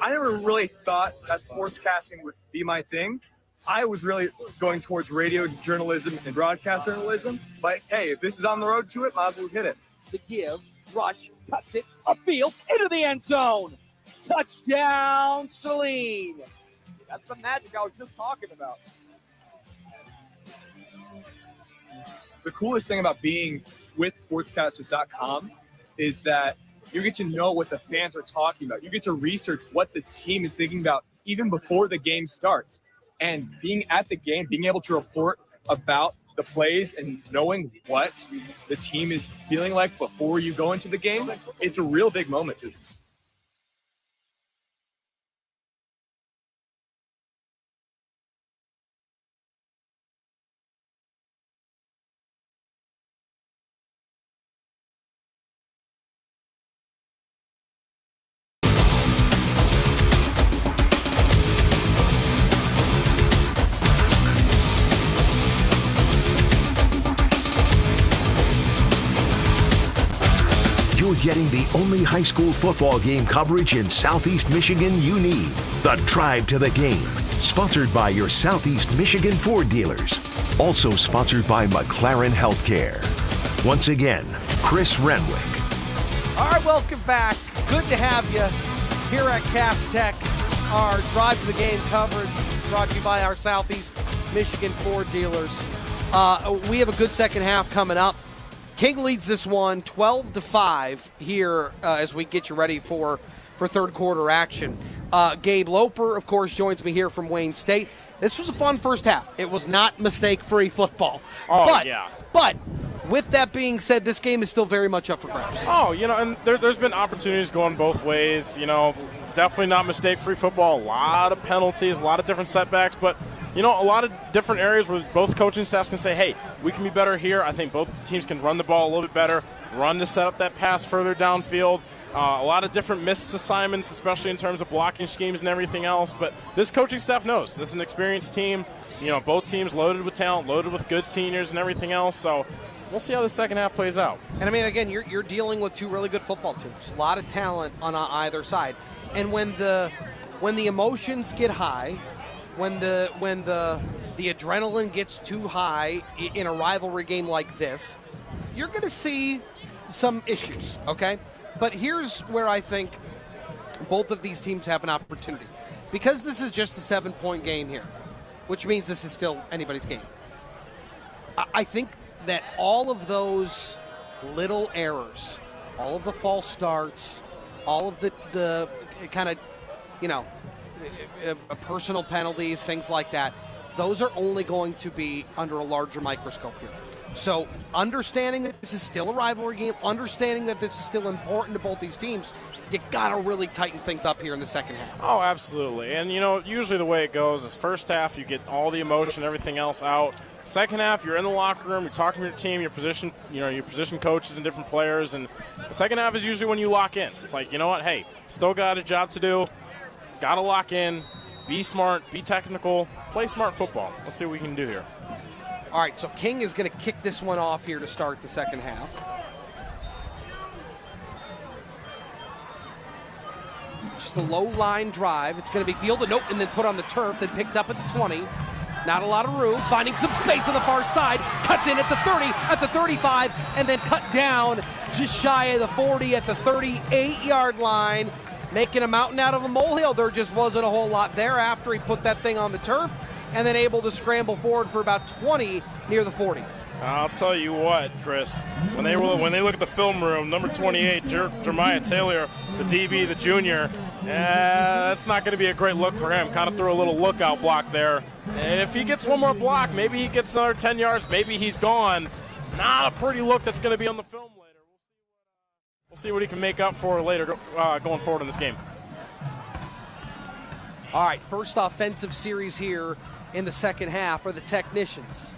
I never really thought that sportscasting would be my thing. I was really going towards radio journalism and broadcast journalism. But hey, if this is on the road to it, might as well hit it. The give, Rush cuts it upfield into the end zone. Touchdown, Saline. That's the magic I was just talking about. The coolest thing about being with sportscasters.com is that you get to know what the fans are talking about. You get to research what the team is thinking about even before the game starts. And being at the game, being able to report about the plays and knowing what the team is feeling like before you go into the game, it's a real big moment to getting the only high school football game coverage in Southeast Michigan you need. The Drive to the Game, sponsored by your Southeast Michigan Ford dealers. Also sponsored by McLaren Healthcare. Once again, Chris Renwick. All right, welcome back. Good to have you here at Cass Tech. Our Drive to the Game coverage brought to you by our Southeast Michigan Ford dealers. We have a good second half coming up. King leads this one 12-5 here as we get you ready for third quarter action. Gabe Loper, of course, joins me here from Wayne State. This was a fun first half. It was not mistake-free football. But with that being said, this game is still very much up for grabs. And there's been opportunities going both ways. Definitely not mistake-free football. A lot of penalties, a lot of different setbacks, but a lot of different areas where both coaching staffs can say, hey, we can be better here. I think both teams can run the ball a little bit better, run to set up that pass further downfield. A lot of different missed assignments, especially in terms of blocking schemes and everything else. But this coaching staff knows this is an experienced team. Both teams loaded with talent, loaded with good seniors and everything else. So we'll see how the second half plays out. And again, you're dealing with two really good football teams. A lot of talent on either side. And when the emotions get high, when the adrenaline gets too high in a rivalry game like this, you're going to see some issues, okay? But here's where I think both of these teams have an opportunity. Because this is just a 7-point game here, which means this is still anybody's game. I think that all of those little errors, all of the false starts, all of the kind of, personal penalties, things like that, those are only going to be under a larger microscope here. So understanding that this is still a rivalry game, understanding that this is still important to both these teams, you got to really tighten things up here in the second half. Oh, absolutely. And, usually the way it goes is first half you get all the emotion, everything else out. Second half, you're in the locker room, you're talking to your team, your position coaches and different players. And the second half is usually when you lock in. It's like, you know what, hey, still got a job to do, got to lock in, be smart, be technical, play smart football. Let's see what we can do here. All right, so King is going to kick this one off here to start the second half. Just a low-line drive. It's going to be fielded, and then put on the turf, then picked up at the 20. Not a lot of room. Finding some space on the far side. Cuts in at the 30, at the 35, and then cut down just shy of the 40 at the 38-yard line. Making a mountain out of a molehill. There just wasn't a whole lot there after he put that thing on the turf, and then able to scramble forward for about 20 near the 40. I'll tell you what, Chris, when they look at the film room, number 28, Jeremiah Taylor, the DB, the junior, that's not going to be a great look for him. Kind of threw a little lookout block there. If he gets one more block, maybe he gets another 10 yards, maybe he's gone. Not a pretty look that's going to be on the film later. We'll see what he can make up for later going forward in this game. All right, first offensive series here in the second half for the Technicians.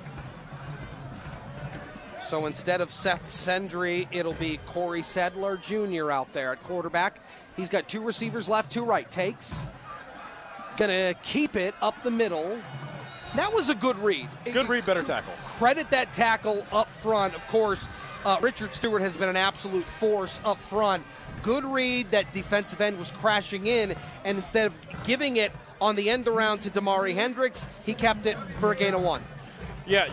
So instead of Seth Sendry, it'll be Corey Sedler Jr. out there at quarterback. He's got two receivers left, two right. Takes. Gonna keep it up the middle. That was a good read. Good read, better tackle. Credit that tackle up front. Of course, Richard Stewart has been an absolute force up front. Good read. That defensive end was crashing in, and instead of giving it on the end around to Damari Hendricks, he kept it for a gain of 1. Yeah,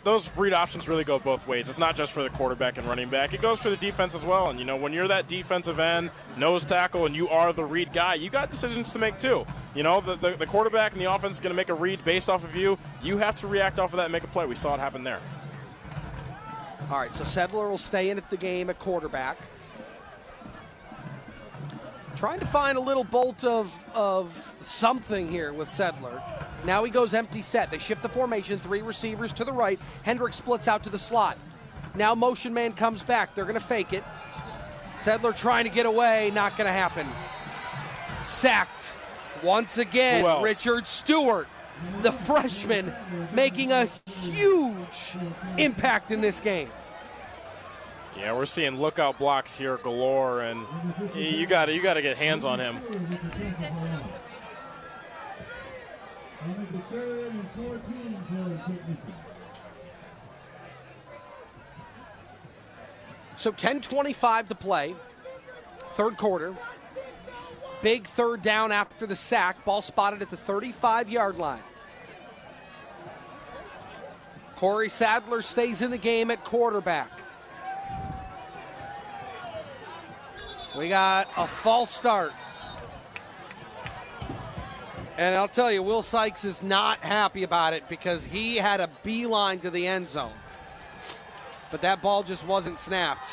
those read options really go both ways. It's not just for the quarterback and running back. It goes for the defense as well. And, when you're that defensive end, nose tackle, and you are the read guy, you got decisions to make too. The quarterback and the offense is going to make a read based off of you. You have to react off of that and make a play. We saw it happen there. All right, so Sedler will stay in at the game at quarterback. Trying to find a little bolt of something here with Sedler. Now he goes empty set. They shift the formation, 3 receivers to the right. Hendricks splits out to the slot. Now motion man comes back. They're going to fake it. Sedler trying to get away, not going to happen. Sacked once again, Richard Stewart, the freshman, making a huge impact in this game. Yeah, we're seeing lookout blocks here galore, and you got to get hands on him. So So 10:25 to play, third quarter. Big third down after the sack. Ball spotted at the 35-yard line. Corey Sadler stays in the game at quarterback. We got a false start. And I'll tell you, Will Sykes is not happy about it because he had a beeline to the end zone. But that ball just wasn't snapped.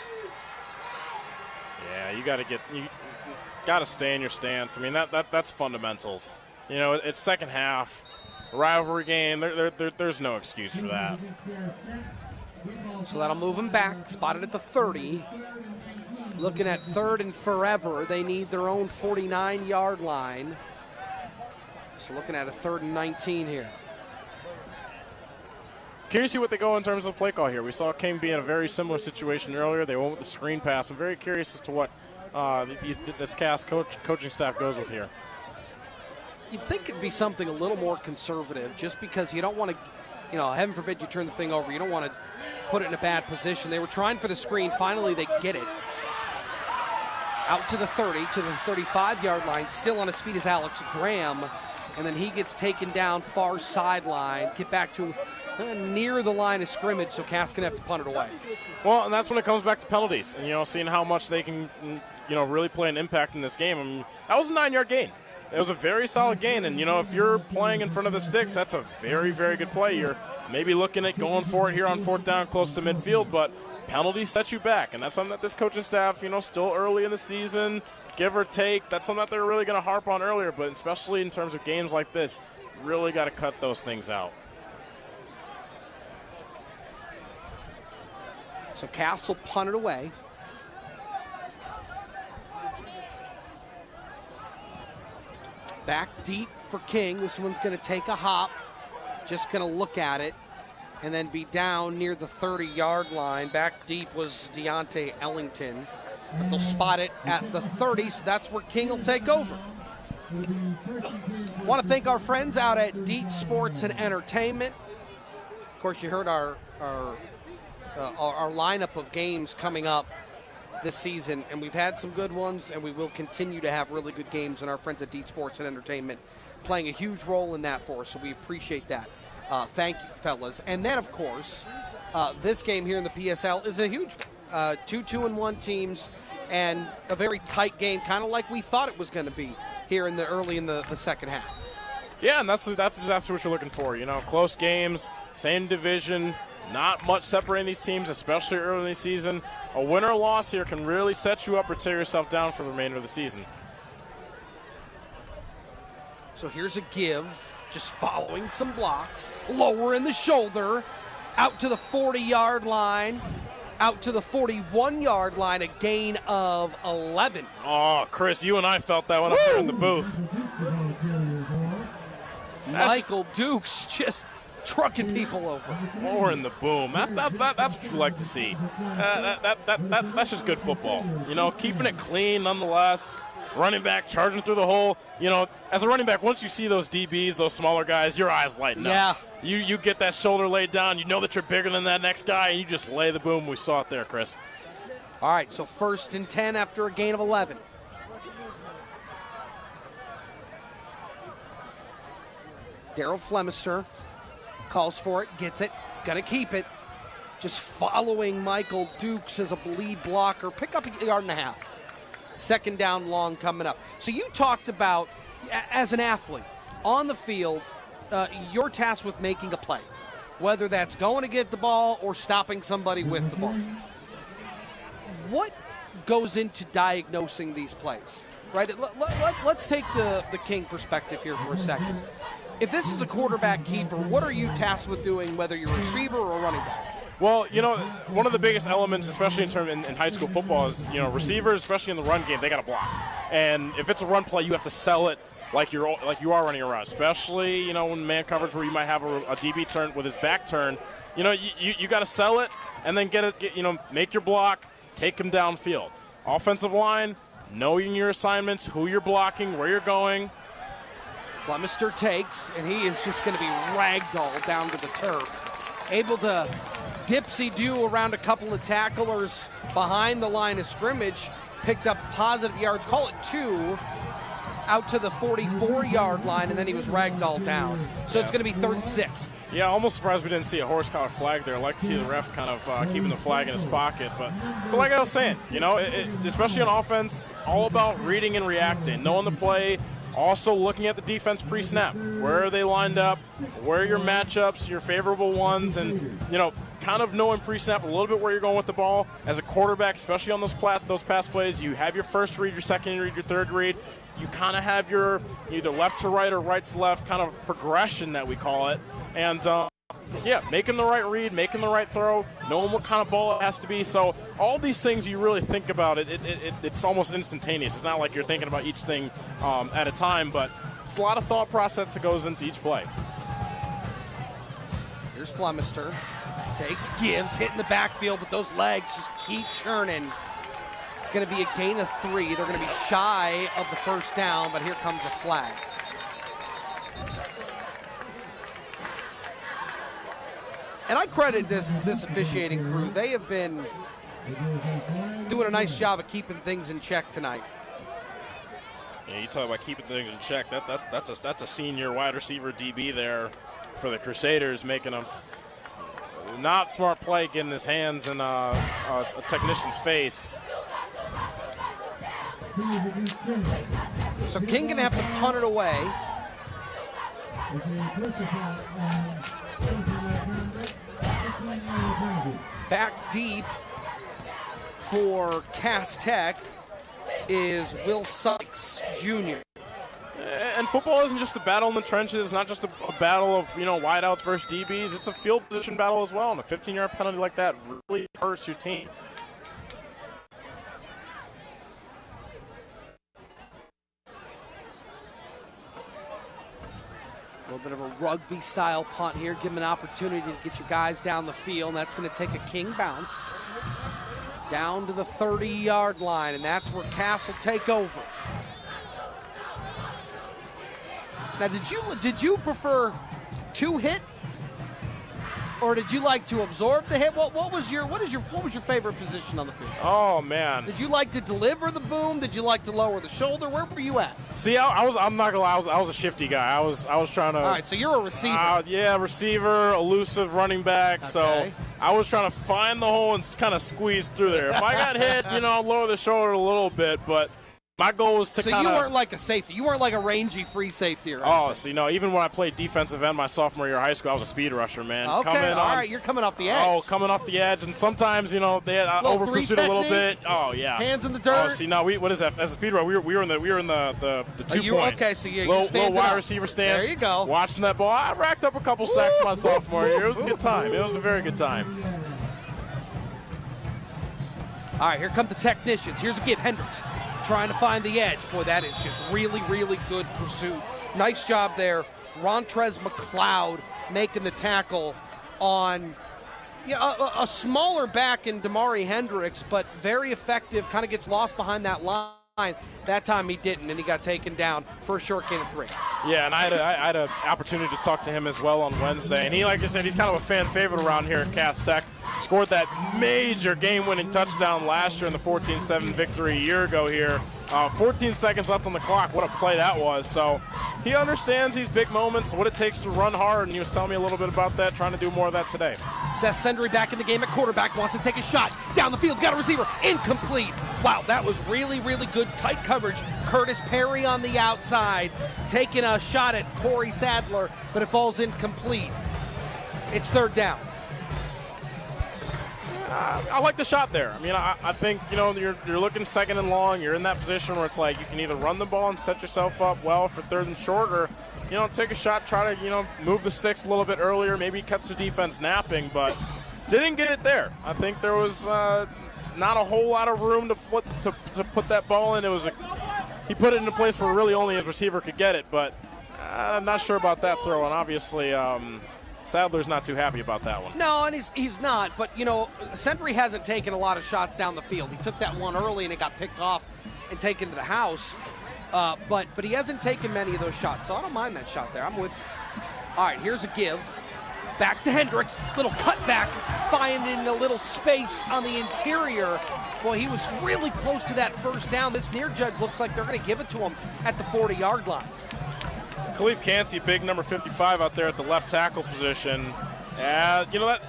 Yeah, you got to stay in your stance. I mean, that's fundamentals. You know, it's second half, rivalry game. There's no excuse for that. So that'll move him back, spotted at the 30. Looking at third and forever. They need their own 49-yard line. So looking at a 3rd and 19 here. Curious to see what they go in terms of play call here. We saw King be in a very similar situation earlier. They went with the screen pass. I'm very curious as to what this cast coaching staff goes with here. You'd think it'd be something a little more conservative just because you don't want to, heaven forbid you turn the thing over. You don't want to put it in a bad position. They were trying for the screen. Finally, they get it. Out to the 30, to the 35-yard line. Still on his feet is Alex Graham. And then he gets taken down far sideline. Get back to near the line of scrimmage, so Cass can have to punt it away. Well, and that's when it comes back to penalties. And, seeing how much they can, really play an impact in this game. I mean, that was a 9-yard gain. It was a very solid gain. And, if you're playing in front of the sticks, that's a very, very good play. You're maybe looking at going for it here on 4th down close to midfield, but penalties set you back. And that's something that this coaching staff, still early in the season, give or take, that's something that they're really going to harp on earlier. But especially in terms of games like this, really got to cut those things out. So Castle punted away. Back deep for King. This one's going to take a hop. Just going to look at it and then be down near the 30-yard line. Back deep was Deontay Ellington. But they'll spot it at the 30, so that's where King will take over. Want to thank our friends out at Deet Sports and Entertainment. Of course, you heard our lineup of games coming up this season, and we've had some good ones, and we will continue to have really good games, and our friends at Deet Sports and Entertainment playing a huge role in that for us, so we appreciate that. Thank you, fellas. And then, of course, this game here in the PSL is a huge one. 2-2-1 teams and a very tight game, kind of like we thought it was going to be here early in the second half. Yeah, and that's exactly what you're looking for. Close games, same division, not much separating these teams, especially early in the season. A win or loss here can really set you up or tear yourself down for the remainder of the season. So here's a give, just following some blocks, lower in the shoulder, out to the 40-yard line. Out to the 41-yard line, a gain of 11. Oh, Chris, you and I felt that one up there in the booth. Michael Dukes just trucking people over. More in the boom. That's what you like to see. That's just good football. Keeping it clean nonetheless. Running back charging through the hole. As a running back, once you see those DBs, those smaller guys, your eyes lighten up. Yeah. You get that shoulder laid down. You know that you're bigger than that next guy, and you just lay the boom. We saw it there, Chris. All right, so 1st and 10 after a gain of 11. Daryl Flemister calls for it, gets it, gonna keep it. Just following Michael Dukes as a lead blocker. Pick up a yard and a half. 2nd down long coming up. So you talked about, as an athlete, on the field, you're tasked with making a play, whether that's going to get the ball or stopping somebody with the ball. What goes into diagnosing these plays, right? Let's take the King perspective here for a second. If this is a quarterback keeper, what are you tasked with doing, whether you're a receiver or a running back? Well, one of the biggest elements, especially in high school football, is receivers, especially in the run game, they got to block. And if it's a run play, you have to sell it like you are running around. Especially when man coverage where you might have a DB turn with his back turn. You got to sell it and then make your block, take him downfield. Offensive line, knowing your assignments, who you're blocking, where you're going. Flemister takes, and he is just going to be ragdolled down to the turf. Able to dipsy-do around a couple of tacklers behind the line of scrimmage, picked up positive yards, call it 2, out to the 44-yard line, and then he was ragdolled down. So it's going to be 3rd and 6. Yeah, almost surprised we didn't see a horse collar flag there. I'd like to see the ref kind of keeping the flag in his pocket. But like I was saying, especially on offense, it's all about reading and reacting, knowing the play, also looking at the defense pre-snap. Where are they lined up? Where are your matchups, your favorable ones? And, kind of knowing pre-snap a little bit where you're going with the ball. As a quarterback, especially on those pass plays, you have your first read, your second read, your third read. You kind of have your either left to right or right to left kind of progression that we call it. And, making the right read, making the right throw, knowing what kind of ball it has to be. So all these things you really think about, it's almost instantaneous. It's not like you're thinking about each thing at a time, but it's a lot of thought process that goes into each play. Here's Flemister. Takes, gives, hitting the backfield, but those legs just keep churning. It's going to be a gain of 3. They're going to be shy of the first down, but here comes a flag. And I credit this officiating crew. They have been doing a nice job of keeping things in check tonight. Yeah, you talk about keeping things in check. That's a senior wide receiver DB there for the Crusaders, making a not smart play, getting his hands in a technician's face. So King gonna have to punt it away. Back deep for Cass Tech is Will Sykes Jr. And football isn't just a battle in the trenches. It's not just a battle of, wideouts versus DBs. It's a field position battle as well. And a 15-yard penalty like that really hurts your team. A little bit of a rugby-style punt here. Give them an opportunity to get your guys down the field. And that's going to take a King bounce down to the 30-yard line. And that's where Cass will take over. Now, did you prefer to hit, or did you like to absorb the hit? What was your favorite position on the field? Oh man! Did you like to deliver the boom? Did you like to lower the shoulder? Where were you at? See, I'm not gonna lie. I was a shifty guy. I was trying to. All right, so you're a receiver. Yeah, receiver, elusive running back. Okay. So I was trying to find the hole and kind of squeeze through there. If I got hit, I'll lower the shoulder a little bit, but. My goal was to kind of. So you weren't like a safety. You weren't like a rangy free safety. Even when I played defensive end my sophomore year of high school, I was a speed rusher, man. Okay, all right, you're coming off the edge. Oh, coming off the edge, and sometimes they had over pursued a little bit. Oh yeah. Hands in the dirt. Oh, see, no, what is that? As a speed runner, we were in the 2 point. Okay, so you're low wide receiver stance. There you go. Watching that ball, I racked up a couple sacks my sophomore year. It was a good time. It was a very good time. All right, here come the technicians. Here's a give, Hendricks. Trying to find the edge. Boy, that is just really, really good pursuit. Nice job there. Rontrez McLeod making the tackle on a smaller back in Damari Hendricks, but very effective, kind of gets lost behind that line. That time he didn't, and he got taken down for a short gain of 3. Yeah, and I had an opportunity to talk to him as well on Wednesday, and he, like I said, he's kind of a fan favorite around here at Cass Tech. Scored that major game-winning touchdown last year in the 14-7 victory a year ago here. 14 seconds left on the clock. What a play that was. So he understands these big moments, what it takes to run hard, and he was telling me a little bit about that, trying to do more of that today. Seth Sendry back in the game at quarterback, wants to take a shot. Down the field, got a receiver, incomplete. Wow, that was really, really good, tight coverage. Curtis Perry on the outside, taking a shot at Corey Sadler, but it falls incomplete. It's 3rd down. I like the shot there. I mean, I think, you're looking 2nd and long. You're in that position where it's like you can either run the ball and set yourself up well for 3rd and short, or, take a shot, try to, move the sticks a little bit earlier, maybe catch the defense napping, but didn't get it there. I think there was not a whole lot of room to put that ball in. He put it in a place where really only his receiver could get it, but I'm not sure about that throw, and obviously Sadler's not too happy about that one. No, and he's not. But, Sentry hasn't taken a lot of shots down the field. He took that one early, and it got picked off and taken to the house. But he hasn't taken many of those shots, so I don't mind that shot there. I'm with you. All right, here's a give. Back to Hendricks, little cutback, finding a little space on the interior. Boy, he was really close to that first down. This near judge looks like they're going to give it to him at the 40-yard line. Khalif Cansey, big number 55 out there at the left tackle position.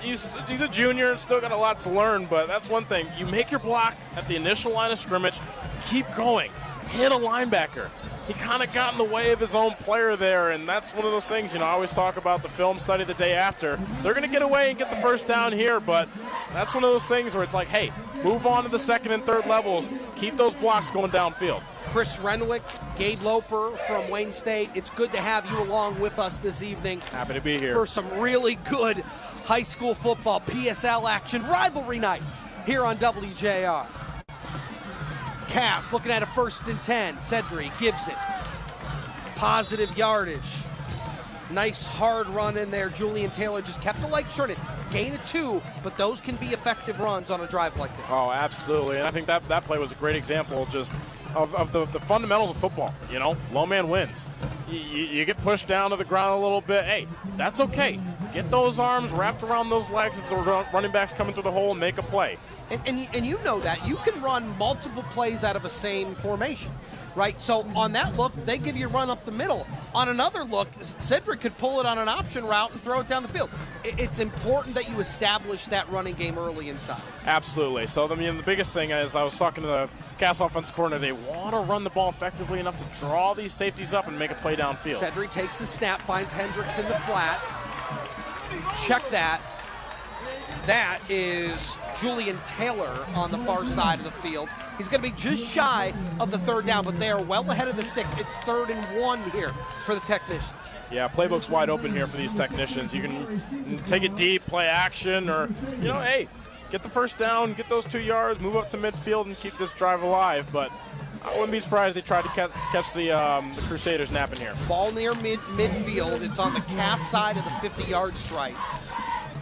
He's a junior and still got a lot to learn, but that's one thing. You make your block at the initial line of scrimmage, keep going, hit a linebacker. He kind of got in the way of his own player there, and that's one of those things, I always talk about the film study the day after. They're going to get away and get the first down here, but that's one of those things where it's like, hey, move on to the second and third levels. Keep those blocks going downfield. Chris Renwick, Gabe Loper from Wayne State, it's good to have you along with us this evening. Happy to be here. For some really good high school football PSL action, rivalry night here on WJR. Cass looking at a 1st and 10. Cedric gives it. Positive yardage. Nice hard run in there. Julian Taylor just kept the leg shorted. Gain of 2, but those can be effective runs on a drive like this. Oh, absolutely. And I think that play was a great example just of the fundamentals of football. Low man wins. You get pushed down to the ground a little bit. Hey, that's okay. Get those arms wrapped around those legs as the running back's coming through the hole and make a play. And you know that. You can run multiple plays out of a same formation, right? So on that look, they give you a run up the middle. On another look, Cedric could pull it on an option route and throw it down the field. It's important that you establish that running game early inside. Absolutely. So, the biggest thing is I was talking to the Cass offense corner. They want to run the ball effectively enough to draw these safeties up and make a play downfield. Cedric takes the snap, finds Hendricks in the flat. Check that. That is Julian Taylor on the far side of the field. He's going to be just shy of the 3rd down, but they are well ahead of the sticks. It's 3rd and 1 here for the technicians. Yeah, playbook's wide open here for these technicians. You can take it deep, play action, or, hey, get the first down, get those 2 yards, move up to midfield, and keep this drive alive. But I wouldn't be surprised if they tried to catch the Crusaders napping here. Ball near midfield. It's on the Cass side of the 50-yard strike.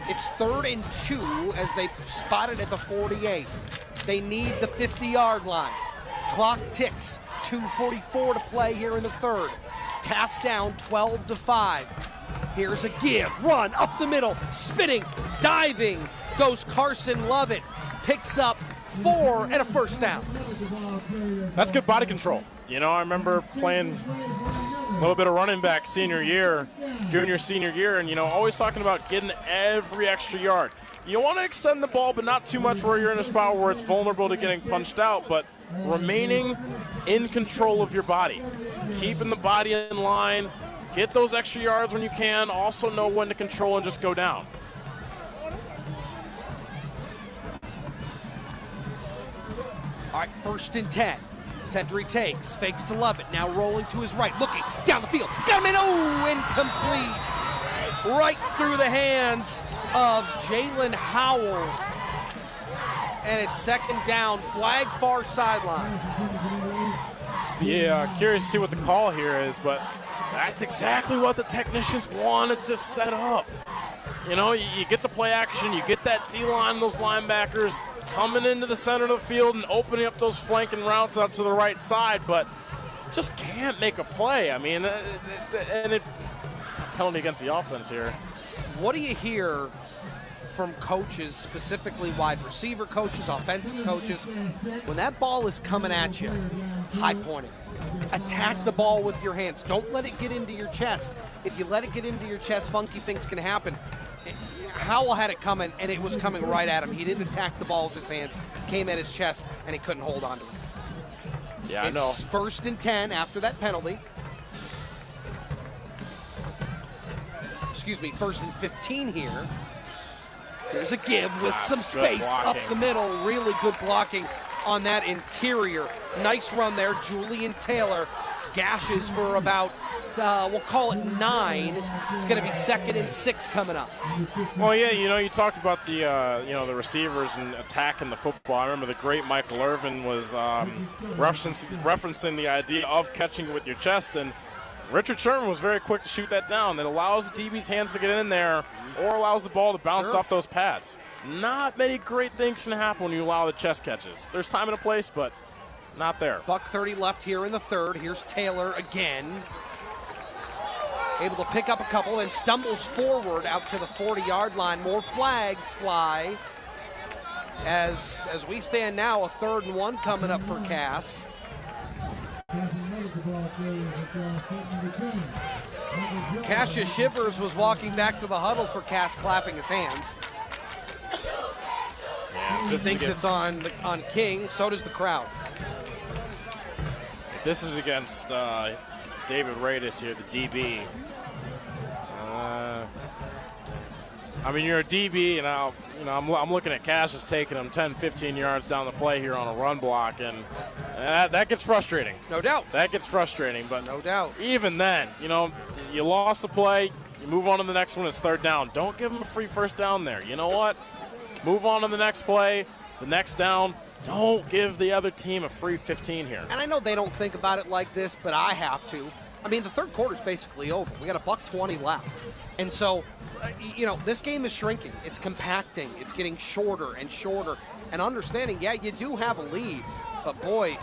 It's 3rd and 2 as they spot it at the 48. They need the 50-yard line. Clock ticks. 2:44 to play here in the 3rd. Cass down 12-5. Here's a give. Run up the middle. Spinning. Diving. Goes Carson Lovett. Picks up 4 and a first down. That's good body control. I remember playing a little bit of running back senior year, senior year, and, always talking about getting every extra yard. You want to extend the ball, but not too much where you're in a spot where it's vulnerable to getting punched out, but remaining in control of your body. Keeping the body in line, get those extra yards when you can, also know when to control and just go down. All right, 1st and 10. Cedric takes, fakes to Lovett, now rolling to his right, looking down the field, got him in, incomplete. Right through the hands of Jalen Howell. And it's 2nd down, flag far sideline. Yeah, curious to see what the call here is, but that's exactly what the technicians wanted to set up. You get the play action, you get that D-line, those linebackers coming into the center of the field and opening up those flanking routes out to the right side, but just can't make a play. Penalty against the offense here. What do you hear from coaches, specifically wide receiver coaches, offensive coaches, when that ball is coming at you, high point it. Attack the ball with your hands. Don't let it get into your chest. If you let it get into your chest, funky things can happen. Howell had it coming, and it was coming right at him. He didn't attack the ball with his hands, came at his chest, and he couldn't hold on to it. Yeah, I know. It's 1st and 10 after that penalty. 1st and 15 here. There's a give with some space up the middle. Really good blocking on that interior. Nice run there. Julian Taylor gashes for about, we'll call it 9. It's going to be 2nd and 6 coming up. Well, yeah, you talked about the, the receivers and attacking the football. I remember the great Michael Irvin was referencing the idea of catching it with your chest, and Richard Sherman was very quick to shoot that down. That allows the DB's hands to get in there or allows the ball to bounce off those pads. Not many great things can happen when you allow the chest catches. There's time and a place, but not there. $1:30 left here in the 3rd. Here's Taylor again. able to pick up a couple and stumbles forward out to the 40-yard line. More flags fly as we stand now. A 3rd and 1 coming up for Cass. Cassius Shivers was walking back to the huddle for Cass, clapping his hands. Yeah, He thinks it's on King. So does the crowd. This is against David Radis here, the DB. I mean, you're a DB, and I'm looking at Cassius taking him 10, 15 yards down the play here on a run block, and that gets frustrating. No doubt. That gets frustrating, but no doubt. Even then, you lost the play, you move on to the next one, it's 3rd down. Don't give him a free 1st down there. You know what? Move on to the next play, the next down. Don't give the other team a free 15 here. And I know they don't think about it like this, but I have to. I mean, the 3rd quarter is basically over. We got $1:20 left. And so, this game is shrinking. It's compacting. It's getting shorter and shorter. And understanding, yeah, you do have a lead. But, boy,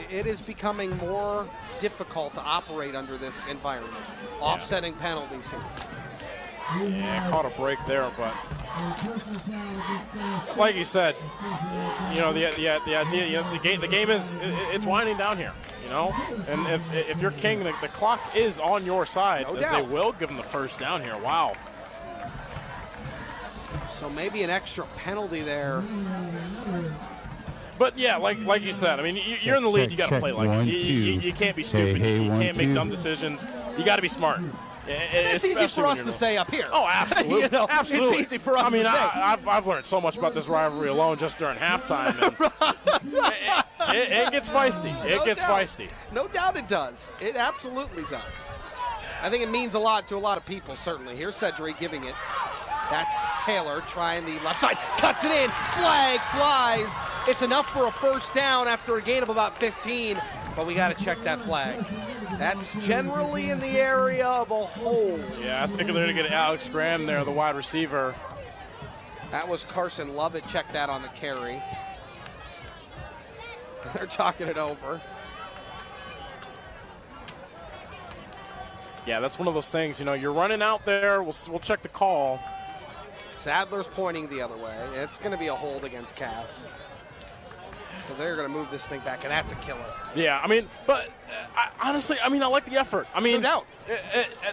it is becoming more difficult to operate under this environment. Yeah. Offsetting penalties here. Yeah, caught a break there, but like you said, the idea, the game is it's winding down here, and if you're King, the clock is on your side, no as doubt. they will give them the 1st down here. Wow. So maybe an extra penalty there. But yeah, like you said, I mean, you're in the lead, you got to play like it. You can't be stupid. You can't make dumb decisions. You got to be smart. It's easy for us to say up here. Oh, absolutely. Absolutely. It's easy for us to say. I've learned so much about this rivalry alone just during halftime. And it gets feisty. It gets feisty. No doubt it does. It absolutely does. I think it means a lot to a lot of people, certainly. Here's Cedric giving it. That's Taylor trying the left side. Cuts it in. Flag flies. It's enough for a 1st down after a gain of about 15, but we got to check that flag. That's generally in the area of a hold. Yeah, I think they're going to get Alex Graham there, the wide receiver. That was Carson Lovett. Check that on the carry. They're talking it over. Yeah, that's one of those things, you're running out there. We'll check the call. Sadler's pointing the other way. It's going to be a hold against Cass. So they're going to move this thing back, and that's a killer. Yeah, but honestly, I like the effort. No doubt.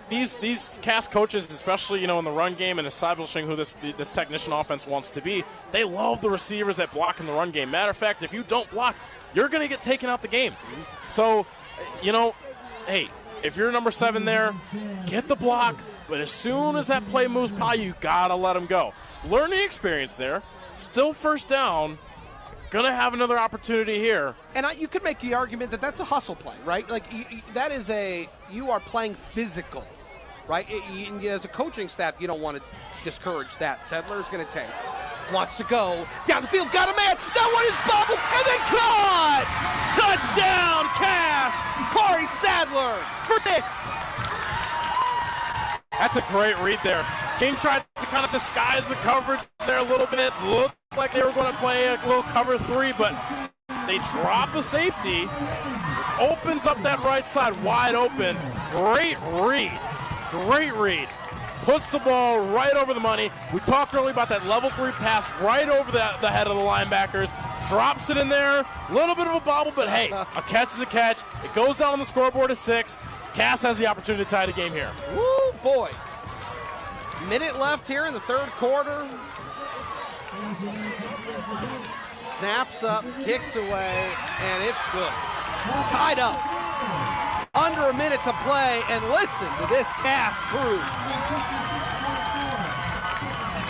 These Cass coaches, especially, in the run game and establishing who this technician offense wants to be, they love the receivers that block in the run game. Matter of fact, if you don't block, you're going to get taken out the game. So, hey, if you're number 7 there, get the block. But as soon as that play moves by, you got to let them go. Learning experience there. Still 1st down. Going to have another opportunity here. And you could make the argument that that's a hustle play, right? Like, that is you are playing physical, right? As a coaching staff, you don't want to discourage that. Sedler's going to take. Wants to go. Down the field, got a man. That one is bobbled, and then caught! Touchdown, Cass! Corey Sadler for 6. That's a great read there. King tried to kind of disguise the coverage there a little bit. Looked like they were going to play a little cover 3, but they drop a safety. Opens up that right side wide open. Great read. Great read. Puts the ball right over the money. We talked earlier about that level 3 pass right over the head of the linebackers. Drops it in there. A little bit of a bobble, but hey, a catch is a catch. It goes down on the scoreboard at 6. Cass has the opportunity to tie the game here. Woo, boy. Minute left here in the 3rd quarter. Snaps up, kicks away, and it's good. Tied up. Under a minute to play, and listen to this Cass crew.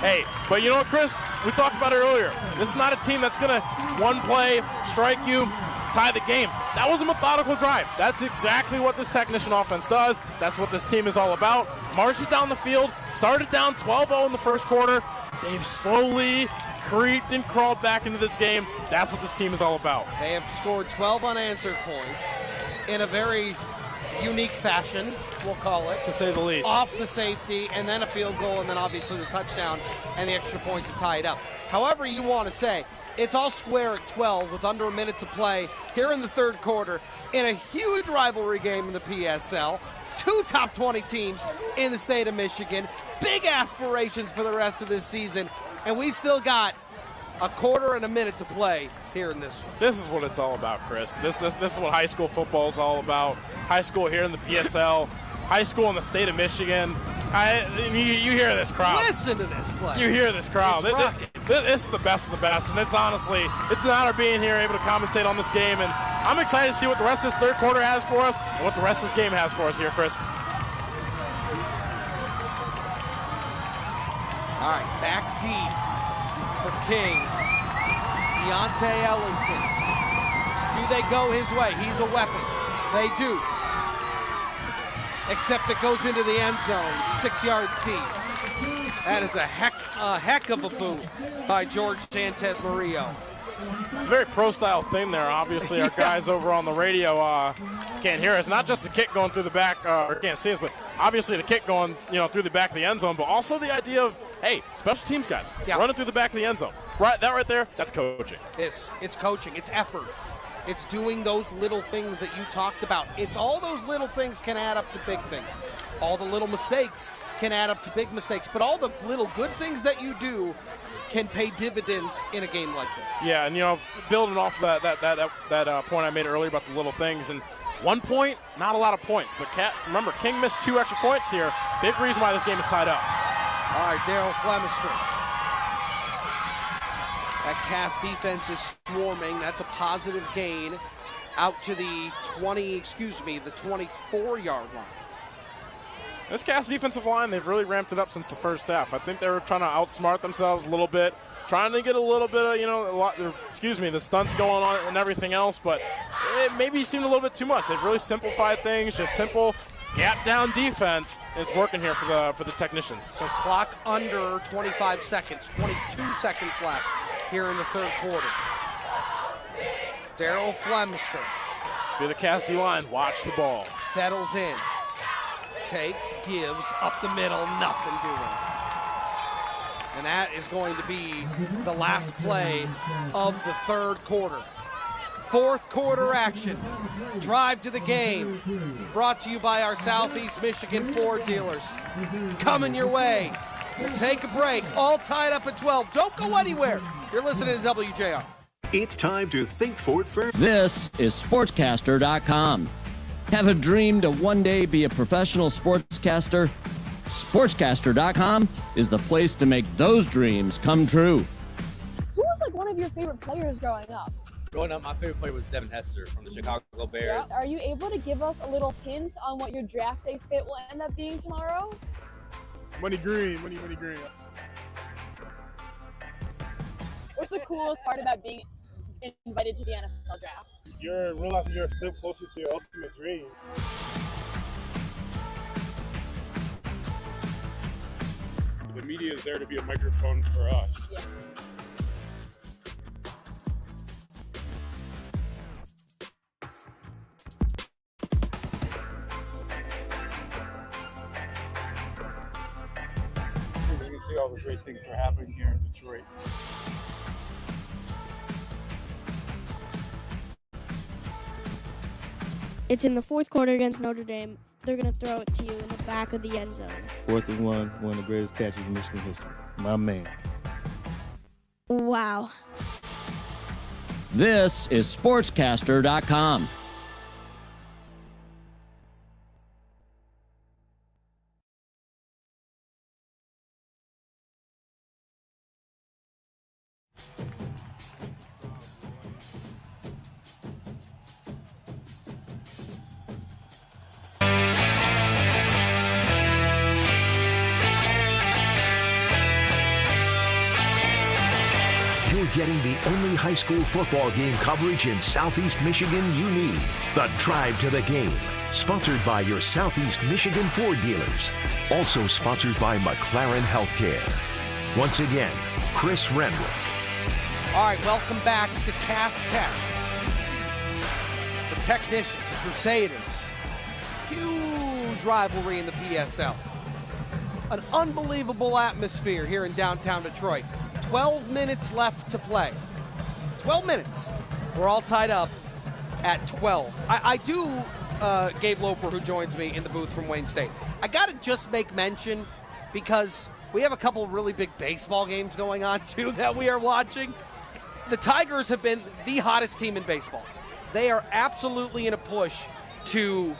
Hey, but you know what, Chris? We talked about it earlier. This is not a team that's going to one play, strike you, tie the game. That was a methodical drive. That's exactly what this technician offense does. That's what this team is all about. Marched down the field, started down 12-0 in the 1st quarter. They've slowly creeped and crawled back into this game. That's what this team is all about. They have scored 12 unanswered points in a very unique fashion, we'll call it. To say the least. Off the safety, and then a field goal, and then obviously the touchdown and the extra point to tie it up. However you want to say, it's all square at 12 with under a minute to play here in the 3rd quarter in a huge rivalry game in the PSL. 2 top 20 teams in the state of Michigan. Big aspirations for the rest of this season, and we still got a quarter and a minute to play here in this one. This is what it's all about, Chris. This is what high school football is all about. High school here in the PSL, high school in the state of Michigan. You hear this crowd. Listen to this play. You hear this crowd. This is the best of the best, and it's honestly, it's an honor being here, able to commentate on this game, and I'm excited to see what the rest of this third quarter has for us and what the rest of this game has for us here, Chris. All right, back deep for King. Deontay Ellington. Do they go his way? He's a weapon. They do. Except it goes into the end zone, 6 yards deep. That is a heck of a boot by George Santes Murillo. It's a very pro-style thing there. Obviously, our guys over on the radio can't hear us. Not just the kick going through the back, or can't see us, but obviously the kick going, through the back of the end zone. But also the idea of, hey, special teams guys running through the back of the end zone. Right, that right there, that's coaching. It's coaching. It's effort. It's doing those little things that you talked about. It's all those little things can add up to big things. All the little mistakes can add up to big mistakes. But all the little good things that you do can pay dividends in a game like this. Yeah, and building off of that point I made earlier about the little things, and 1 point, not a lot of points, but remember, King missed 2 extra points here. Big reason why this game is tied up. All right, Daryl Flemister. That Cass defense is swarming. That's a positive gain out to the 24-yard line. This Cass defensive line, they've really ramped it up since the first half. I think they were trying to outsmart themselves a little bit, trying to get a little bit of, the stunts going on and everything else, but it maybe seemed a little bit too much. They've really simplified things, just simple gap-down defense, and it's working here for the technicians. So clock under 25 seconds, 22 seconds left here in the third quarter. Daryl Flemister. Through the Cass D-line, watch the ball. Settles in. Takes, gives, up the middle, nothing doing. And that is going to be the last play of the third quarter. Fourth quarter action. Drive to the game. Brought to you by our Southeast Michigan Ford dealers. Coming your way. We'll take a break. All tied up at 12. Don't go anywhere. You're listening to WJR. It's time to think Ford first. This is SportsCaster.com. Have a dream to one day be a professional sportscaster? SportsCaster.com is the place to make those dreams come true. Who was one of your favorite players growing up? Growing up, my favorite player was Devin Hester from the Chicago Bears. Yeah. Are you able to give us a little hint on what your draft day fit will end up being tomorrow? Money green. What's the coolest part about being invited to the NFL draft? You're realizing you're a step closer to your ultimate dream. The media is there to be a microphone for us. Yeah. You can see all the great things that are happening here in Detroit. It's in the fourth quarter against Notre Dame. They're going to throw it to you in the back of the end zone. 4th and 1, one of the greatest catches in Michigan history. My man. Wow. This is SportsCaster.com. Getting the only high school football game coverage in Southeast Michigan you need. The Drive to the Game. Sponsored by your Southeast Michigan Ford dealers. Also sponsored by McLaren Healthcare. Once again, Chris Renwick. All right, welcome back to Cass Tech. The Technicians, the Crusaders. Huge rivalry in the PSL. An unbelievable atmosphere here in downtown Detroit. 12 minutes left to play. 12 minutes. We're all tied up at 12. I do Gabe Loper, who joins me in the booth from Wayne State. I got to just make mention, because we have a couple of really big baseball games going on, too, that we are watching. The Tigers have been the hottest team in baseball. They are absolutely in a push to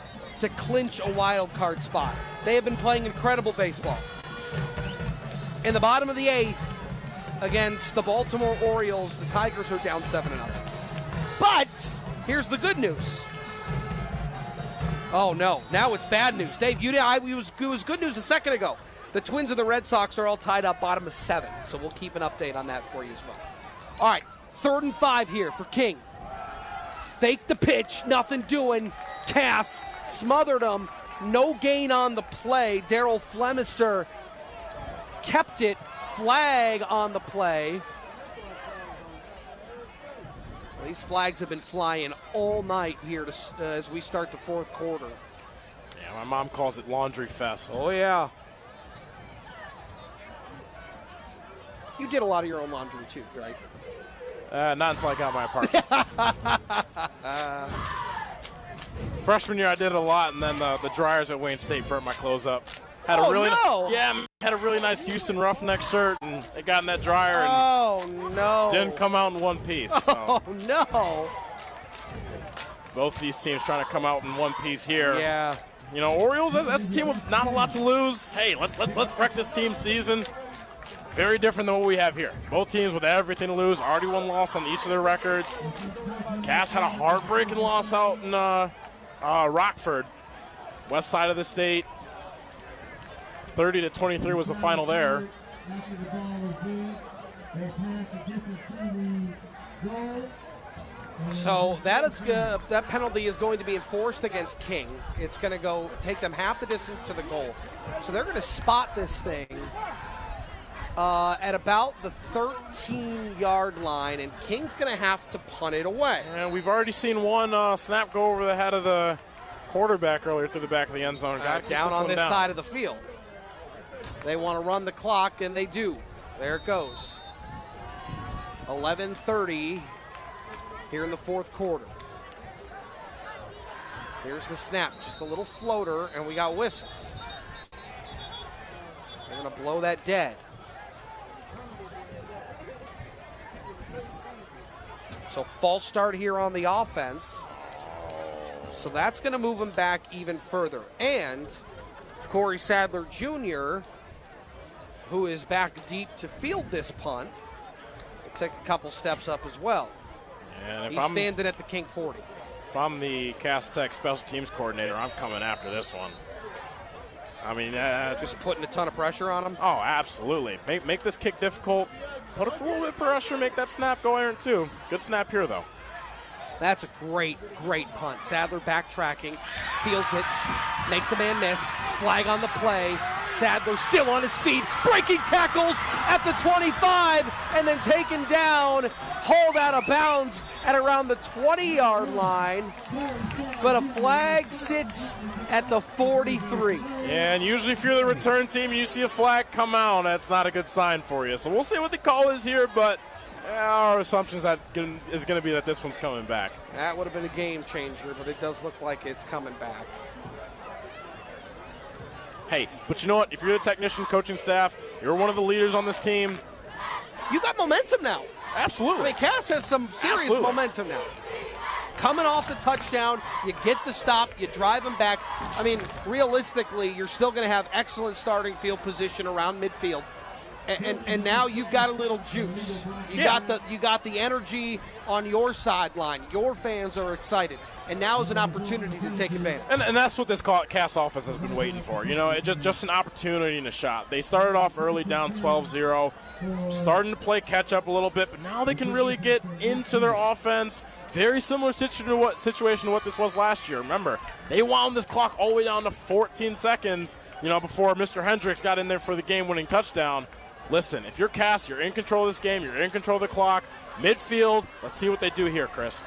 clinch a wild card spot. They have been playing incredible baseball. In the bottom of the 8th, against the Baltimore Orioles, the Tigers are down 7-0. But here's the good news. Oh, no. Now it's bad news. Dave, it was good news a second ago. The Twins and the Red Sox are all tied up bottom of 7, so we'll keep an update on that for you as well. All right, 3rd and 5 here for King. Fake the pitch, nothing doing. Cass smothered him. No gain on the play. Daryl Flemister kept it. Flag on the play. These flags have been flying all night here as we start the 4th quarter. Yeah, my mom calls it laundry fest. Oh, yeah. You did a lot of your own laundry, too, right? Not until I got my apartment. Freshman year, I did it a lot, and then the dryers at Wayne State burnt my clothes up. Had a really had a really nice Houston Roughneck shirt, and it got in that dryer and didn't come out in one piece. So. Oh, no. Both these teams trying to come out in one piece here. Yeah. You know, Orioles, that's a team with not a lot to lose. Hey, let's wreck this team's season. Very different than what we have here. Both teams with everything to lose, already one loss on each of their records. Cass had a heartbreaking loss out in Rockford, west side of the state. 30-23 was the final there. So that penalty is going to be enforced against King. It's going to take them half the distance to the goal. So they're going to spot this thing at about the 13-yard line, and King's going to have to punt it away. And we've already seen one snap go over the head of the quarterback earlier through the back of the end zone. Down on this side of the field. They want to run the clock, and they do. There it goes. 11:30 here in the 4th quarter. Here's the snap, just a little floater, and we got whistles. They're going to blow that dead. So false start here on the offense. So that's going to move them back even further. And Corey Sadler Jr., who is back deep to field this punt, will take a couple steps up as well. And he's standing at the King 40. If I'm the Cass Tech special teams coordinator, I'm coming after this one. I mean, just putting a ton of pressure on him. Oh, absolutely. Make this kick difficult. Put up a little bit of pressure. Make that snap go errant too. Good snap here, though. That's a great punt. Sadler backtracking, fields it, makes a man miss. Flag on the play. Sadler still on his feet, breaking tackles at the 25, and then taken down, hauled out of bounds at around the 20-yard line. But a flag sits at the 43. Yeah, and usually if you're the return team and you see a flag come out, that's not a good sign for you. So we'll see what the call is here, but our assumption is going to be that this one's coming back. That would have been a game changer, but it does look like it's coming back. Hey, but you know what? If you're the technician, coaching staff, you're one of the leaders on this team. You got momentum now. Absolutely. I mean, Cass has some serious momentum now. Coming off the touchdown, you get the stop, you drive them back. I mean, realistically, you're still going to have excellent starting field position around midfield. And now you've got a little juice. You got the energy on your sideline. Your fans are excited. And now is an opportunity to take advantage. And that's what this Cass offense has been waiting for. You know, it's just an opportunity and a shot. They started off early down 12-0, starting to play catch-up a little bit, but now they can really get into their offense. Very similar situation to what this was last year. Remember, they wound this clock all the way down to 14 seconds, before Mr. Hendricks got in there for the game-winning touchdown. Listen, if you're Cass, you're in control of this game, you're in control of the clock. Midfield, let's see what they do here, Chris.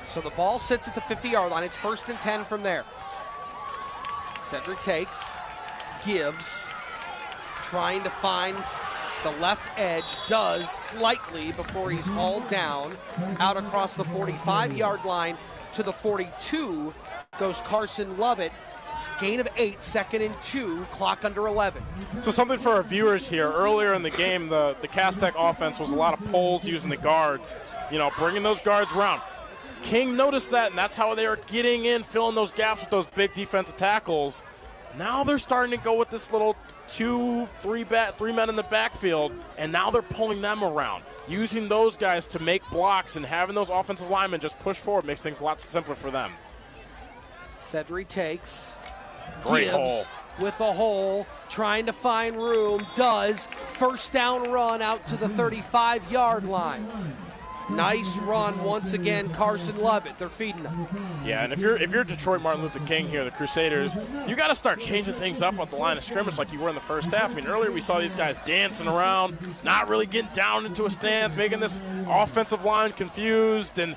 So the ball sits at the 50-yard line. It's 1st and 10 from there. Cedric takes, gives, trying to find the left edge, does slightly before he's hauled down out across the 45-yard line to the 42 goes Carson Lovett. It's a gain of 8, 2nd and 2, clock under 11. So something for our viewers here. Earlier in the game, the Cass Tech offense was a lot of pulls using the guards, bringing those guards around. King noticed that, and that's how they are getting in, filling those gaps with those big defensive tackles. Now they're starting to go with this little 3 men in the backfield, and now they're pulling them around, using those guys to make blocks, and having those offensive linemen just push forward makes things a lot simpler for them. Cedric takes. Great Gibbs hole. with a hole, trying to find room, does. First down run out to the 35-yard line. Nice run once again, Carson Lovett. They're feeding them. Yeah, and if you're Detroit Martin Luther King here, the Crusaders, you got to start changing things up at the line of scrimmage like you were in the first half. I mean, earlier we saw these guys dancing around, not really getting down into a stance, making this offensive line confused, and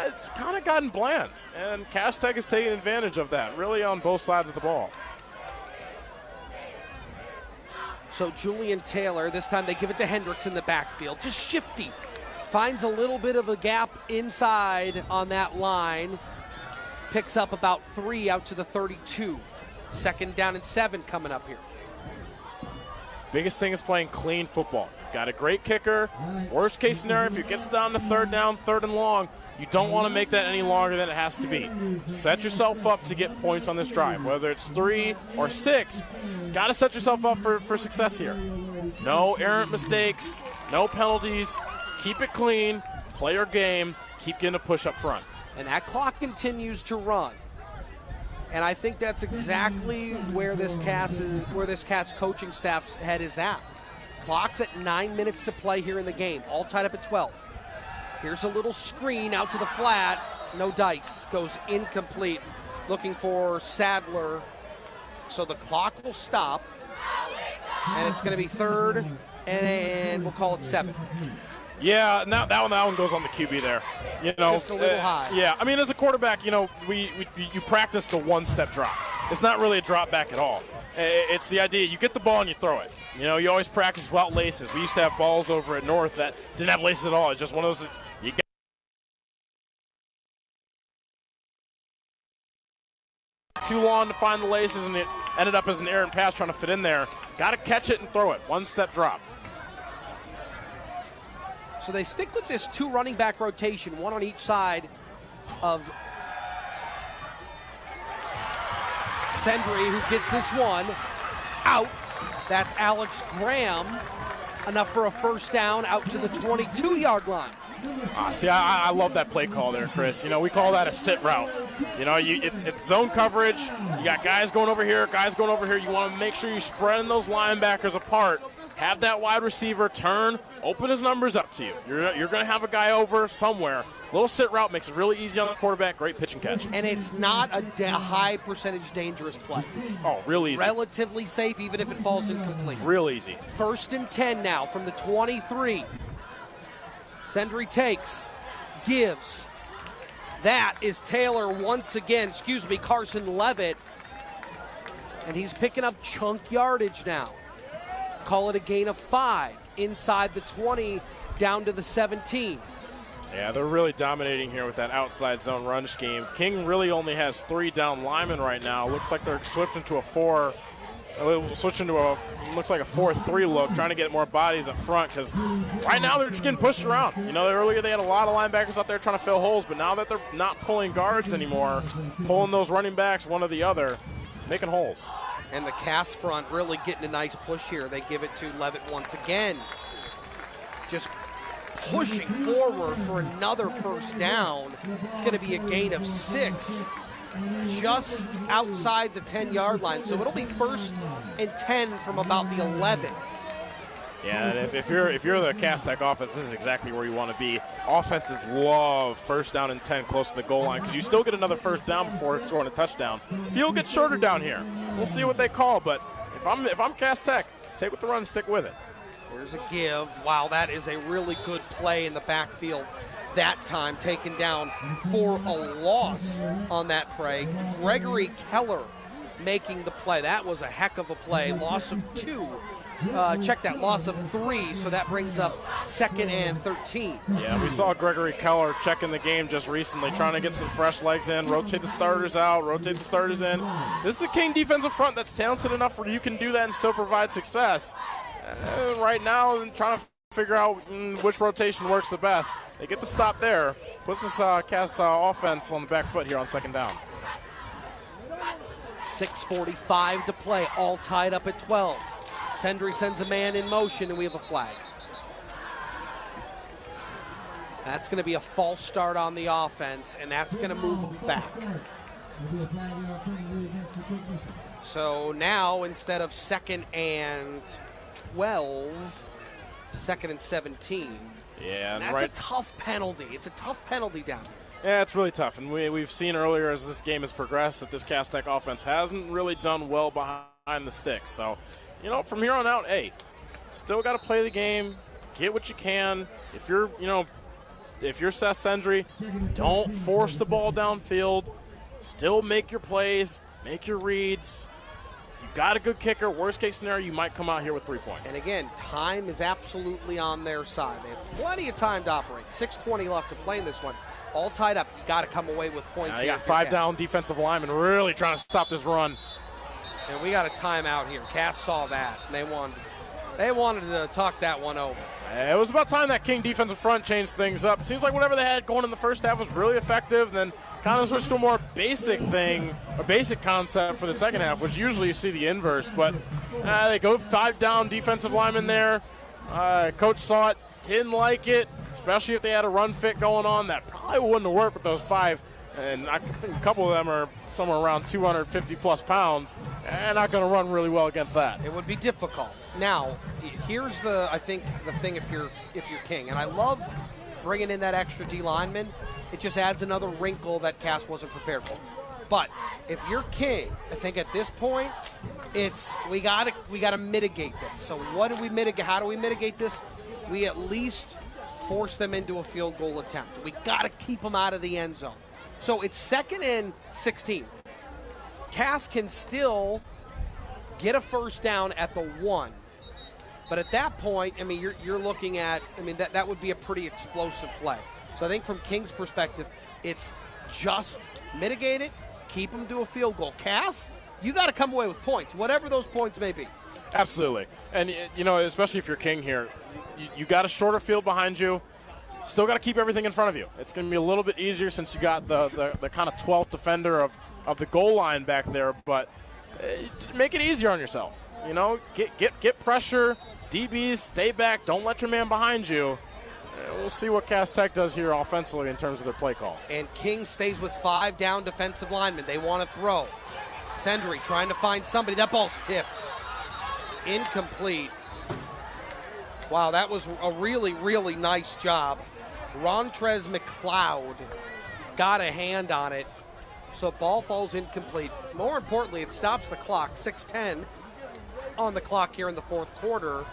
it's kind of gotten bland. And Cass Tech is taking advantage of that, really on both sides of the ball. So Julian Taylor, this time they give it to Hendricks in the backfield, just shifty. Finds a little bit of a gap inside on that line. Picks up about 3 out to the 32. 2nd down and 7 coming up here. Biggest thing is playing clean football. Got a great kicker. Worst case scenario, if it gets down to 3rd down, 3rd and long, you don't want to make that any longer than it has to be. Set yourself up to get points on this drive. Whether it's 3 or 6, got to set yourself up for success here. No errant mistakes, no penalties. Keep it clean, play your game, keep getting a push up front. And that clock continues to run. And I think that's exactly where this Cats coaching staff's head is at. Clock's at 9 minutes to play here in the game, all tied up at 12. Here's a little screen out to the flat. No dice, goes incomplete. Looking for Sadler. So the clock will stop. And it's going to be 3rd, and we'll call it 7. Yeah, now that one goes on the QB there. Just a little high. Yeah, I mean, as a quarterback, you practice the one-step drop. It's not really a drop back at all. It's the idea you get the ball and you throw it. You always practice without laces. We used to have balls over at North that didn't have laces at all. It's just one of those. You got too long to find the laces, and it ended up as an errant pass trying to fit in there. Got to catch it and throw it. One-step drop. So they stick with this 2 running back rotation, 1 on each side of Sendry, who gets this one out. That's Alex Graham. Enough for a 1st down out to the 22-yard line. See, I love that play call there, Chris. We call that a sit route. It's zone coverage. You got guys going over here, guys going over here. You want to make sure you're spreading those linebackers apart. Have that wide receiver turn, open his numbers up to you. You're going to have a guy over somewhere. Little sit route makes it really easy on the quarterback. Great pitch and catch. And it's not a high percentage dangerous play. Oh, real easy. Relatively safe, even if it falls incomplete. Real easy. 1st and 10 now from the 23. Sendry takes, gives. That is Taylor once again, Carson Levitt. And he's picking up chunk yardage now. Call it a gain of 5 inside the 20 down to the 17. Yeah, they're really dominating here with that outside zone run scheme. King really only has 3 down linemen right now. Looks like they're switching to a 4-3 look, trying to get more bodies up front, because right now they're just getting pushed around. Earlier they had a lot of linebackers out there trying to fill holes, but now that they're not pulling guards anymore, pulling those running backs one or the other, it's making holes. And the Cass front really getting a nice push here. They give it to Levitt once again. Just pushing forward for another 1st down. It's going to be a gain of 6 just outside the 10-yard line. So it'll be 1st and 10 from about the 11. Yeah, and if you're the Cass Tech offense, this is exactly where you want to be. Offenses love 1st down and 10 close to the goal line, because you still get another 1st down before scoring a touchdown. Field gets shorter down here. We'll see what they call, but if I'm Cass Tech, take with the run and stick with it. There's a give. Wow, that is a really good play in the backfield. That time taken down for a loss on that play. Gregory Keller making the play. That was a heck of a play. Loss of 2 check that, loss of 3, so that brings up 2nd and 13. Yeah, we saw Gregory Keller checking the game just recently, trying to get some fresh legs in, rotate the starters out, rotate the starters in. This is a King defensive front that's talented enough where you can do that and still provide success. Right now, trying to figure out which rotation works the best. They get the stop there, puts this Cass offense on the back foot here on 2nd down. 6:45 to play, all tied up at 12. Sendry sends a man in motion, and we have a flag. That's going to be a false start on the offense, and that's going to move them back. So now, instead of 2nd and 12, 2nd and 17. Yeah, and that's a tough penalty. It's a tough penalty down. Yeah, it's really tough, and we've seen earlier as this game has progressed that this Cass Tech offense hasn't really done well behind the sticks. So, from here on out, hey, still got to play the game, get what you can. If you're Seth Sendry, don't force the ball downfield. Still make your plays, make your reads. You got a good kicker. Worst case scenario, you might come out here with 3 points. And again, time is absolutely on their side. They have plenty of time to operate. 6:20 left to play in this one. All tied up. You got to come away with points. You got 5 down defensive linemen really trying to stop this run. And we got a timeout here. Cass saw that, and they wanted to talk that one over. It was about time that King defensive front changed things up. It seems like whatever they had going in the first half was really effective, and then kind of switched to a more basic thing, a basic concept for the second half, which usually you see the inverse. But they go 5 down defensive linemen there. Coach saw it, didn't like it, especially if they had a run fit going on. That probably wouldn't have worked with those 5. And I think a couple of them are somewhere around 250-plus pounds, and not going to run really well against that. It would be difficult. Now, here's I think the thing if you're King, and I love bringing in that extra D lineman. It just adds another wrinkle that Cass wasn't prepared for. But if you're King, I think at this point, it's we gotta mitigate this. So what do we mitigate? How do we mitigate this? We at least force them into a field goal attempt. We got to keep them out of the end zone. So it's 2nd and 16. Cass can still get a first down at the 1. But at that point, I mean, you're looking at, I mean, that would be a pretty explosive play. So I think from King's perspective, it's just mitigate it, keep them to a field goal. Cass, you got to come away with points, whatever those points may be. Absolutely. And, especially if you're King here, you got a shorter field behind you. Still got to keep everything in front of you. It's going to be a little bit easier since you got the kind of 12th defender of the goal line back there, but make it easier on yourself. Get pressure, DBs, stay back, don't let your man behind you. We'll see what Cass Tech does here offensively in terms of their play call. And King stays with 5 down defensive linemen. They want to throw. Sendry trying to find somebody. That ball's tipped. Incomplete. Wow, that was a really, really nice job. Rontrez McLeod got a hand on it, so ball falls incomplete. More importantly, it stops the clock. 6:10 on the clock here in the 4th quarter,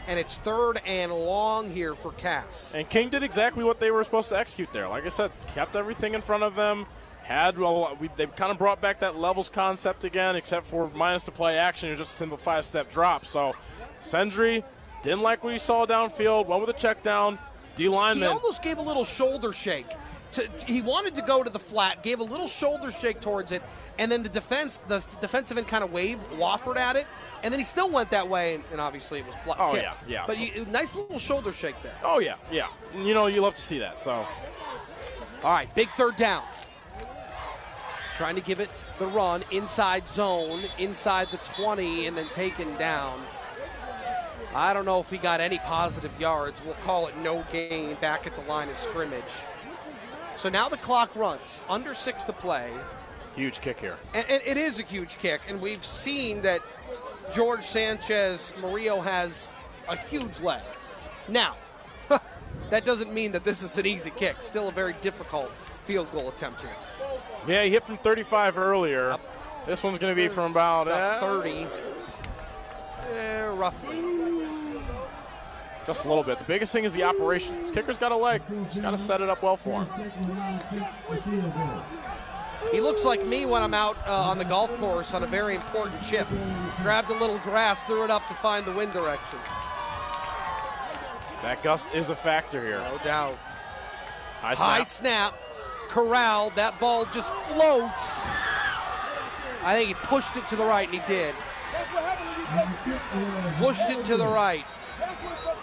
and it's 3rd and long here for Cass. And King did exactly what they were supposed to execute there. Like I said, kept everything in front of them. They kind of brought back that levels concept again, except for minus the play action. It was just a simple 5-step drop. So Sendry didn't like what he saw downfield, went with a check down. D lineman. He almost gave a little shoulder shake. He wanted to go to the flat, gave a little shoulder shake towards it, and then the defensive end kind of waffered at it, and then he still went that way, and obviously it was blocked. Oh, yeah. But nice little shoulder shake there. Oh, yeah. You love to see that. So, all right, big 3rd down. Trying to give it the run, inside zone, inside the 20, and then taken down. I don't know if he got any positive yards. We'll call it no gain back at the line of scrimmage. So now the clock runs. Under 6 to play. Huge kick here. And it is a huge kick. And we've seen that George Sanchez Murillo has a huge leg. Now, that doesn't mean that this is an easy kick. Still a very difficult field goal attempt here. Yeah, he hit from 35 earlier. This one's going to be from about 30. Roughly. Just a little bit. The biggest thing is the operation. This kicker's got a leg. Just got to set it up well for him. He looks like me when I'm out on the golf course on a very important chip. Grabbed a little grass, threw it up to find the wind direction. That gust is a factor here. No doubt. High snap. Corralled. That ball just floats. I think he pushed it to the right, and he did. Pushed it to the right.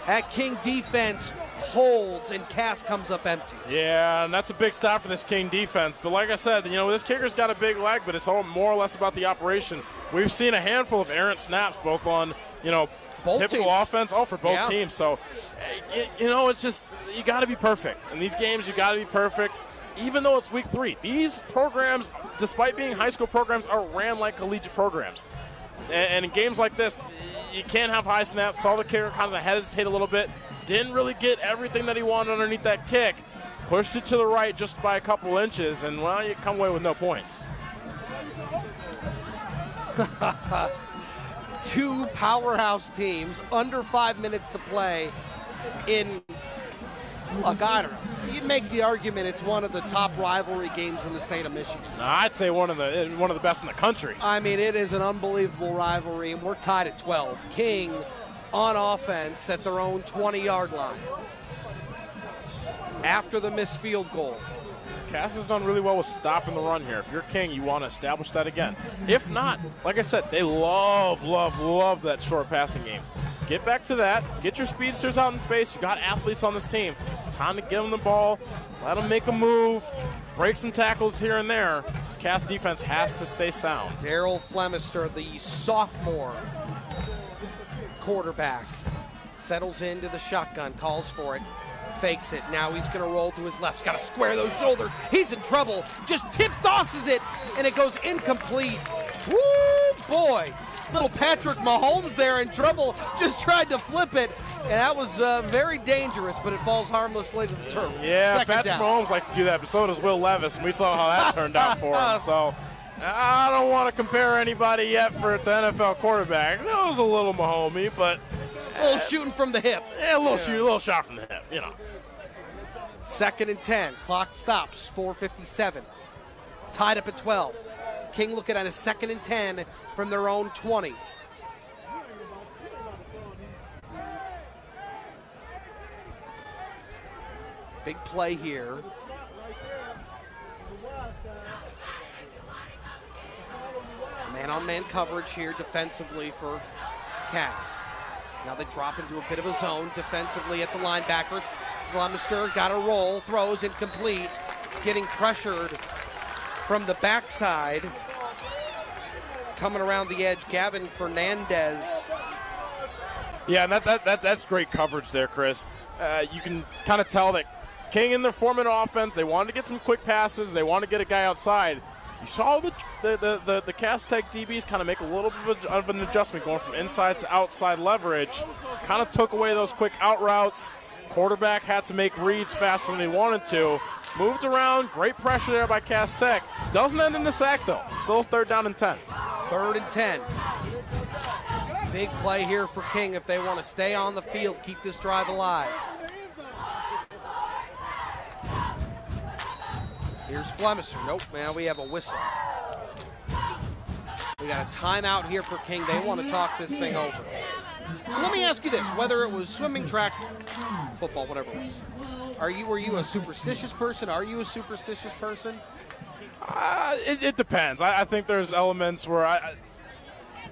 That King defense holds, and Cass comes up empty. Yeah, and that's a big stop for this King defense. But like I said, this kicker's got a big leg, but it's all more or less about the operation. We've seen a handful of errant snaps, both on, both typical teams. offense, for both teams. So, it's just, you got to be perfect. In these games, you got to be perfect. Even though it's week 3, these programs, despite being high school programs, are ran like collegiate programs. And in games like this, you can't have high snaps. Saw the kicker kind of hesitate a little bit. Didn't really get everything that he wanted underneath that kick. Pushed it to the right just by a couple inches, and, you come away with no points. Two powerhouse teams, under 5 minutes to play in, look, I don't know. You make the argument it's one of the top rivalry games in the state of Michigan. No, I'd say one of the best in the country. I mean, it is an unbelievable rivalry, and we're tied at 12. King on offense at their own 20-yard line after the missed field goal. Cass has done really well with stopping the run here. If you're King, you want to establish that again. If not, like I said, they love that short passing game. Get back to that. Get your speedsters out in space. You got athletes on this team. Time to give them the ball. Let them make a move. Break some tackles here and there. This Cass defense has to stay sound. Daryl Flemister, the sophomore quarterback, settles into the shotgun, calls for it, fakes it. Now he's going to roll to his left. He's got to square those shoulders. He's in trouble. Just tip-tosses it, and it goes incomplete. Woo, boy. Little Patrick Mahomes there in trouble. Just tried to flip it, and that was very dangerous, but it falls harmlessly to the turf. Yeah, Second Patrick down. Mahomes likes to do that, but so does Will Levis, and we saw how that turned out for him. So I don't want to compare anybody yet to NFL quarterback. That was a little Mahomey, but a little shooting from the hip. Yeah, a little shot from the hip, Second and 10. Clock stops. 4:57. Tied up at 12. King looking at a second and 10 from their own 20. Big play here. Man-on-man coverage here defensively for Cass. Now they drop into a bit of a zone defensively at the linebackers. Flemister got a roll, throws incomplete, getting pressured from the backside. Coming around the edge, Gavin Fernandez. Yeah, and that's great coverage there, Chris. You can kind of tell that King in their formative offense, they wanted to get some quick passes. They wanted to get a guy outside. You saw the Cass Tech DBs kind of make a little bit of an adjustment going from inside to outside leverage. Kind of took away those quick out routes. Quarterback had to make reads faster than he wanted to. Moved around, great pressure there by Cass Tech. Doesn't end in a sack, though. Still 3rd down and 10. 3rd and 10. Big play here for King if they want to stay on the field, keep this drive alive. Here's Flemister. Nope, man, we have a whistle. We got a timeout here for King. They want to talk this thing over. So let me ask you this, whether it was swimming, track, football, whatever it was. Were you a superstitious person? Are you a superstitious person? It depends. I think there's elements where I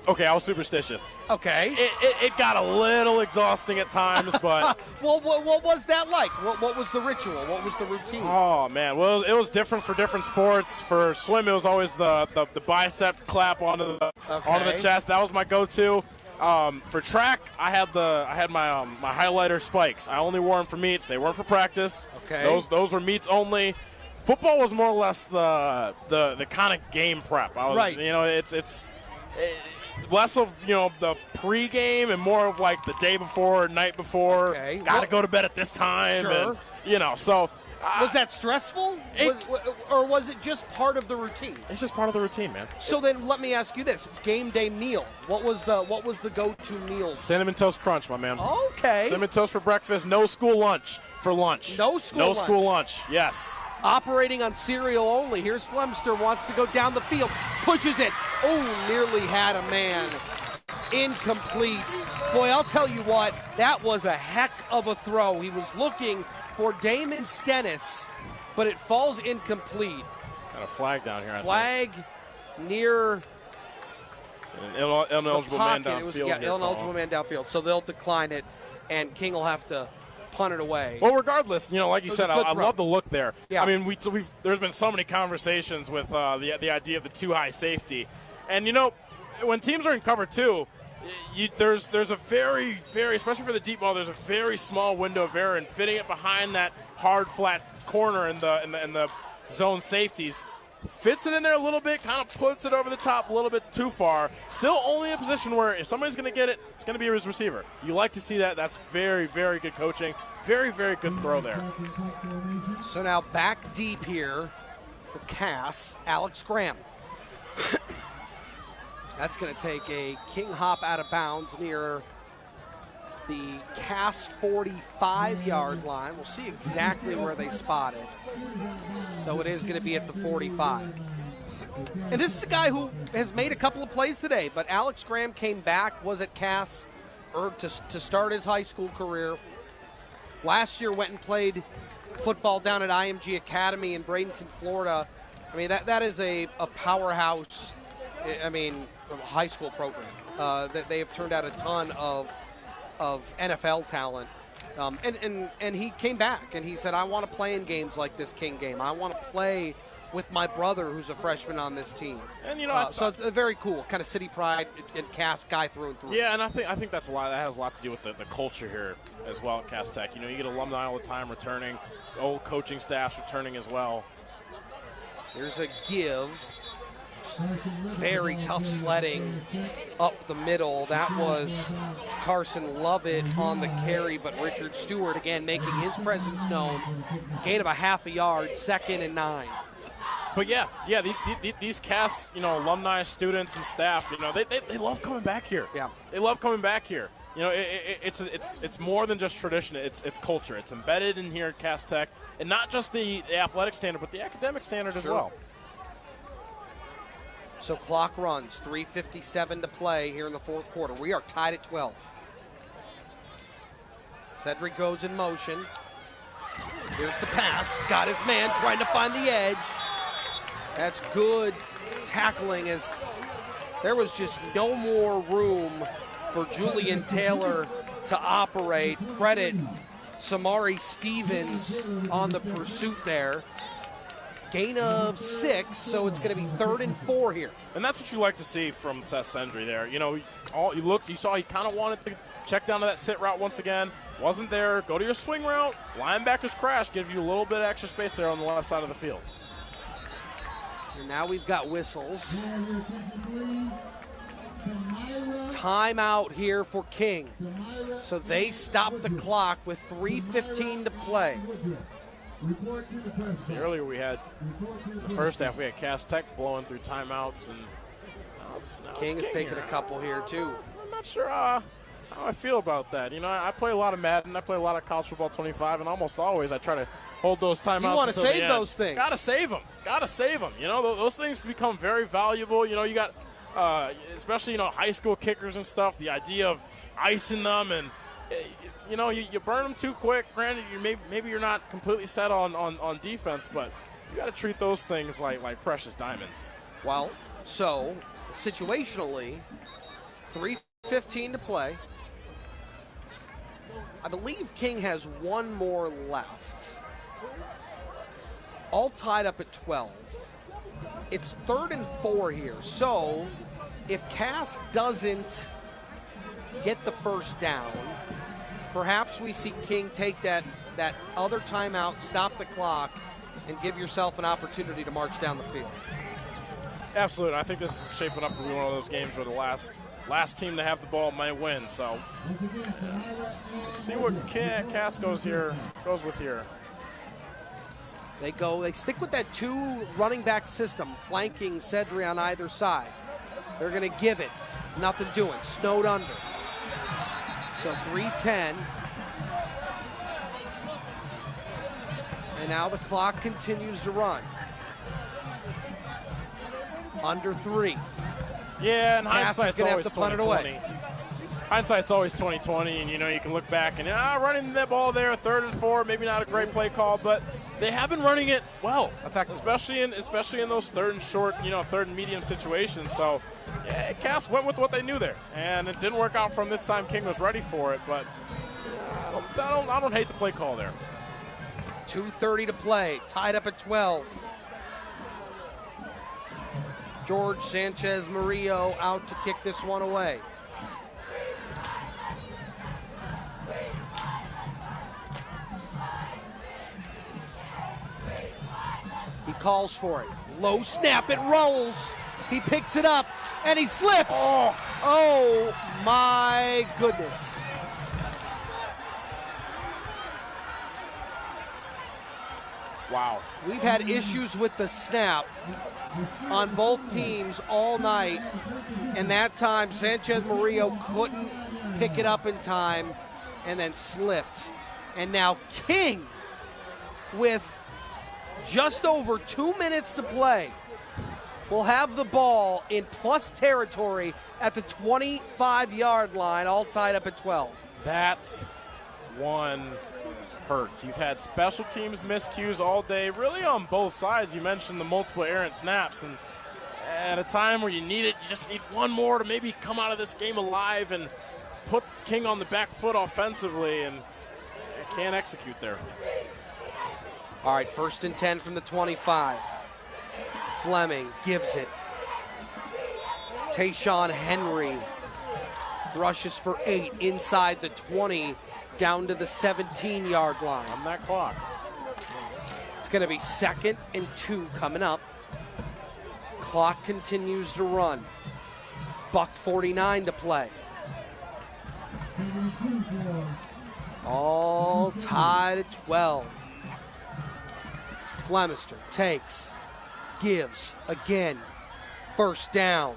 was superstitious. Okay. It got a little exhausting at times, but... Well, what was that like? What was the ritual? What was the routine? Oh, man. Well, it was different for different sports. For swim, it was always the bicep clap onto the chest. That was my go-to. For track, I had my highlighter spikes. I only wore them for meets. They weren't for practice. Okay. Those were meets only. Football was more or less the kind of game prep. Right. It's less of the pregame and more of like the day before, night before. Okay. Got to go to bed at this time. Sure. And, so. Was that stressful? Or was it just part of the routine? It's just part of the routine, man. So then let me ask you this. Game day meal. What was the go-to meal? Cinnamon Toast Crunch, my man. Okay. Cinnamon Toast for breakfast. No school lunch for lunch. No school lunch. No school lunch, yes. operating on serial only. Here's Flemster, wants to go down the field, pushes it. Oh, nearly had a man. Incomplete. Boy, I'll tell you what, that was a heck of a throw. He was looking for Damon Stennis, but it falls incomplete. Got a flag down here, I think. Flag near an ineligible man downfield. Ineligible man downfield. So they'll decline it, and King will have to punt it away. Well, regardless, like you said, I love the look there. Yeah. I mean, there's been so many conversations with the idea of the too high safety, and when teams are in cover two, there's a very, very, especially for the deep ball, there's a very small window of error, and fitting it behind that hard flat corner in the zone safeties. Fits it in there a little bit, kind of puts it over the top a little bit too far. Still only in a position where if somebody's going to get it, it's going to be his receiver. You like to see that. That's very, very good coaching. Very, very good throw there. So now back deep here for Cass, Alex Graham. That's going to take a King hop out of bounds near the Cass 45-yard line. We'll see exactly where they spot it. So it is going to be at the 45. And this is a guy who has made a couple of plays today, but Alex Graham came back, was at Cass to start his high school career. Last year went and played football down at IMG Academy in Bradenton, Florida. I mean, that is a powerhouse, high school program. That they have turned out a ton of NFL talent. And he came back and he said, I want to play in games like this King game. I want to play with my brother who's a freshman on this team. And so it's very cool, kind of city pride and Cass guy through and through. Yeah, and I think that's that has a lot to do with the culture here as well at Cass Tech. You get alumni all the time returning, old coaching staffs returning as well. Here's a give. Very tough sledding up the middle. That was Carson Lovett on the carry, but Richard Stewart again making his presence known. Gain of a half a yard, 2nd and 9. But these Cass, alumni, students, and staff, they love coming back here. Yeah, they love coming back here. It's more than just tradition. It's culture. It's embedded in here at Cass Tech, and not just the athletic standard, but the academic standard as well. So clock runs, 3:57 to play here in the fourth quarter. We are tied at 12. Cedric goes in motion. Here's the pass. Got his man trying to find the edge. That's good tackling as there was just no more room for Julian Taylor to operate. Credit Samari Stevens on the pursuit there. Gain of 6, so it's going to be 3rd and 4 here. And that's what you like to see from Seth Sendry there. You saw he kind of wanted to check down to that sit route once again. Wasn't there. Go to your swing route. Linebacker's crash gives you a little bit of extra space there on the left side of the field. And now we've got whistles. Timeout here for King. So they stop the clock with 3:15 to play. See, earlier we had the first half, we had Cass Tech blowing through timeouts, and now King is taking a couple here too. I'm not sure how I feel about that. I play a lot of Madden, I play a lot of College Football 25, and almost always I try to hold those timeouts. You want to save those things. Gotta save them. Those things become very valuable. You got, especially high school kickers and stuff. The idea of icing them and. You burn them too quick. Granted, maybe you're not completely set on defense, but you got to treat those things like precious diamonds. Well, so situationally, 3:15 to play. I believe King has one more left. All tied up at 12. It's 3rd and 4 here. So if Cass doesn't get the first down, perhaps we see King take that other timeout, stop the clock, and give yourself an opportunity to march down the field. Absolutely. I think this is shaping up to be one of those games where the last team to have the ball might win. So let's see what Cass goes with here. They stick with that 2 running back system, flanking Cedric on either side. They're going to give it. Nothing doing. Snowed under. So 3:10. And now the clock continues to run. Under 3. Yeah, and Cass is hindsight's gonna have always to punt it away. 2020. Hindsight's always 2020, and you can look back and running that ball there, 3rd and 4, maybe not a great play call, but they have been running it well, especially in those 3rd and short, 3rd and medium situations. So, yeah, Cass went with what they knew there, and it didn't work out from this time. King was ready for it, but I don't hate the play call there. 2:30 to play, tied up at 12. George Sanchez Murillo out to kick this one away. He calls for it. Low snap, it rolls. He picks it up, and he slips. Oh my goodness. Wow. We've had issues with the snap on both teams all night, and that time Sanchez Murillo couldn't pick it up in time and then slipped. And now King, with just over 2 minutes to play, will have the ball in plus territory at the 25-yard line, all tied up at 12. That's one hurt. You've had special teams miscues all day, really on both sides. You mentioned the multiple errant snaps, and at a time where you need it, you just need one more to maybe come out of this game alive and put King on the back foot offensively, and can't execute there. All right, 1st and 10 from the 25. Fleming gives it. Tayshawn Henry rushes for 8 inside the 20, down to the 17-yard line. On that clock. It's going to be 2nd and 2 coming up. Clock continues to run. $1:49 to play. All tied at 12. Flemister takes, gives again. 1st down.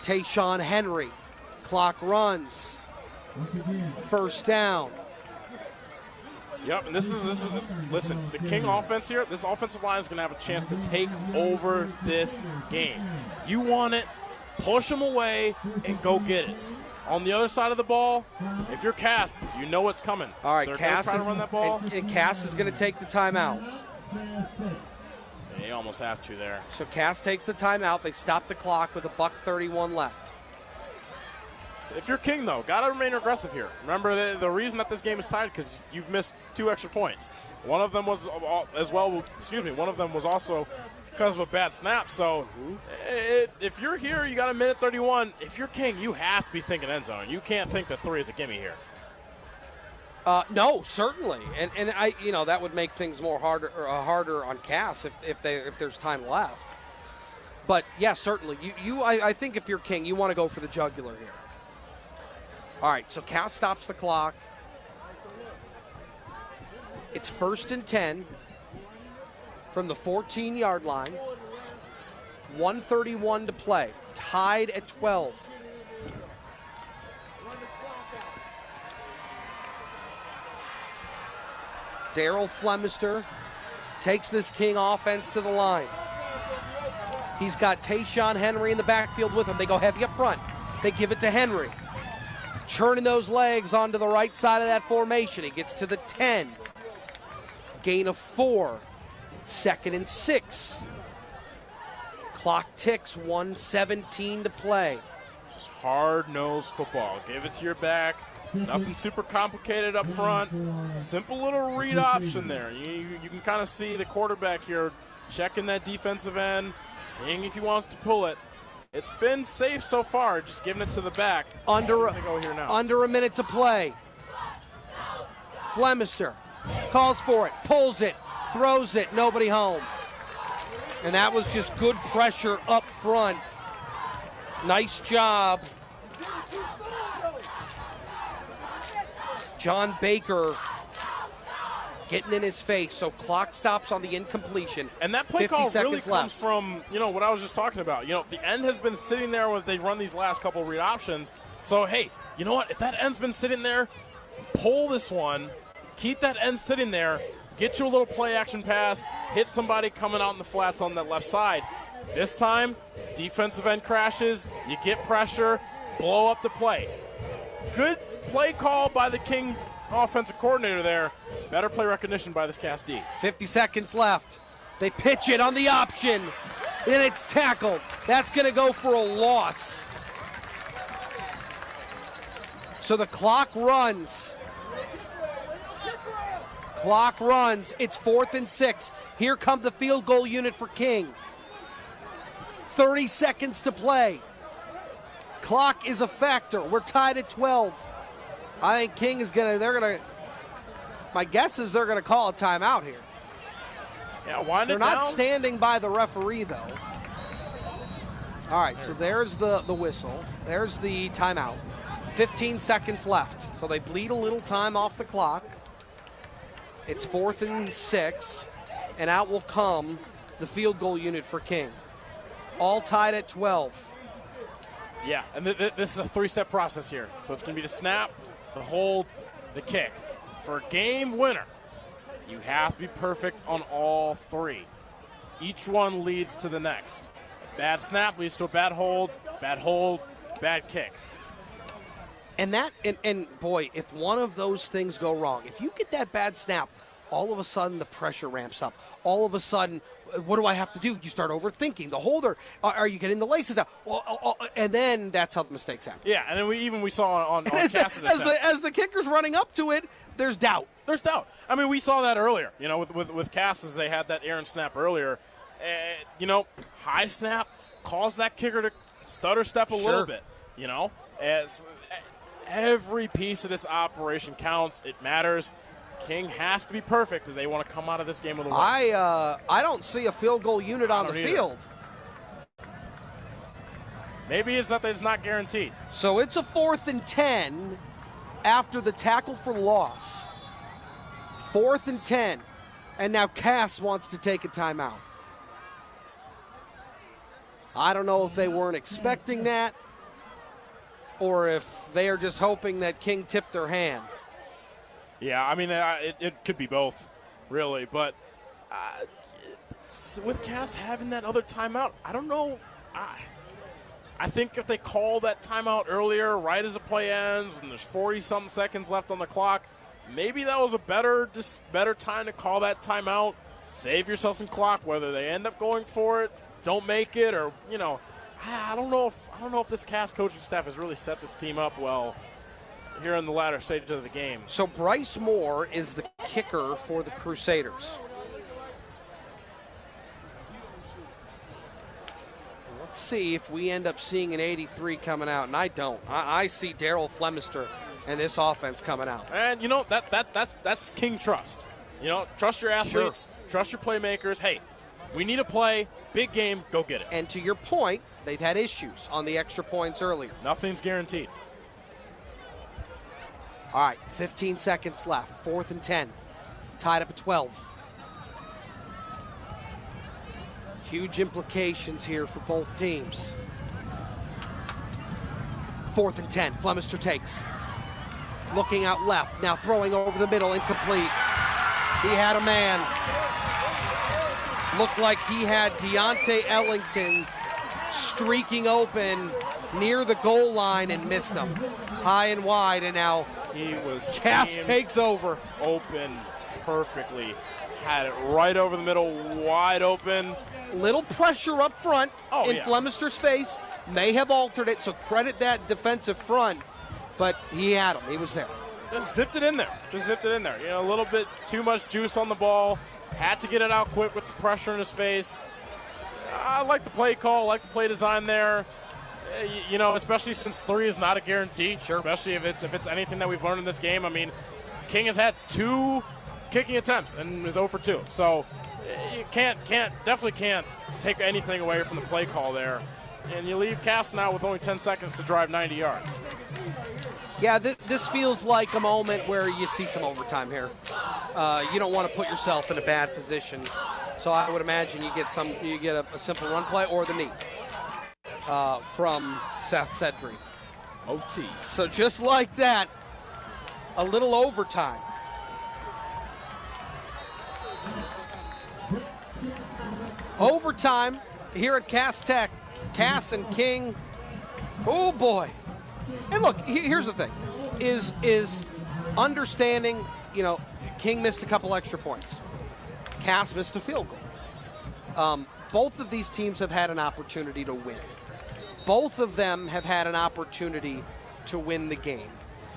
Tayshawn Henry. Clock runs. 1st down. Yep, and this is listen, the King offense here, this offensive line is going to have a chance to take over this game. You want it, push them away, and go get it. On the other side of the ball, if you're Cass, you know what's coming. All right, They're Cass trying to run that ball. And Cass is going to take the timeout. Yeah, you almost have to there. So Cass takes the timeout. They stop the clock with $1:31 left. If you're King, though, got to remain aggressive here. Remember, the reason that this game is tied because you've missed 2 extra points. One of them was one of them was also because of a bad snap. So if you're here, you got a minute 31. If you're King, you have to be thinking end zone. You can't think that 3 is a gimme here. No, certainly, and I, that would make things more harder on Cass if there's time left. But yeah, certainly, I think if you're King, you want to go for the jugular here. All right, so Cass stops the clock. It's 1st and 10 from the 14-yard line. 1:31 to play. Tied at 12. Daryl Flemister takes this King offense to the line. He's got Tayshawn Henry in the backfield with him. They go heavy up front. They give it to Henry. Churning those legs onto the right side of that formation. He gets to the 10. Gain of 4. 2nd and 6. Clock ticks, 1:17 to play. Just hard-nosed football. Give it to your back. Nothing super complicated up front. Simple little read option there. You can kind of see the quarterback here checking that defensive end, seeing if he wants to pull it. It's been safe so far, just giving it to the back. Under a minute to play. Flemister calls for it, pulls it, throws it, nobody home. And that was just good pressure up front. Nice job. John Baker getting in his face, so clock stops on the incompletion. And that play call really comes from, what I was just talking about. The end has been sitting there when they've run these last couple read options. So, hey, you know what? If that end's been sitting there, pull this one, keep that end sitting there, get you a little play action pass, hit somebody coming out in the flats on that left side. This time, defensive end crashes, you get pressure, blow up the play. Good play call by the King offensive coordinator there. Better play recognition by this Cass D. 50 seconds left. They pitch it on the option, and it's tackled. That's going to go for a loss. So the clock runs. Clock runs. It's 4th and 6. Here come the field goal unit for King. 30 seconds to play. Clock is a factor. We're tied at 12. I think King is my guess is they're going to call a timeout here. Yeah, wind it They're not down. standing by the referee, though. All right, so there's the whistle. There's the timeout. 15 seconds left. So they bleed a little time off the clock. It's 4th and 6, and out will come the field goal unit for King. All tied at 12. Yeah, and this is a 3-step process here. So it's going to be the snap, the hold, the kick. For a game winner, you have to be perfect on all 3. Each one leads to the next. Bad snap leads to a bad hold, bad kick. And boy, if one of those things go wrong, if you get that bad snap, all of a sudden the pressure ramps up. All of a sudden, what do I have to do? You start overthinking. The holder, are you getting the laces out? And then that's how the mistakes happen. Yeah, and then we saw on Cass's as the kicker's running up to it, there's doubt. There's doubt. I mean, we saw that earlier. You know, with Cass, as they had that errant snap earlier. High snap caused that kicker to stutter step a little bit. You know, as every piece of this operation counts. It matters. King has to be perfect if they want to come out of this game with a win. I don't see a field goal unit on the field. Maybe it's that it's not guaranteed. So it's a 4th and 10 after the tackle for loss. 4th and 10. And now Cass wants to take a timeout. I don't know if they weren't expecting that or if they are just hoping that King tipped their hand. Yeah, I mean, it could be both, really. But with Cass having that other timeout, I don't know. I think if they call that timeout earlier, right as the play ends, and there's 40-something seconds left on the clock, maybe that was a better time to call that timeout. Save yourself some clock, whether they end up going for it, don't make it, or I don't know if this Cass coaching staff has really set this team up well here in the latter stages of the game. So Bryce Moore is the kicker for the Crusaders. Let's see if we end up seeing an 83 coming out, and I don't. I see Daryl Flemister and this offense coming out. And that's King trust. Trust your athletes, trust your playmakers. Hey, we need a play, big game, go get it. And to your point, they've had issues on the extra points earlier. Nothing's guaranteed. All right, 15 seconds left. 4th and 10. Tied up at 12. Huge implications here for both teams. 4th and 10. Flemister takes. Looking out left. Now throwing over the middle. Incomplete. He had a man. Looked like he had Deontay Ellington streaking open near the goal line and missed him. High and wide, and now he was Cass takes over. Open perfectly. Had it right over the middle, wide open. Little pressure up front in Flemister's face. May have altered it, so credit that defensive front. But he had him. He was there. Just zipped it in there. A little bit too much juice on the ball. Had to get it out quick with the pressure in his face. I like the play call, like the play design there. Especially since 3 is not a guarantee. Sure. Especially if it's anything that we've learned in this game. I mean, King has had 2 kicking attempts and is 0 for 2. So you definitely can't take anything away from the play call there. And you leave Cass now with only 10 seconds to drive 90 yards. Yeah, this feels like a moment where you see some overtime here. You don't want to put yourself in a bad position. So I would imagine you get a simple run play or the knee from Seth Sedry. OT. So just like that, a little overtime. Overtime here at Cass Tech. Cass and King. Oh, boy. And look, here's the thing, is understanding, King missed a couple extra points. Cass missed a field goal. Both of these teams have had an opportunity to win. Both of them have had an opportunity to win the game.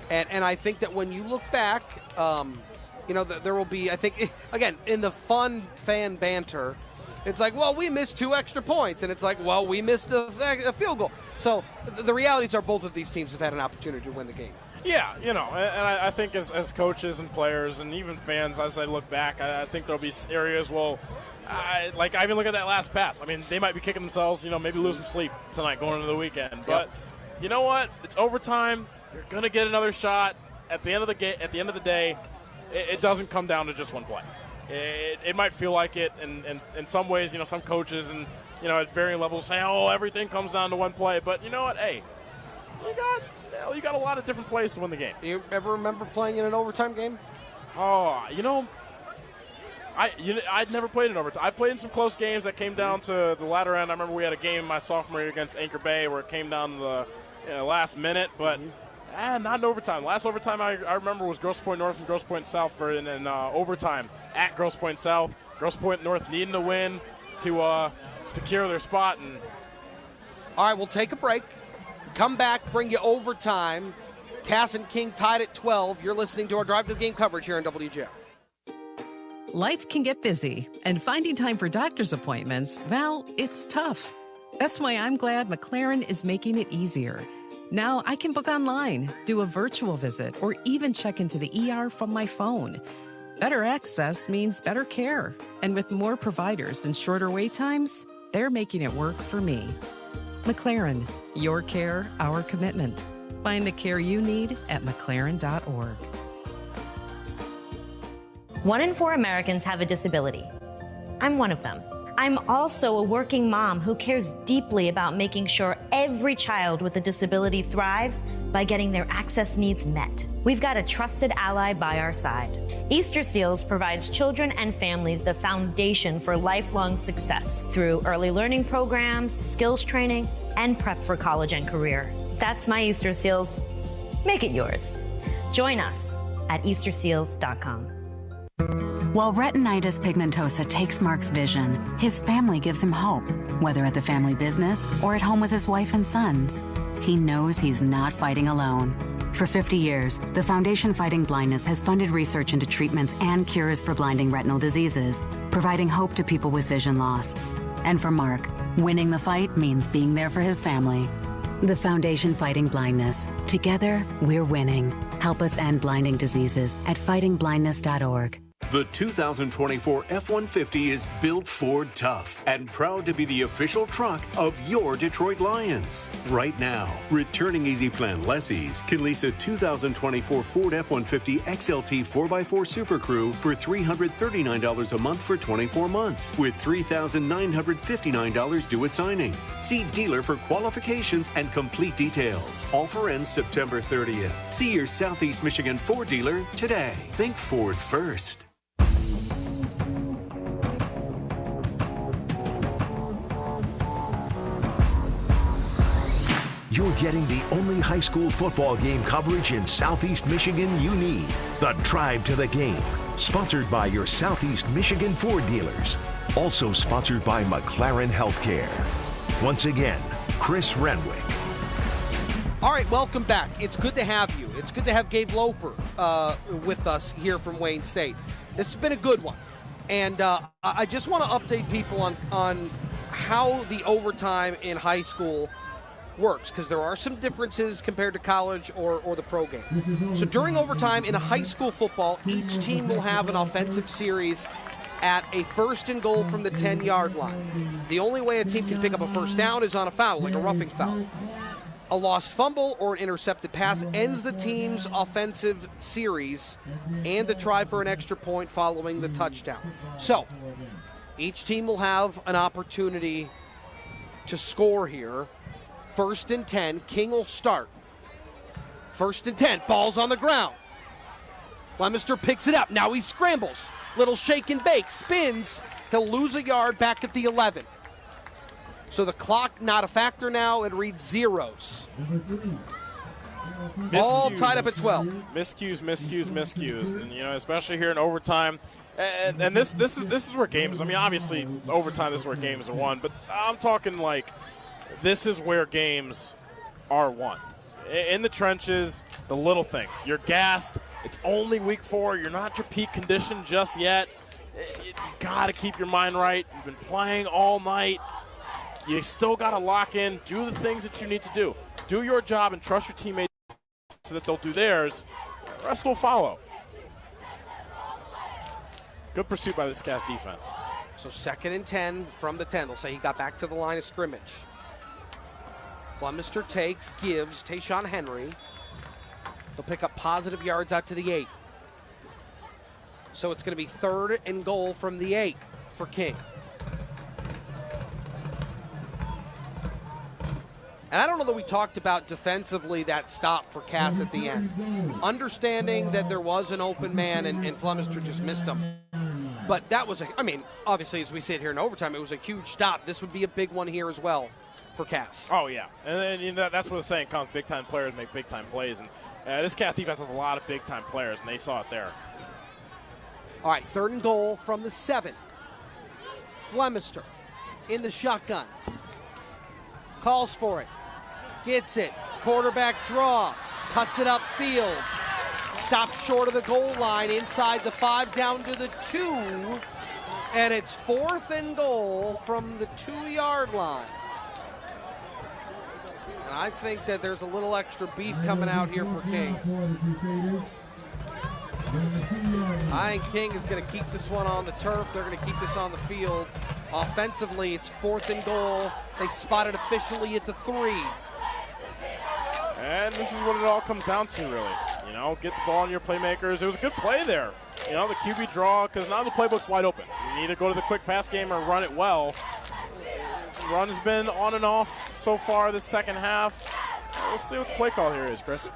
And I think that when you look back, there will be, I think, again, in the fun fan banter, it's like, well, we missed 2 extra points. And it's like, well, we missed a field goal. So the realities are both of these teams have had an opportunity to win the game. Yeah, and I think as coaches and players and even fans, as I look back, I think there'll be areas, I even look at that last pass. I mean, they might be kicking themselves, maybe lose some sleep tonight going into the weekend. But you know what? It's overtime. You're going to get another shot. At the end of the day, it doesn't come down to just one play. It might feel like it, and in some ways, some coaches and at varying levels say, "Oh, everything comes down to one play." But you know what? Hey, you got a lot of different plays to win the game. You ever remember playing in an overtime game? Oh, I'd never played in overtime. I played in some close games that came down to the latter end. I remember we had a game my sophomore year against Anchor Bay where it came down to the last minute, but not in overtime. Last overtime I remember was Grosse Pointe North and Grosse Pointe South in overtime at Grosse Pointe South. Grosse Pointe North needing to win to secure their spot. And all right, we'll take a break. Come back, bring you overtime. Cass and King tied at 12. You're listening to our Drive to the Game coverage here on WJ. Life can get busy, and finding time for doctor's appointments, it's tough. That's why I'm glad McLaren is making it easier. Now I can book online, do a virtual visit, or even check into the ER from my phone. Better access means better care. And with more providers and shorter wait times, they're making it work for me. McLaren, your care, our commitment. Find the care you need at McLaren.org. 1 in 4 Americans have a disability. I'm one of them. I'm also a working mom who cares deeply about making sure every child with a disability thrives by getting their access needs met. We've got a trusted ally by our side. Easter Seals provides children and families the foundation for lifelong success through early learning programs, skills training, and prep for college and career. That's my Easter Seals. Make it yours. Join us at easterseals.com. While retinitis pigmentosa takes Mark's vision, his family gives him hope, whether at the family business or at home with his wife and sons. He knows he's not fighting alone. For 50 years, the Foundation Fighting Blindness has funded research into treatments and cures for blinding retinal diseases, providing hope to people with vision loss. And for Mark, winning the fight means being there for his family. The Foundation Fighting Blindness. Together, we're winning. Help us end blinding diseases at fightingblindness.org. The 2024 F-150 is built Ford tough and proud to be the official truck of your Detroit Lions. Right now, returning Easy Plan lessees can lease a 2024 Ford F-150 XLT 4x4 Super Crew for $339 a month for 24 months, with $3,959 due at signing. See dealer for qualifications and complete details. Offer ends September 30th. See your Southeast Michigan Ford dealer today. Think Ford first. You're getting the only high school football game coverage in Southeast Michigan you need. The Drive to the Game. Sponsored by your Southeast Michigan Ford dealers. Also sponsored by McLaren Healthcare. Once again, Chris Renwick. All right, welcome back. It's good to have you. It's good to have Gabe Loper with us here from Wayne State. This has been a good one. And I just want to update people on how the overtime in high school works, because there are some differences compared to college or the pro game. So during overtime in high school football, each team will have an offensive series at a first and goal from the 10-yard line. The only way a team can pick up a first down is on a foul, like a roughing foul. A lost fumble or an intercepted pass ends the team's offensive series and a try for an extra point following the touchdown. So each team will have an opportunity to score here. First and 10, King will start. First and 10, ball's on the ground. Leominster picks it up. Now he scrambles. Little shake and bake, spins, He'll lose a yard back at the 11. So the clock not a factor now. It reads zeros. All tied up at 12. Miscues. And, especially here in overtime. And this is where games, obviously it's overtime, this is where games are won. But I'm talking like this is where games are won. In the trenches, the little things. You're gassed. It's only week 4. You're not your peak condition just yet. You got to keep your mind right. You've been playing all night. You still got to lock in, do the things that you need to do. Do your job and trust your teammates so that they'll do theirs. The rest will follow. Good pursuit by this Cast defense. So 2nd and 10 from the 10. They'll say he got back to the line of scrimmage. Flemister gives Tayshawn Henry. They'll pick up positive yards out to the 8. So it's going to be 3rd and goal from the 8 for King. And I don't know that we talked about defensively that stop for Cass at the end. Understanding that there was an open man and Flemister just missed him. But that was obviously as we sit here in overtime, it was a huge stop. This would be a big one here as well for Cass. Oh, yeah. And that's where the saying comes, big-time players make big-time plays. And this Cass defense has a lot of big-time players, and they saw it there. All right, 3rd and goal from the 7. Flemister in the shotgun. Calls for it. Gets it. Quarterback draw. Cuts it upfield. Stops short of the goal line. Inside the 5, down to the 2. And it's 4th and goal from the 2-yard line. And I think that there's a little extra beef coming out here for King. I think King is going to keep this one on the turf. They're going to keep this on the field. Offensively, it's 4th and goal. They spot it officially at the 3. And this is what it all comes down to, really. Get the ball on your playmakers. It was a good play there. The QB draw, because now the playbook's wide open. You need to go to the quick pass game or run it well. The run has been on and off so far this second half. We'll see what the play call here is, Chris.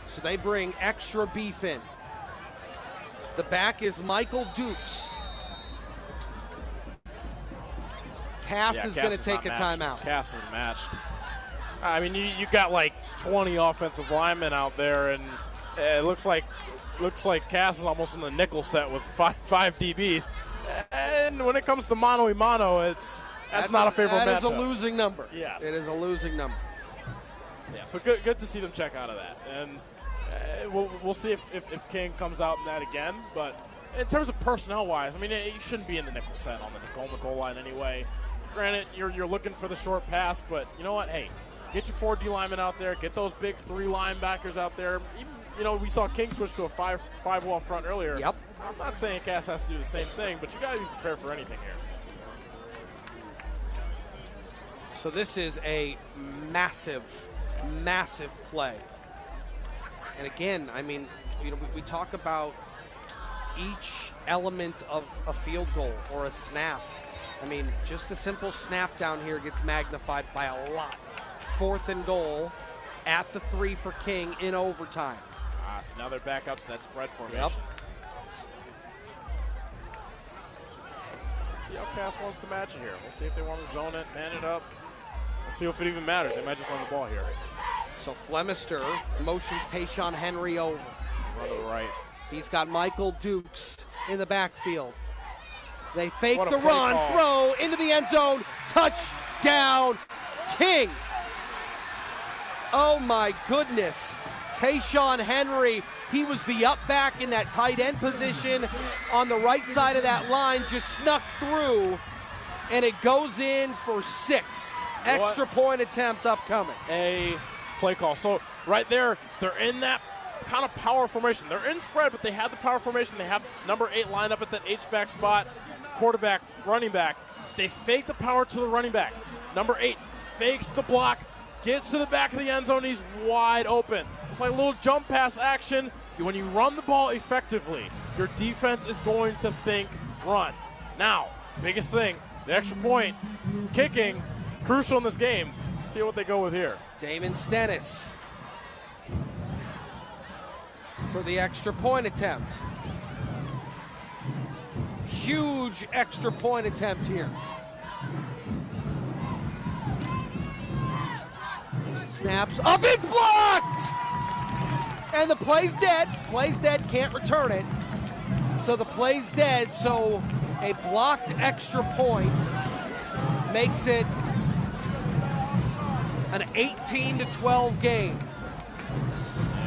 So they bring extra beef in. The back is Michael Dukes. Cass is going to take a timeout. Cass is matched. You got like 20 offensive linemen out there, and it looks like Cass is almost in the nickel set with five DBs. And when it comes to mano-a-mano, that's not a favorable matchup. That is a losing number. Yes. It is a losing number. Yeah, so good to see them check out of that. And we'll see if King comes out in that again. But in terms of personnel-wise, you shouldn't be in the nickel set on the goal line anyway. Granted, you're looking for the short pass, but you know what? Hey, get your 4 D linemen out there. Get those big 3 linebackers out there. Even, we saw King switch to a 5-wall front earlier. Yep. I'm not saying Cass has to do the same thing, but you got to be prepared for anything here. So this is a massive, massive play. And again, we talk about each element of a field goal or a snap. Just a simple snap down here gets magnified by a lot. 4th and goal at the 3 for King in overtime. So now they're back up to that spread formation. Yep. We'll see how Cass wants to match it here. We'll see if they want to zone it, man it up. We'll see if it even matters. They might just run the ball here. So Flemister motions Tayshawn Henry over. Run to the right. He's got Michael Dukes in the backfield. They fake the run, throw into the end zone, touchdown, King. Oh my goodness. Tayshawn Henry, he was the up back in that tight end position on the right side of that line, just snuck through, and it goes in for 6. Extra point attempt upcoming. A play call. So right there, they're in that kind of power formation. They're in spread, but they have the power formation. They have number 8 lined up at that H-back spot. Quarterback, running back. They fake the power to the running back. Number 8 fakes the block, gets to the back of the end zone. He's wide open. It's like a little jump pass action. When you run the ball effectively, your defense is going to think run. Now, biggest thing, the extra point, kicking, crucial in this game. Let's see what they go with here. Damon Stennis for the extra point attempt. huge extra point attempt here. Snaps up, it's blocked! And the play's dead. Play's dead, can't return it. So the play's dead, so a blocked extra point makes it an 18-12 game.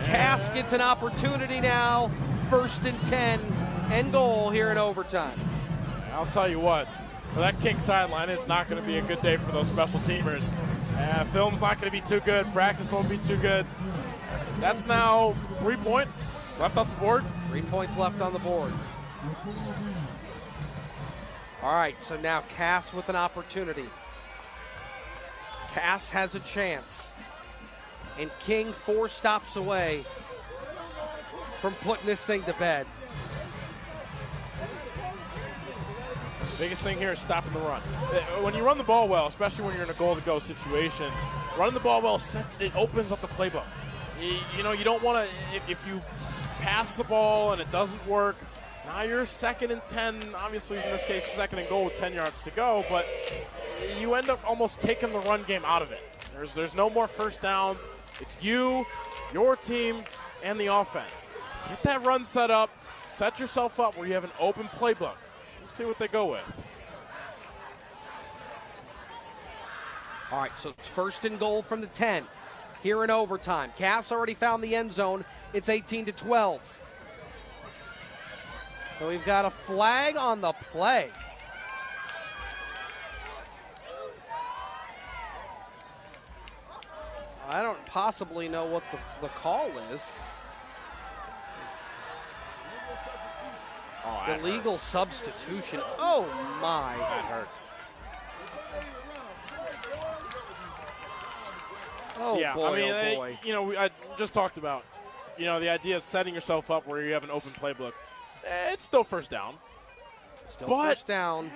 Cass gets an opportunity now, 1st and 10, and goal here in overtime. I'll tell you what, for that King sideline, it's not going to be a good day for those special teamers. Film's not going to be too good. Practice won't be too good. That's now 3 points left off the board. 3 points left on the board. All right, so now Cass with an opportunity. Cass has a chance. And King 4 stops away from putting this thing to bed. Biggest thing here is stopping the run. When you run the ball well, especially when you're in a goal-to-go situation, running the ball well it opens up the playbook. You know, you don't want to, if you pass the ball and it doesn't work, now you're 2nd and 10, obviously in this case 2nd and goal with 10 yards to go, but you end up almost taking the run game out of it. There's no more first downs. It's you, your team, and the offense. Get that run set up, set yourself up where you have an open playbook. Let's see what they go with. All right, so it's 1st and goal from the 10 here in overtime. Cass already found the end zone. It's 18-12. So we've got a flag on the play. I don't possibly know what the call is. Oh, illegal substitution. Oh, my. That hurts. Oh, yeah, boy, I mean, oh, boy. You know, I just talked about, you know, the idea of setting yourself up where you have an open playbook. It's still first down. Still first down.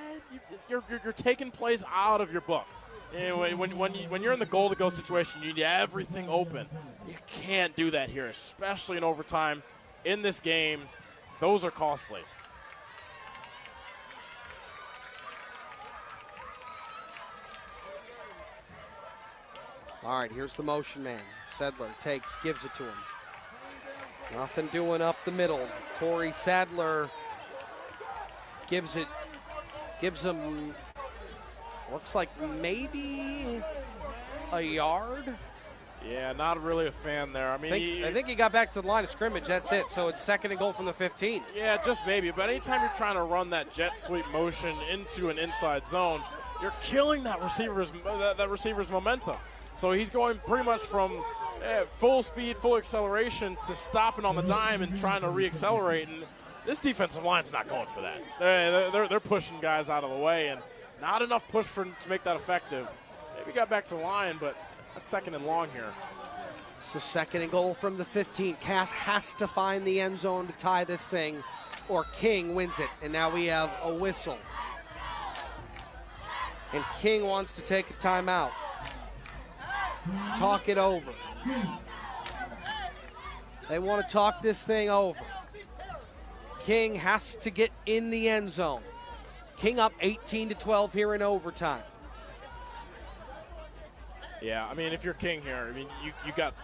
You're taking plays out of your book. And when you're in the goal-to-go situation, you need everything open. You can't do that here, especially in overtime. In this game, those are costly. All right, here's the motion man. Sadler takes, gives it to him. Nothing doing up the middle. Corey Sadler gives him, looks like maybe a yard. Yeah, not really a fan there. I mean, I think he got back to the line of scrimmage. That's it. So it's 2nd and goal from the 15. Yeah, just maybe. But anytime you're trying to run that jet sweep motion into an inside zone, you're killing that receiver's momentum. So he's going pretty much from full speed, full acceleration to stopping on the dime and trying to reaccelerate. And this defensive line's not going for that. They're pushing guys out of the way, and not enough push to make that effective. Maybe got back to the line, but a 2nd and long here. So 2nd and goal from the 15. Cass has to find the end zone to tie this thing, or King wins it. And now we have a whistle. And King wants to take a timeout. Talk it over. They want to talk this thing over. King has to get in the end zone. King up 18-12 here in overtime. Yeah, I mean, if you're King here, I mean, you got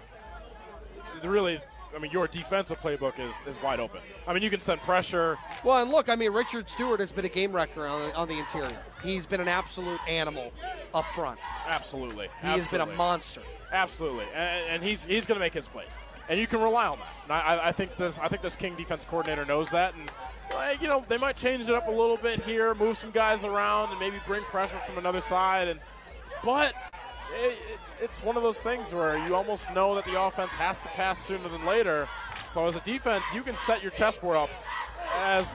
really, I mean, your defensive playbook is wide open. I mean, you can send pressure. Well, and look, I mean, Richard Stewart has been a game wrecker on the interior. He's been an absolute animal up front. Absolutely. He has been a monster. Absolutely, and he's going to make his plays, and you can rely on that. And I think this King defense coordinator knows that, and you know, they might change it up a little bit here, move some guys around, and maybe bring pressure from another side. But it's one of those things where you almost know that the offense has to pass sooner than later. So as a defense, you can set your chessboard up as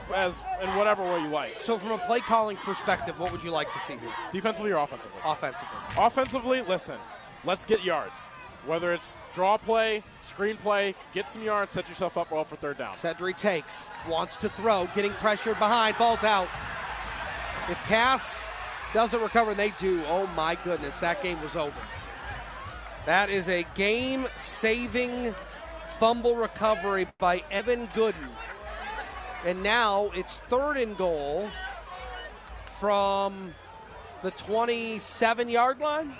in whatever way you like. So from a play calling perspective, what would you like to see here? Defensively or offensively? Offensively. Offensively, listen, let's get yards. Whether it's draw play, screen play, get some yards, set yourself up well for 3rd down. Sedri takes, wants to throw, getting pressured behind, ball's out. If Cass doesn't recover, and they do, oh my goodness, that game was over. That is a game-saving fumble recovery by Evan Gooden. And now it's 3rd and goal from the 27-yard line.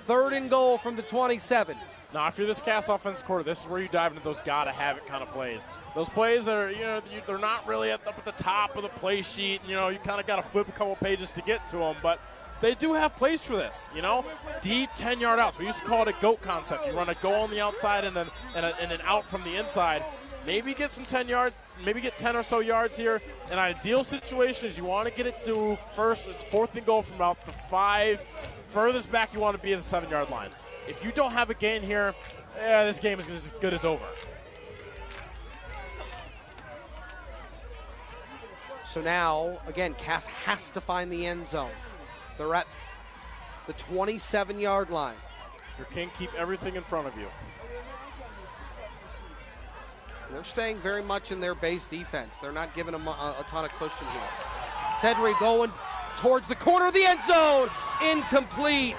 3rd and goal from the 27. Now, if you're this Cass offense quarter, this is where you dive into those gotta-have-it kind of plays. Those plays are, they're not really up at the top of the play sheet. You kind of got to flip a couple pages to get to them, but they do have plays for this. Deep 10-yard outs. We used to call it a goat concept. You run a go on the outside and an out from the inside. Maybe get some 10 yards, maybe get 10 or so yards here. An ideal situation is you want to get it to first, it's 4th and goal from about the 5. Furthest back you want to be is a 7-yard line. If you don't have a gain here, this game is as good as over. So now, again, Cass has to find the end zone. They're at the 27-yard line. If your King, keep everything in front of you. They're staying very much in their base defense. They're not giving them a ton of cushion here. Sedri going towards the corner of the end zone. Incomplete.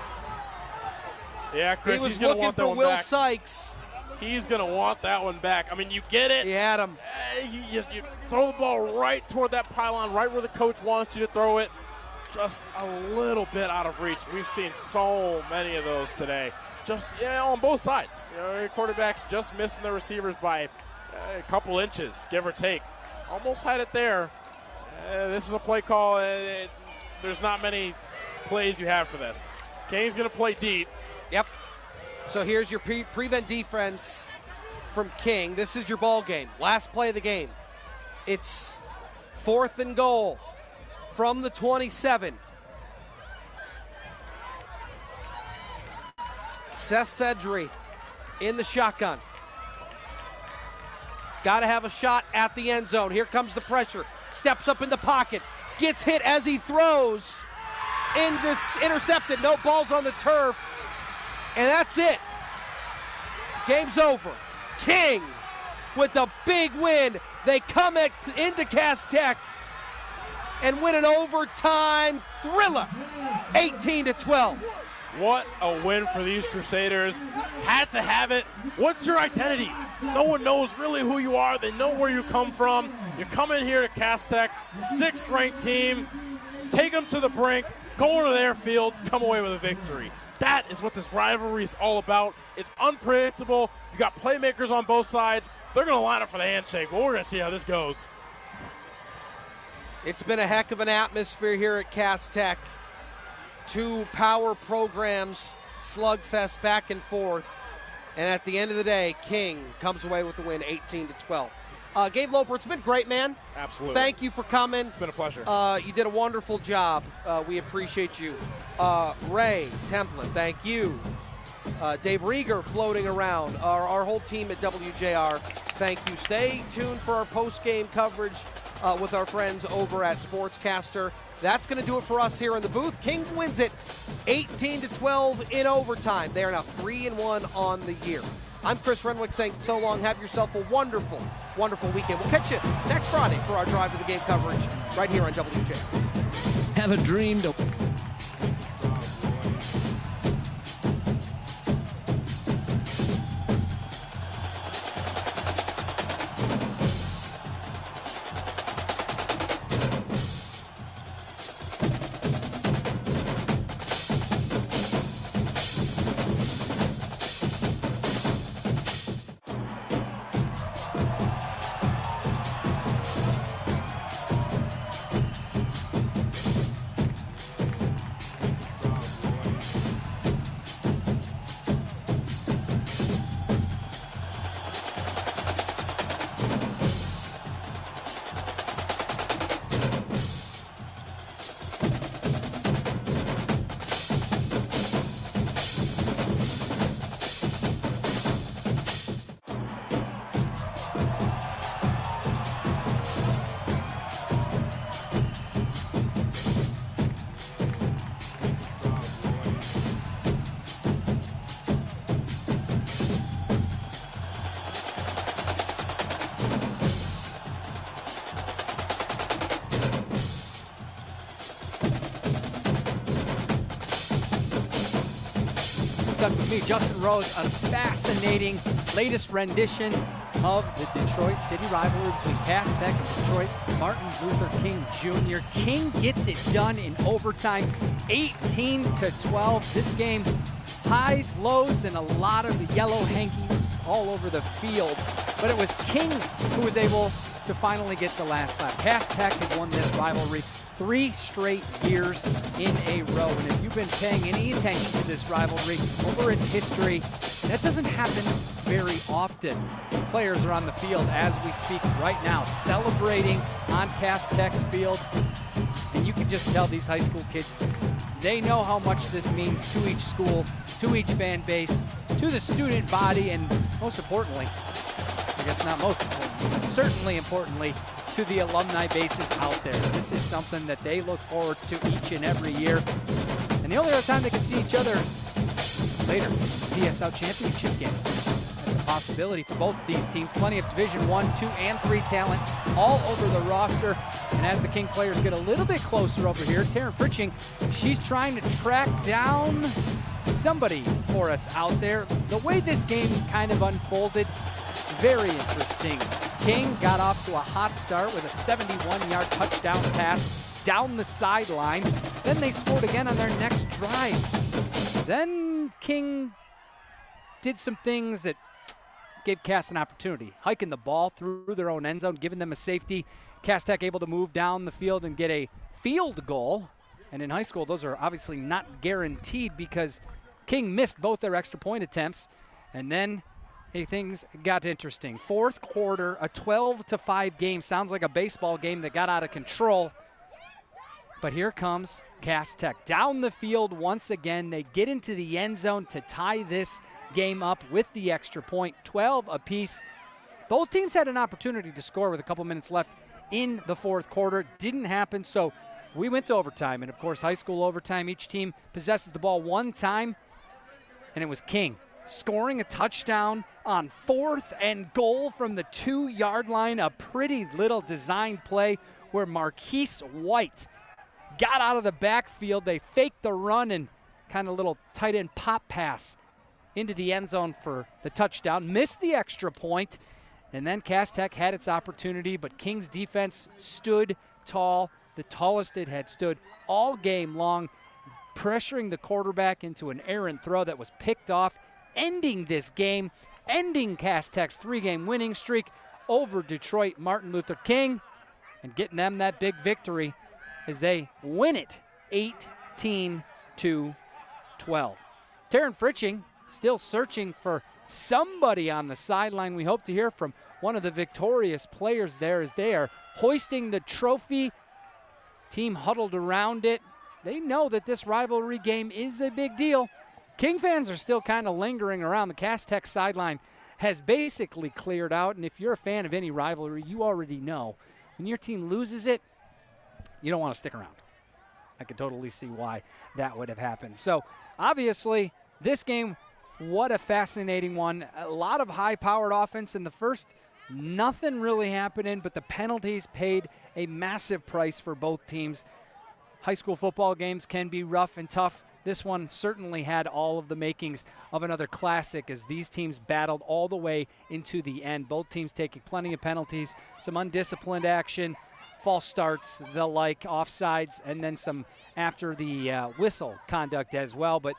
Yeah, Chris, he was he's going to looking want that for one Will back. Sykes. He's going to want that one back. I mean, you get it. He had him. You throw the ball right toward that pylon, right where the coach wants you to throw it. Just a little bit out of reach. We've seen so many of those today. Just on both sides. Quarterbacks just missing the receivers by a couple inches, give or take. Almost had it there. This is a play call. There's not many plays you have for this. King's going to play deep. Yep. So here's your prevent defense from King. This is your ball game. Last play of the game. It's 4th and goal from the 27. Seth Sedri in the shotgun. Got to have a shot at the end zone. Here comes the pressure. Steps up in the pocket. Gets hit as he throws. Intercepted. No balls on the turf. And that's it. Game's over. King with the big win. They come into Cass Tech and win an overtime thriller. 18-12. What a win for these Crusaders. Had to have it. What's your identity? No one knows really who you are. They know where you come from. You come in here to Cass Tech, 6th ranked team, take them to the brink, go into their field, come away with a victory. That is what this rivalry is all about. It's unpredictable. You got playmakers on both sides. They're going to line up for the handshake, but we're going to see how this goes. It's been a heck of an atmosphere here at Cass Tech. 2 power programs, slugfest back and forth. And at the end of the day, King comes away with the win, 18-12. Gabe Loper, it's been great, man. Absolutely. Thank you for coming. It's been a pleasure. You did a wonderful job. We appreciate you. Ray Templin, thank you. Dave Rieger floating around. Our whole team at WJR, thank you. Stay tuned for our post-game coverage with our friends over at SportsCaster. That's going to do it for us here in the booth. King wins it 18-12 in overtime. They are now 3-1 on the year. I'm Chris Renwick saying so long. Have yourself a wonderful, wonderful weekend. We'll catch you next Friday for our Drive to the Game coverage right here on WJR. Have a dream to... With me, Justin Rose, a fascinating latest rendition of the Detroit City rivalry between Cass Tech and Detroit Martin Luther King Jr. King gets it done in overtime, 18-12. This game, highs, lows, and a lot of yellow hankies all over the field. But it was King who was able to finally get the last lap. Cass Tech had won this rivalry 3 straight years in a row. And if you've been paying any attention to this rivalry over its history, that doesn't happen very often. Players are on the field as we speak right now, celebrating on Cass Tech's field. And you can just tell these high school kids, they know how much this means to each school, to each fan base, to the student body, and most importantly, I guess not most importantly, but certainly importantly, to the alumni bases out there. This is something that they look forward to each and every year. And the only other time they can see each other is later, PSL championship game. That's a possibility for both of these teams. Plenty of Division 1, 2, and 3 talent all over the roster. And as the King players get a little bit closer over here, Taryn Fritching, she's trying to track down somebody for us out there. The way this game kind of unfolded, very interesting. King got off to a hot start with a 71-yard touchdown pass down the sideline. Then they scored again on their next drive. Then King did some things that gave Cass an opportunity, hiking the ball through their own end zone, giving them a safety. Cass Tech able to move down the field and get a field goal. And in high school, those are obviously not guaranteed because King missed both their extra point attempts. And then things got interesting. Fourth quarter, a 12-5 game. Sounds like a baseball game that got out of control. But here comes Cass Tech. Down the field once again. They get into the end zone to tie this game up with the extra point, 12 apiece. Both teams had an opportunity to score with a couple minutes left in the fourth quarter. Didn't happen, so we went to overtime. And, of course, high school overtime, each team possesses the ball one time, and it was King scoring a touchdown on 4th and goal from the 2-yard line. A pretty little designed play where Marquise White got out of the backfield. They faked the run and kind of little tight end pop pass into the end zone for the touchdown. Missed the extra point, and then Cass Tech had its opportunity, but King's defense stood tall, the tallest it had stood all game long, pressuring the quarterback into an errant throw that was picked off, ending this game, ending Cass Tech's 3-game winning streak over Detroit Martin Luther King, and getting them that big victory as they win it 18-12. Taryn Fritching still searching for somebody on the sideline. We hope to hear from one of the victorious players there as they are hoisting the trophy. Team huddled around it. They know that this rivalry game is a big deal. King fans are still kind of lingering around. The Cass Tech sideline has basically cleared out, and if you're a fan of any rivalry, you already know when your team loses it, you don't want to stick around. I can totally see why that would have happened. So, obviously, this game, what a fascinating one. A lot of high-powered offense in the first. Nothing really happening, but the penalties paid a massive price for both teams. High school football games can be rough and tough. This one certainly had all of the makings of another classic as these teams battled all the way into the end. Both teams taking plenty of penalties, some undisciplined action, false starts, the like, offsides, and then some after the whistle conduct as well. But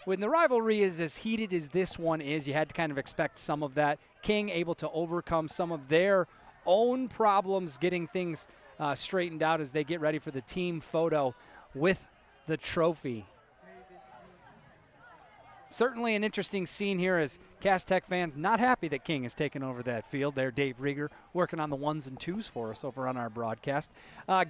when the rivalry is as heated as this one is, you had to kind of expect some of that. King able to overcome some of their own problems, getting things straightened out as they get ready for the team photo with the trophy. Certainly an interesting scene here as Cass Tech fans not happy that King has taken over that field. There, Dave Rieger working on the 1s and 2s for us over on our broadcast.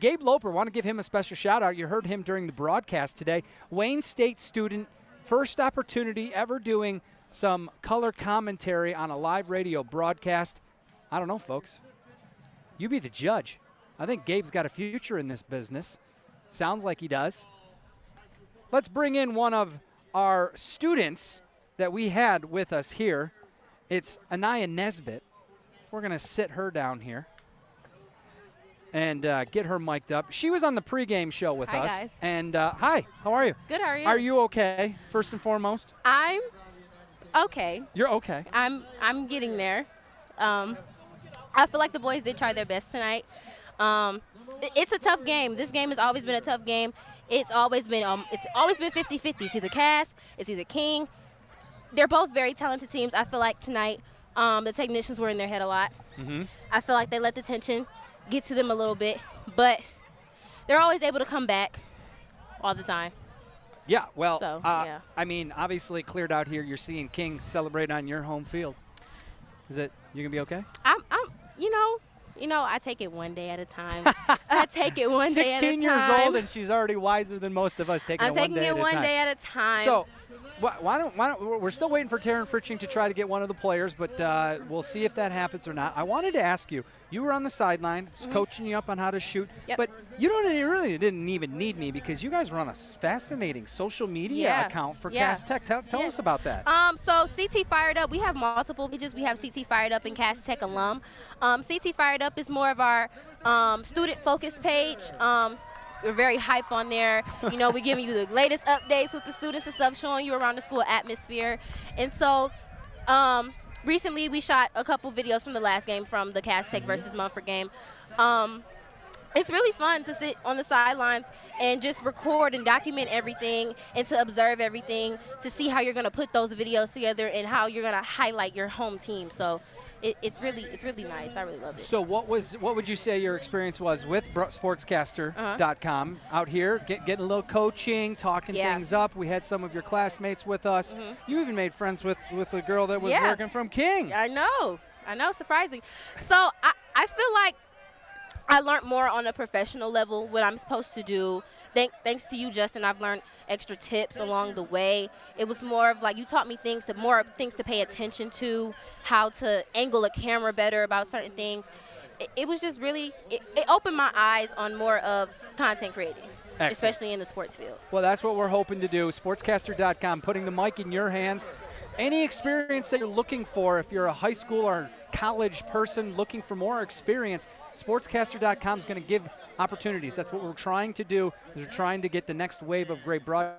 Gabe Loper, want to give him a special shout out. You heard him during the broadcast today. Wayne State student, first opportunity ever doing some color commentary on a live radio broadcast. I don't know, folks. You be the judge. I think Gabe's got a future in this business. Sounds like he does. Let's bring in one of our students that we had with us here. It's Anaya Nesbitt. We're going to sit her down here and get her mic'd up. She was on the pregame show with us. Hi, guys. And hi, how are you? Good, how are you? Are you okay, first and foremost? I'm okay. You're okay. I'm getting there. I feel like the boys did try their best tonight. It's a tough game. This game has always been a tough game. It's always been 50-50. It's either Cass, it's either King. They're both very talented teams. I feel like tonight the technicians were in their head a lot. I feel like they let the tension get to them a little bit, but they're always able to come back all the time. Yeah, well, So, yeah. I mean, obviously cleared out here. You're seeing King celebrate on your home field. Is it, you going to be okay? I take it one day at a time. I take it one day at a time. 16 years old, and she's already wiser than most of us taking it one day at a time. I'm taking it one day at a time. So, why don't we're still waiting for Taryn Fritching to try to get one of the players, but we'll see if that happens or not. I wanted to ask you, you were on the sideline coaching you up on how to shoot, but you really didn't even need me because you guys run a fascinating social media account for Cass Tech. Tell us about that. So CT Fired Up, we have multiple pages. We have CT Fired Up and Cass Tech alum. CT Fired Up is more of our student-focused page. We're very hype on there. We're giving you the latest updates with the students and stuff, showing you around the school atmosphere. And so recently we shot a couple videos from the last game, from the Cass Tech versus Mumford game. It's really fun to sit on the sidelines and just record and document everything and to observe everything, to see how you're going to put those videos together and how you're going to highlight your home team. So it's really nice. I really love it. So what would you say your experience was with SportsCaster.com out here, getting a little coaching, talking things up? We had some of your classmates with us. You even made friends with a girl that was working from King. I know, surprising. So I feel like I learned more on a professional level, what I'm supposed to do. Thanks to you, Justin, I've learned extra tips along the way. It was more of like you taught me more things to pay attention to, how to angle a camera better about certain things. It was just really, it opened my eyes on more of content creating. Excellent. Especially in the sports field. Well, that's what we're hoping to do. SportsCaster.com, putting the mic in your hands. Any experience that you're looking for, if you're a high school or college person looking for more experience, SportsCaster.com is going to give opportunities. That's what we're trying to do, is we're trying to get the next wave of great broadcasters